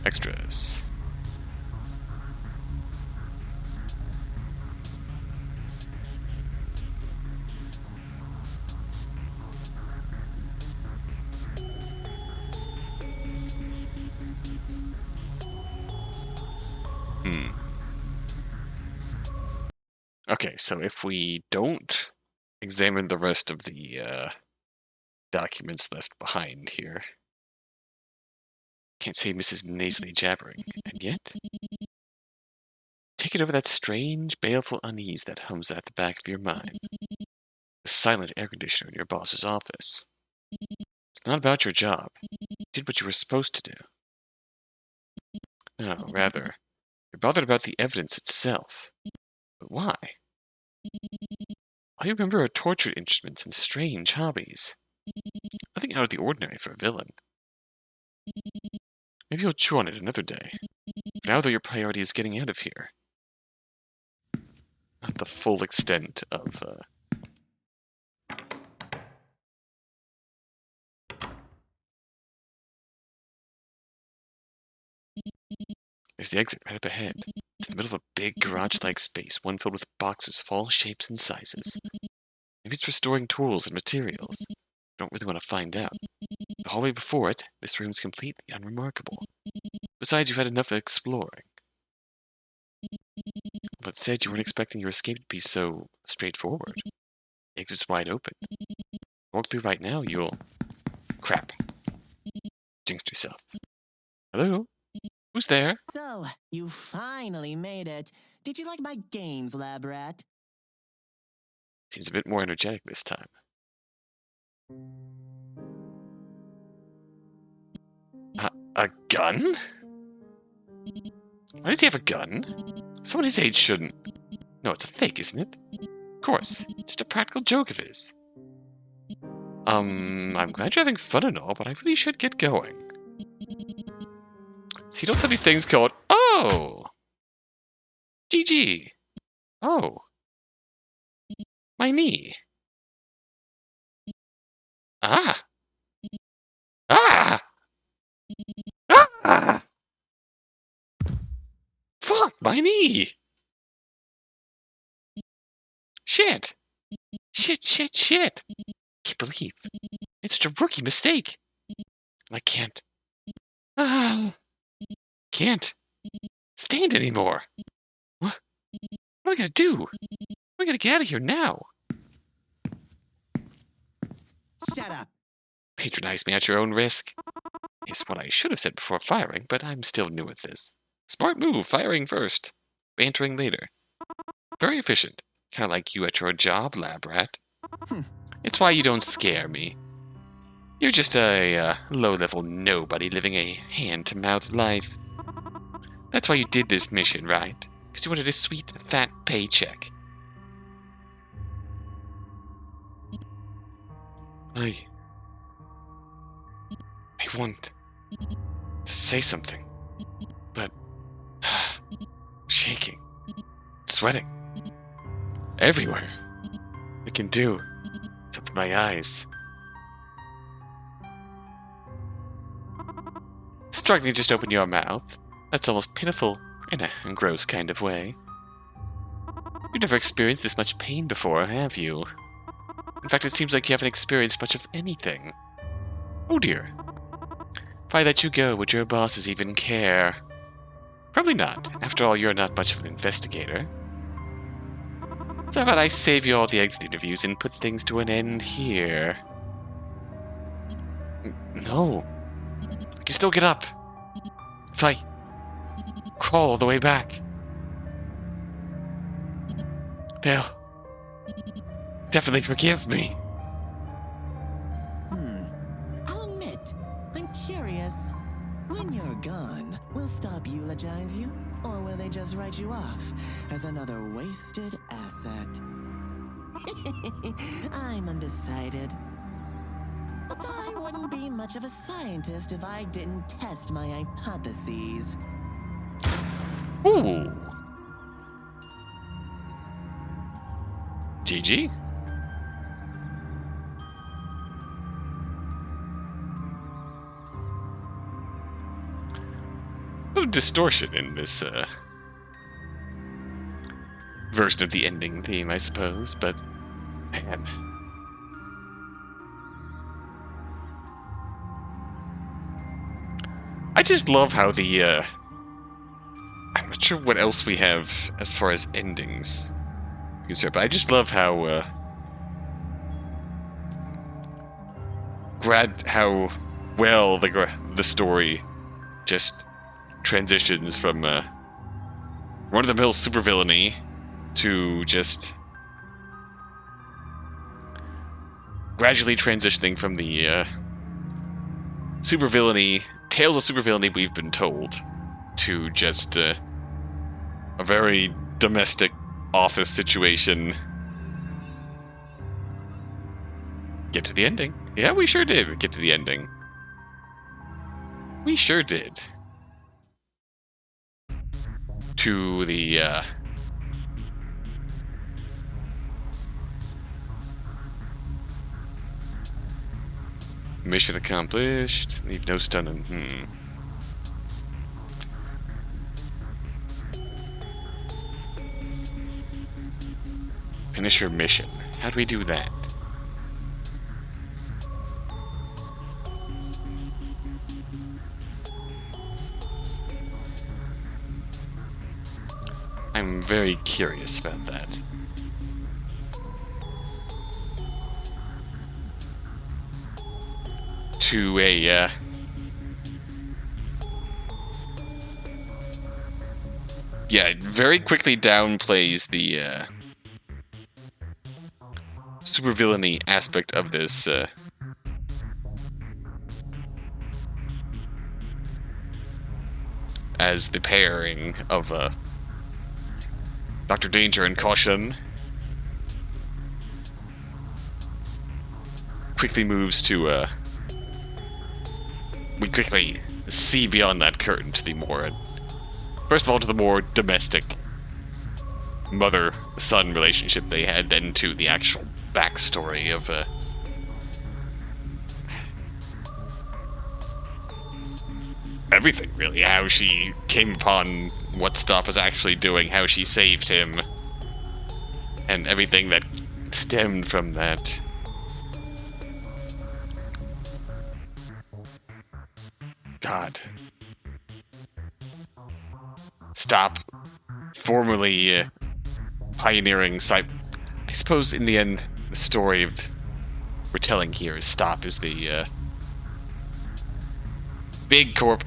Extras. Okay, so if we don't examine the rest of the documents left behind here, can't say Mrs. Nasally jabbering, and yet take it over that strange, baleful unease that hums at the back of your mind. The silent air conditioner in your boss's office. It's not about your job. You did what you were supposed to do. No, rather, you're bothered about the evidence itself. But why? All you remember are torture instruments and strange hobbies. Nothing out of the ordinary for a villain. Maybe you'll chew on it another day. For now, though, your priority is getting out of here. Not the full extent of, There's the exit right up ahead. It's in the middle of a big garage-like space, one filled with boxes of all shapes and sizes. Maybe it's for storing tools and materials. I don't really want to find out. The hallway before it, this room's completely unremarkable. Besides, you've had enough of exploring. But said you weren't expecting your escape to be so straightforward. The exit's wide open. Walk through right now, you'll... Crap. Jinxed yourself. Hello? Who's there? So, you finally made it. Did you like my games, lab rat? Seems a bit more energetic this time. A gun? Why does he have a gun? Someone his age shouldn't. No, it's a fake, isn't it? Of course, just a practical joke of his. I'm glad you're having fun and all, but I really should get going. See, don't have these things called... Oh! GG. Oh. My knee. Ah! Ah! Ah! Fuck, my knee! Shit! Shit! Can't believe. It's such a rookie mistake. I can't. Can't stand anymore. What am I gonna do? I gotta get out of here now. Shut up. Patronize me at your own risk is what I should have said before firing, but I'm still new at this. Smart move, firing first, bantering later. Very efficient. Kind of like you at your job, lab rat. It's why you don't scare me. You're just a low-level nobody living a hand-to-mouth life. That's why you did this mission, right? Because you wanted a sweet, fat paycheck. I want to say something, but shaking, sweating, everywhere. I can do is open my eyes. Struggling to just open your mouth. That's almost pitiful in a gross kind of way. You've never experienced this much pain before, have you? In fact, it seems like you haven't experienced much of anything. Oh dear. If I let you go, would your bosses even care? Probably not. After all, you're not much of an investigator. So how about I save you all the exit interviews and put things to an end here? No. I can still get up. If I crawl all the way back. They'll definitely forgive me. I'll admit, I'm curious. When you're gone, will Stop eulogize you? Or will they just write you off as another wasted asset? I'm undecided. But I wouldn't be much of a scientist if I didn't test my hypotheses. Ooh. GG. A little distortion in this version of the ending theme, I suppose, but man. I just love how the I'm not sure what else we have as far as endings. But I just love how how well the story just transitions from run-of-the-mill supervillainy to just gradually transitioning from the supervillainy, tales of supervillainy we've been told, to just a very domestic office situation. Get to the ending. Yeah, we sure did get to the ending. We sure did. To the mission accomplished. Leave no stone and Finish your mission. How do we do that? I'm very curious about that. To a yeah, it very quickly downplays the supervillainy aspect of this as the pairing of Dr. Danger and Cautionne. quickly moves to, we quickly see beyond that curtain to the more, first of all, to the more domestic mother-son relationship they had, then to the actual backstory of, everything, really. How she came upon what Stop was actually doing, how she saved him, and everything that stemmed from that. God. Stop. Formerly pioneering I suppose in the end, the story of we're telling here is Stop is the big corp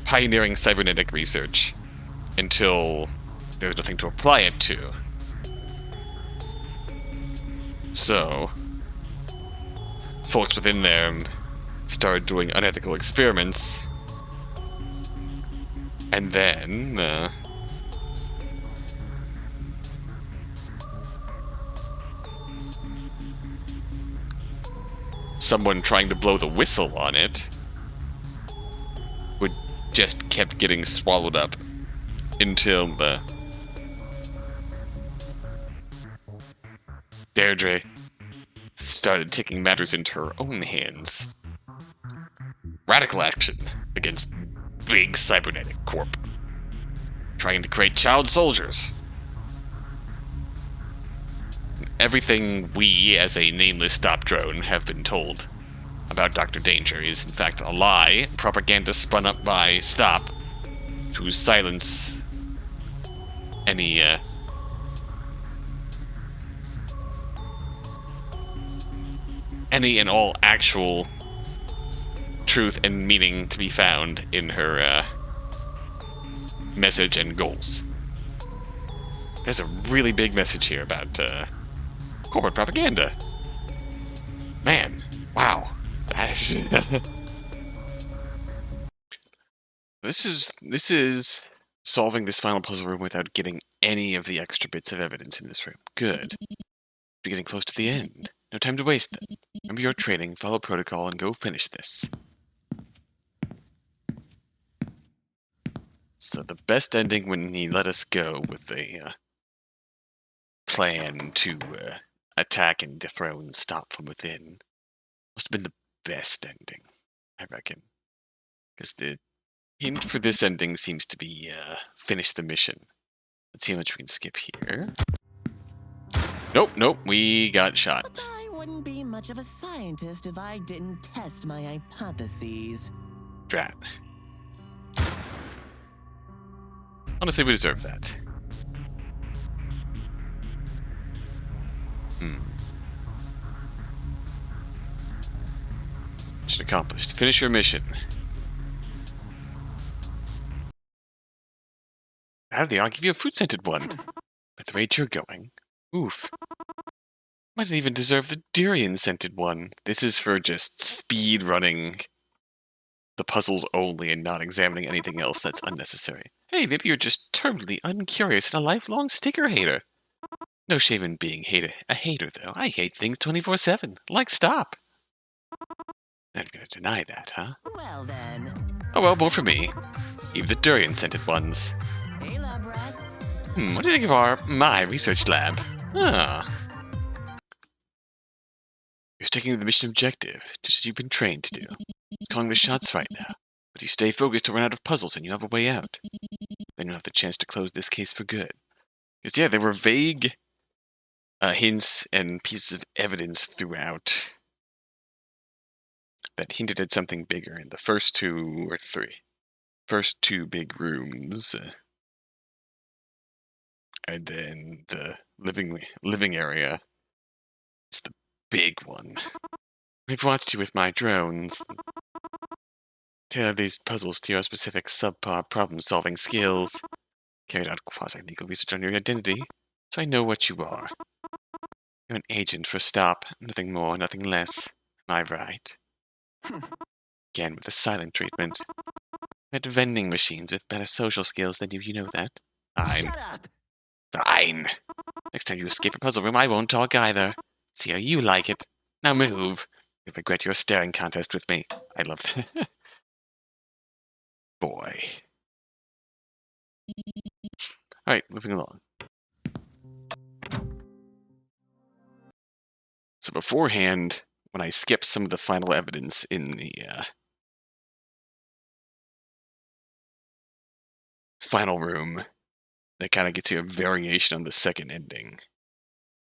pioneering cybernetic research until there's nothing to apply it to. So, folks within there started doing unethical experiments, and then someone trying to blow the whistle on it would just kept getting swallowed up until the Deirdre started taking matters into her own hands. Radical action against big cybernetic corp, trying to create child soldiers. Everything we, as a nameless Stop drone, have been told about Dr. Danger is in fact a lie, propaganda spun up by Stop to silence any and all actual truth and meaning to be found in her message and goals. There's a really big message here about corporate propaganda. Man, wow. This is solving this final puzzle room without getting any of the extra bits of evidence in this room. Good. We're getting close to the end. No time to waste then. Remember your training, follow protocol, and go finish this. So the best ending when he let us go with a plan to attack and dethrone Stop from within must have been the best ending, I reckon. Because the hint for this ending seems to be finish the mission. Let's see how much we can skip here. Nope, we got shot. But I wouldn't be much of a scientist if I didn't test my hypotheses. Drat. Honestly, we deserve that. Mission accomplished. Finish your mission. I'll give you a fruit-scented one. At the rate you're going. Oof. Might even deserve the durian-scented one. This is for just speed running the puzzles only and not examining anything else that's unnecessary. Hey, maybe you're just totally uncurious and a lifelong sticker hater. No shame in being a hater, though. I hate things 24/7. Like Stop. Not gonna deny that, huh? Well then. Oh well, more for me. Even the durian-scented ones. Hey, lab rat. What do you think of my research lab? Ah. You're sticking to the mission objective, just as you've been trained to do. It's calling the shots right now. But you stay focused to run out of puzzles and you have a way out. Then you'll have the chance to close this case for good. Because yeah, there were vague hints and pieces of evidence throughout that hinted at something bigger in the first two big rooms. And then the living area is the big one. I've watched you with my drones. Tailor these puzzles to your specific subpar problem-solving skills. Carried out quasi-legal research on your identity, so I know what you are. You're an agent for Stop, nothing more, nothing less. Am I right? Again, with the silent treatment. At vending machines with better social skills than you know that? Fine. Shut up! Fine. Next time you escape a puzzle room, I won't talk either. See how you like it. Now move. I regret your staring contest with me. I love that. Boy. Alright, moving along. So beforehand, when I skipped some of the final evidence in the final room, that kind of gets you a variation on the second ending,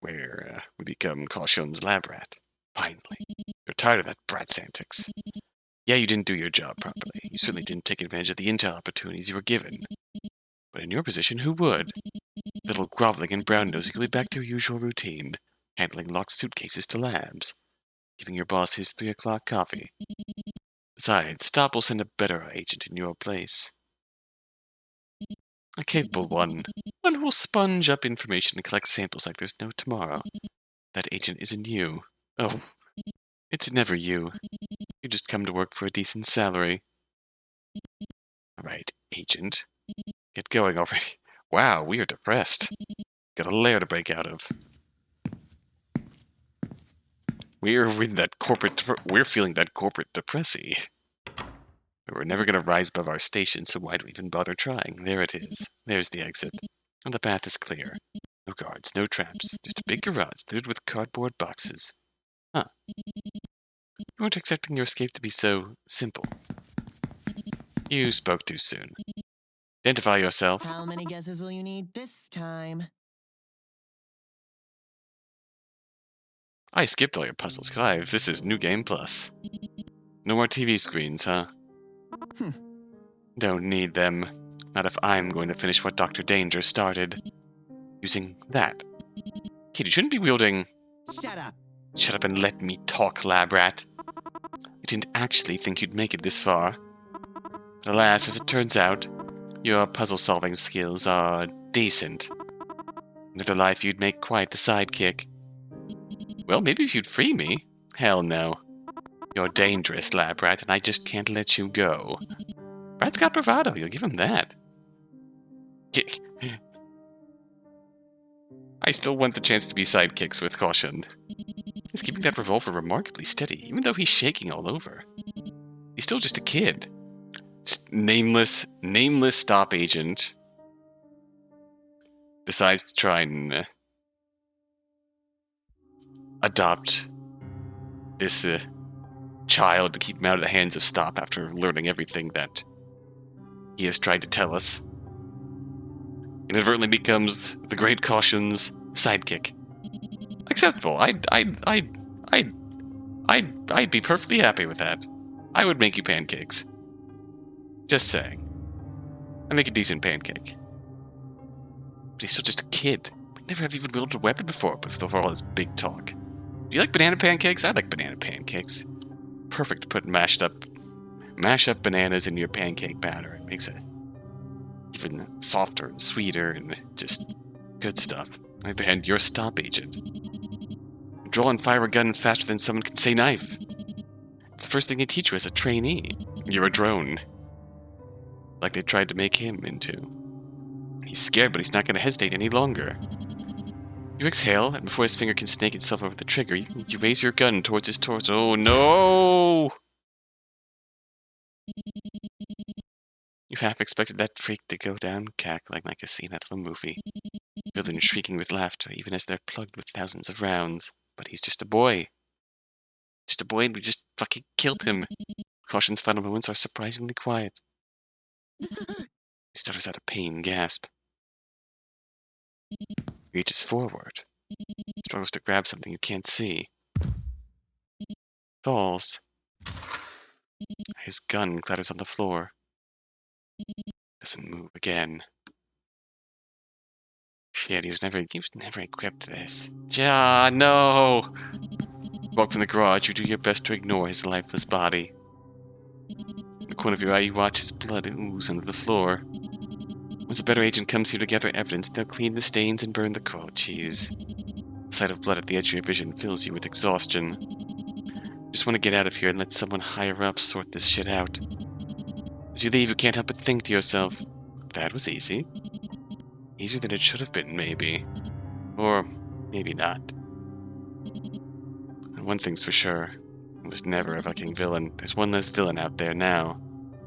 where we become Cautionne's lab rat. Finally. You're tired of that brat's antics. Yeah, you didn't do your job properly. You certainly didn't take advantage of the intel opportunities you were given. But in your position, who would? Little groveling and brown-nosing, you'll be back to your usual routine, handling locked suitcases to labs, giving your boss his 3 o'clock coffee. Besides, Stop will send a better agent in your place. A capable one who will sponge up information and collect samples like there's no tomorrow. That agent isn't you. Oh, it's never you. You just come to work for a decent salary. Alright, agent. Get going already. Wow, we are depressed. Got a lair to break out of. We're feeling that corporate depressy. We're never going to rise above our station, so why do we even bother trying? There it is. There's the exit. And the path is clear. No guards, no traps. Just a big garage littered with cardboard boxes. Huh. You weren't expecting your escape to be so simple. You spoke too soon. Identify yourself. How many guesses will you need this time? I skipped all your puzzles, Clive. This is New Game Plus. No more TV screens, huh? Don't need them. Not if I'm going to finish what Dr. Danger started. Using that. Kid, you shouldn't be wielding... Shut up. Shut up and let me talk, lab rat. I didn't actually think you'd make it this far. But alas, as it turns out, your puzzle-solving skills are decent. In another life, you'd make quite the sidekick. Well, maybe if you'd free me. Hell no. You're dangerous, lab rat, and I just can't let you go. Brat's got bravado, you'll give him that. I still want the chance to be sidekicks with Cautionne. He's keeping that revolver remarkably steady, even though he's shaking all over. He's still just a kid. Just nameless stop agent decides to try and adopt this child to keep him out of the hands of Stop after learning everything that he has tried to tell us. Inadvertently becomes the great Cautionne's sidekick. Acceptable. I'd be perfectly happy with that. I would make you pancakes. Just saying. I make a decent pancake. But he's still just a kid. Would never have even wielded a weapon before, but with all his big talk. Do you like banana pancakes? I like banana pancakes. Perfect to put mash up bananas in your pancake batter. It makes it even softer and sweeter and just good stuff. On the other hand, you're a stop agent. You draw and fire a gun faster than someone can say knife. The first thing they teach you as a trainee. You're a drone. Like they tried to make him into. He's scared, but he's not going to hesitate any longer. You exhale, and before his finger can snake itself over the trigger, you raise your gun towards his torso. Oh, no! You half expected that freak to go down cackling like a scene out of a movie. Villain shrieking with laughter, even as they're plugged with thousands of rounds. But he's just a boy. Just a boy, and we just fucking killed him. Cautionne's final moments are surprisingly quiet. He stutters out a pain gasp. Reaches forward. Struggles to grab something you can't see. Falls. His gun clatters on the floor. Doesn't move again. Shit, he was never equipped for this. Ja, no! You walk from the garage, you do your best to ignore his lifeless body. In the corner of your eye, you watch his blood ooze under the floor. Once a better agent comes here to gather evidence, they'll clean the stains and burn the cold cheese. The sight of blood at the edge of your vision fills you with exhaustion. You just want to get out of here and let someone higher up sort this shit out. As you leave, you can't help but think to yourself, that was easy. Easier than it should have been, maybe. Or maybe not. And one thing's for sure, I was never a fucking villain. There's one less villain out there now.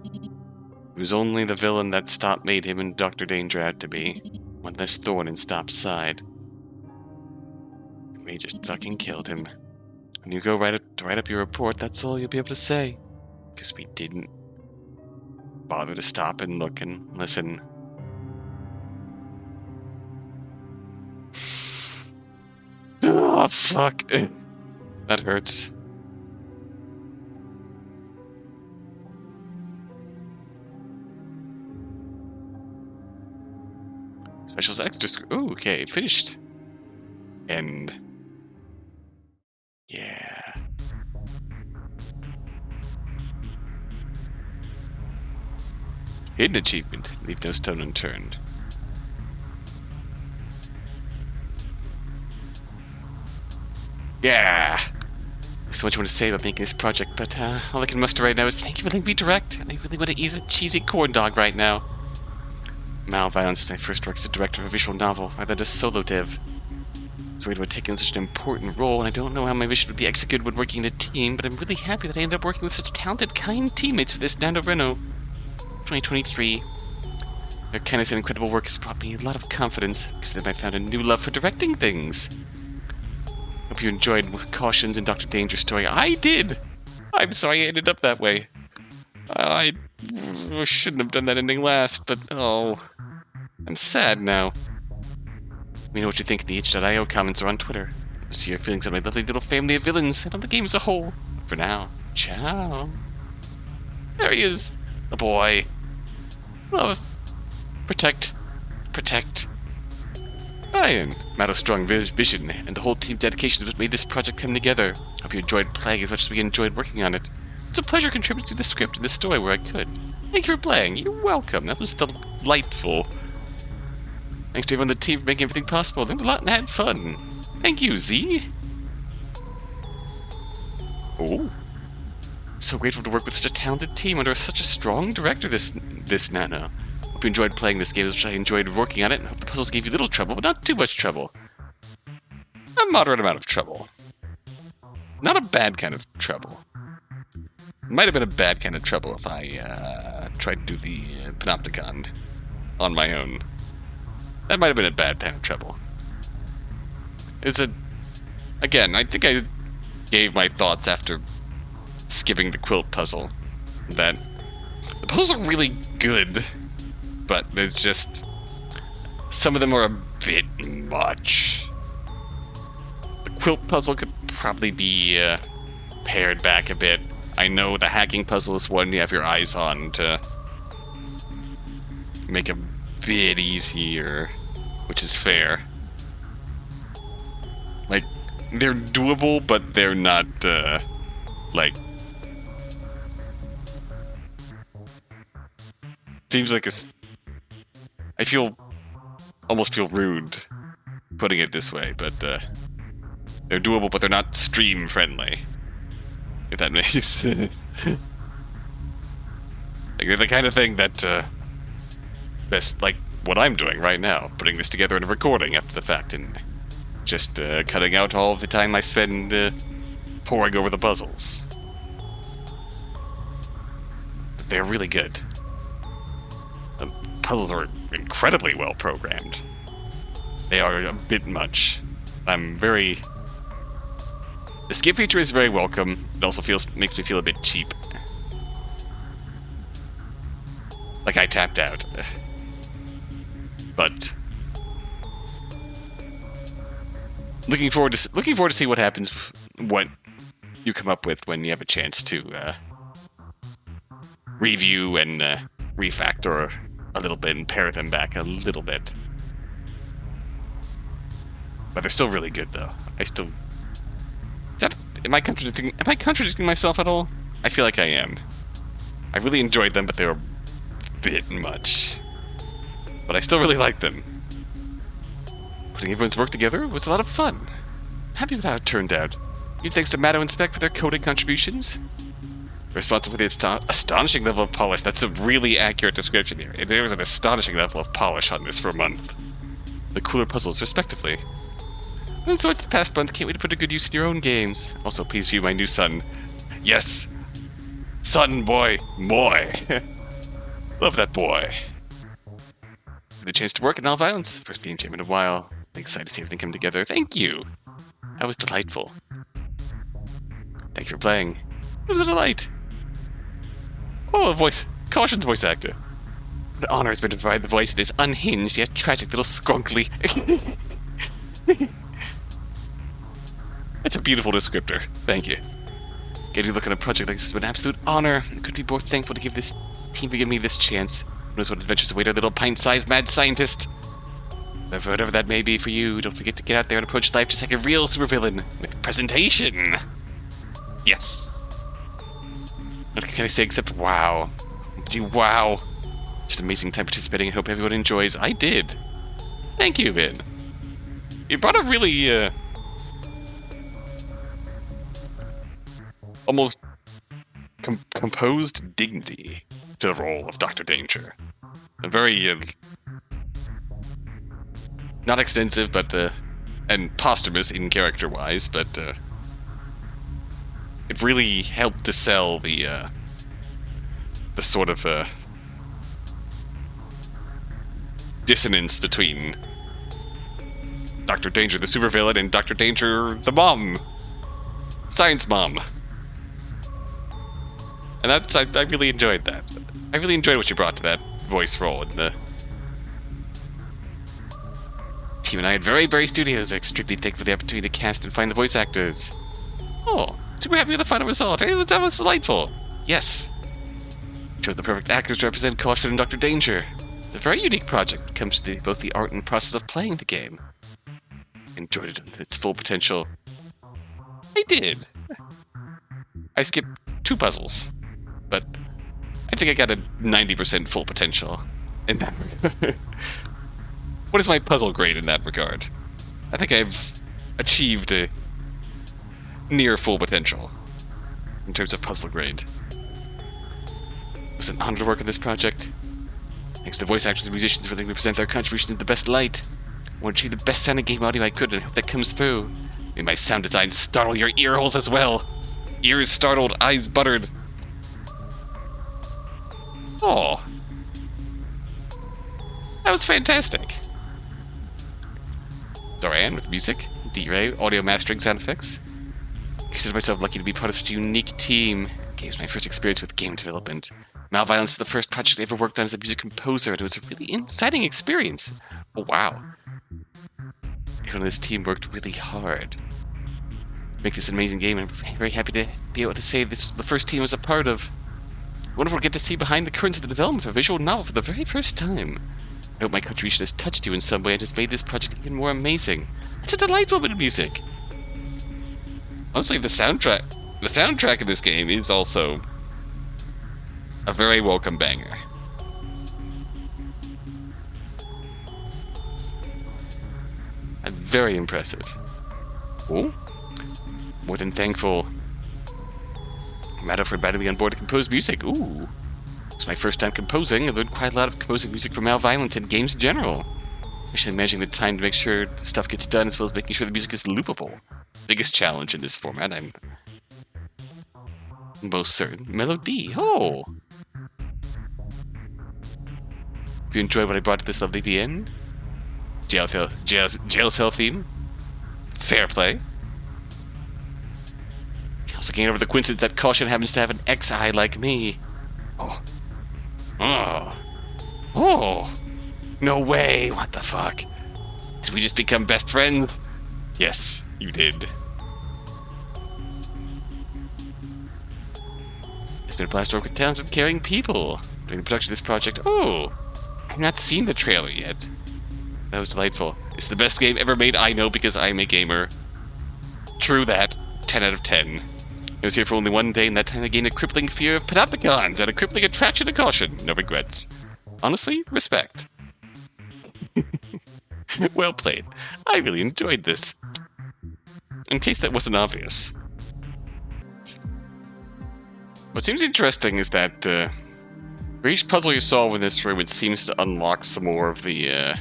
It was only the villain that Stop made him and Dr. Danger out to be. One less thorn in Stop's side. We just fucking killed him. When you go write up your report, that's all you'll be able to say. Because we didn't bother to stop and look and listen. Oh, fuck. That hurts. Specials extra. Ooh, okay, finished. End. Yeah. Hidden achievement. Leave no stone unturned. Yeah. There's so much more to say about making this project, but all I can muster right now is thank you for letting me direct. I really want to eat a cheesy corn dog right now. MalViolence is my first work as a director of a visual novel. I led a solo dev. I was worried about taking such an important role, and I don't know how my vision would be executed when working in a team, but I'm really happy that I ended up working with such talented, kind teammates for this Nano Reno 2023. Their kindness and incredible work has brought me a lot of confidence, because then I found a new love for directing things. Hope you enjoyed Cautionne's and Dr. Danger's story. I did! I'm sorry I ended up that way. I shouldn't have done that ending last, but oh, I'm sad now. Let me know what you think in the itch.io comments or on Twitter. See your feelings on my lovely little family of villains and on the game as a whole. For now, ciao. There he is, the boy. Love, protect, protect. Ryan, Mado's strong vision and the whole team's dedication to what made this project come together. Hope you enjoyed playing as much as we enjoyed working on it. It's a pleasure contributing to the script and the story where I could. Thank you for playing. You're welcome. That was delightful. Thanks to everyone on the team for making everything possible. Learned a lot and had fun. Thank you, Z. Oh. So grateful to work with such a talented team under such a strong director this Nano. Hope you enjoyed playing this game as much as I enjoyed working on it, and hope the puzzles gave you little trouble, but not too much trouble. A moderate amount of trouble. Not a bad kind of trouble. Might have been a bad kind of trouble if I tried to do the Panopticon on my own. That might have been a bad kind of trouble. Again, I think I gave my thoughts after skipping the quilt puzzle. That the puzzles are really good, but there's just some of them are a bit much. The quilt puzzle could probably be pared back a bit. I know the hacking puzzle is one you have your eyes on to make a bit easier, which is fair. Like, they're doable, but they're not, like... Seems like I almost feel rude putting it this way, but, they're doable, but they're not stream-friendly. If that makes sense. Like, they're the kind of thing that, best, like what I'm doing right now, putting this together in a recording after the fact, and just cutting out all of the time I spend poring over the puzzles. They're really good. The puzzles are incredibly well programmed. They are a bit much. The skip feature is very welcome. It also makes me feel a bit cheap. Like I tapped out. But looking forward to see what happens, what you come up with when you have a chance to review and refactor a little bit and pare them back a little bit. But they're still really good, though. Am I contradicting myself at all? I feel like I am. I really enjoyed them, but they were a bit much. But I still really like them. Putting everyone's work together was a lot of fun. I'm happy with how it turned out. Huge thanks to Mado and Speck for their coding contributions. Responsible for the astonishing level of polish. That's a really accurate description here. There was an astonishing level of polish on this for a month. The cooler puzzles, respectively. And so it's the past month. Can't wait to put a good use in your own games. Also, please view my new son, Yes. Son, boy. Boy. Love that boy. For the chance to work at MalViolence. First game jam in a while. Excited to see everything come together. Thank you. That was delightful. Thank you for playing. It was a delight. Oh, a voice. Caution's voice actor. The honor has been to provide the voice of this unhinged yet tragic little skrunkly. That's a beautiful descriptor. Thank you. Getting to look at a project like this has been an absolute honor. I couldn't be more thankful to give this team to give me this chance. Who knows what adventures await our little pint-sized mad scientist? Whatever that may be for you, don't forget to get out there and approach life just like a real supervillain with presentation. Yes. What can I say except wow? Wow. Just an amazing time participating. I hope everyone enjoys. I did. Thank you, Ben. You brought a really almost composed dignity to the role of Dr. Danger. A very not extensive, but and posthumous in character-wise, but it really helped to sell the sort of dissonance between Dr. Danger, the supervillain, and Dr. Danger, the mom, science mom. And that's I really enjoyed that. I really enjoyed what you brought to that voice role. And the team and I at Very Berry Studios are extremely thankful for the opportunity to cast and find the voice actors. Oh, super happy with the final result. That was delightful. Yes. Chose the perfect actors to represent Cautionne and Dr. Danger. A very unique project that comes to both the art and process of playing the game. Enjoyed it to its full potential. I did. I skipped 2 puzzles, but I think I got a 90% full potential in that regard. What is my puzzle grade in that regard? I think I've achieved a near full potential in terms of puzzle grade. It was an honor to work on this project. Thanks to voice actors and musicians for letting me present their contributions in the best light. I want to achieve the best sounding game audio I could, and I hope that comes through. May my sound design startle your ear holes as well. Ears startled, eyes buttered. Oh. That was fantastic. Dorian with music, D-Ray, audio mastering sound effects. I consider myself lucky to be part of such a unique team. Game's my first experience with game development. MalViolence is the first project I ever worked on as a music composer, and it was a really exciting experience. Oh, wow. Everyone on this team worked really hard to make this amazing game, and I'm very happy to be able to say this was the first team I was a part of. Wonderful to get to see behind the curtains of the development of a visual novel for the very first time. I hope my contribution has touched you in some way and has made this project even more amazing. It's a delightful bit of music. Honestly, the soundtrack of this game is also a very welcome banger. And very impressive. Oh, more than thankful. Mado for inviting me on board to compose music. Ooh. It's my first time composing. I learned quite a lot of composing music from MalViolence and games in general. Actually managing the time to make sure stuff gets done, as well as making sure the music is loopable. Biggest challenge in this format, I'm most certain. Melody. Oh! If you enjoyed what I brought to this lovely VN, jail cell theme, fair play. Also gain over the coincidence that Cautionne happens to have an X-eye like me. Oh. Oh. Oh. No way. What the fuck? Did we just become best friends? Yes, you did. It's been a blast to work with talented, caring people during the production of this project. Oh. I've not seen the trailer yet. That was delightful. It's the best game ever made, I know, because I'm a gamer. True that. 10 out of 10. I was here for only one day, and that time I gained a crippling fear of Panopticons and a crippling attraction to Cautionne. No regrets. Honestly, respect. Well played. I really enjoyed this. In case that wasn't obvious. What seems interesting is that for each puzzle you solve in this room, it seems to unlock some more of the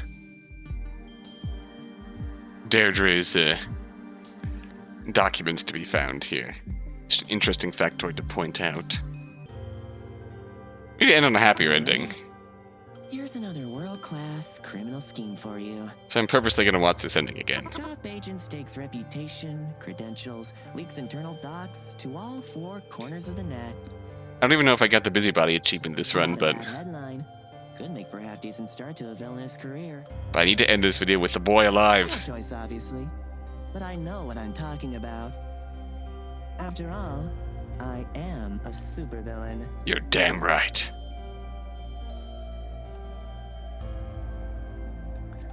Deirdre's documents to be found here. It's an interesting factoid to point out. We need to end on a happier ending. Here's another world-class criminal scheme for you. So I'm purposely going to watch this ending again. Top agent stakes reputation, credentials, leaks internal docs to all four corners of the net. I don't even know if I got the busybody achievement this run, but Headline could make for a half-decent start to a villainous career. I need to end this video with the boy alive. No choice, obviously, but I know what I'm talking about. After all, I am a supervillain. You're damn right.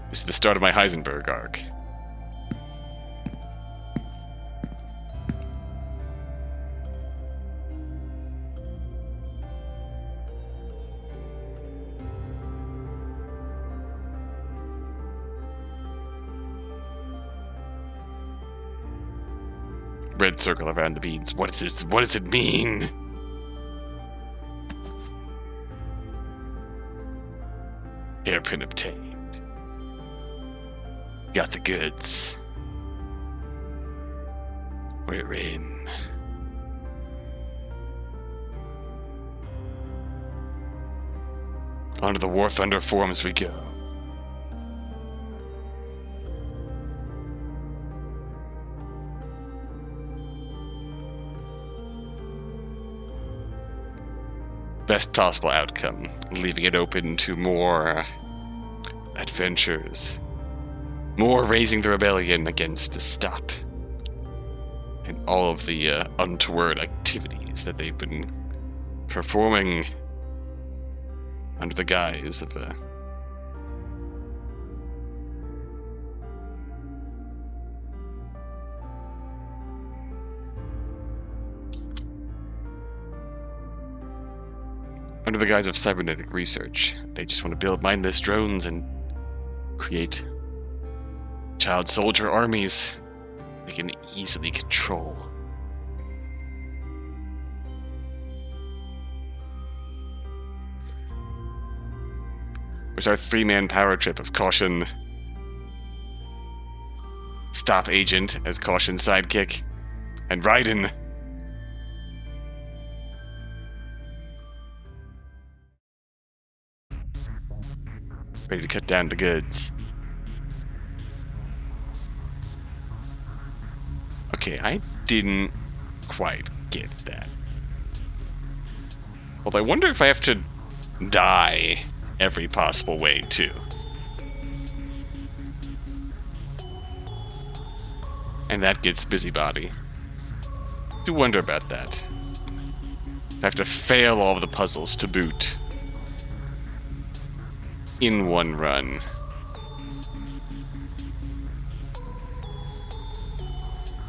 This is the start of my Heisenberg arc. Red circle around the beads. What is this? What does it mean? Hairpin obtained. Got the goods. We're in. Onto the War Thunder forums we go. Best possible outcome, leaving it open to more adventures. More raising the rebellion against the stop. And all of the untoward activities that they've been performing under the guise of under the guise of cybernetic research. They just want to build mindless drones and create child soldier armies they can easily control. There's our three-man power trip of Cautionne, Stop Agent as Cautionne's sidekick, and Raiden. Ready to cut down the goods. Okay, I didn't quite get that. Although I wonder if I have to die every possible way, too. And that gets busybody. I do wonder about that. I have to fail all of the puzzles to boot. In one run.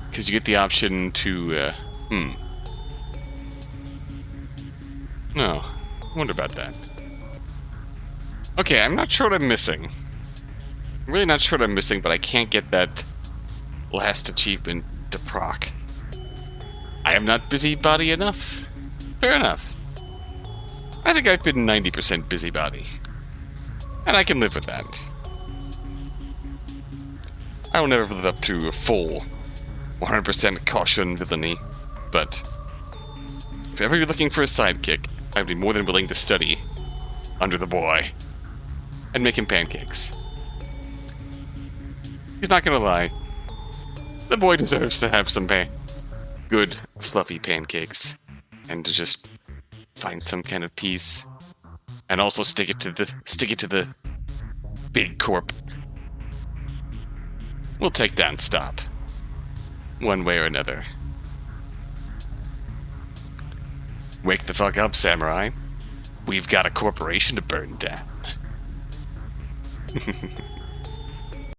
Because you get the option to, No, I wonder about that. Okay, I'm not sure what I'm missing. I'm really not sure what I'm missing, but I can't get that last achievement to proc. I am not busybody enough. Fair enough. I think I've been 90% busybody. And I can live with that. I will never live up to a full 100% Cautionne villainy, but if ever you're looking for a sidekick, I'd be more than willing to study under the boy and make him pancakes. He's not gonna lie. The boy deserves to have some good, fluffy pancakes, and to just find some kind of peace, and also stick it to the big corp. We'll take down Stop, one way or another. Wake the fuck up, samurai. We've got a corporation to burn down.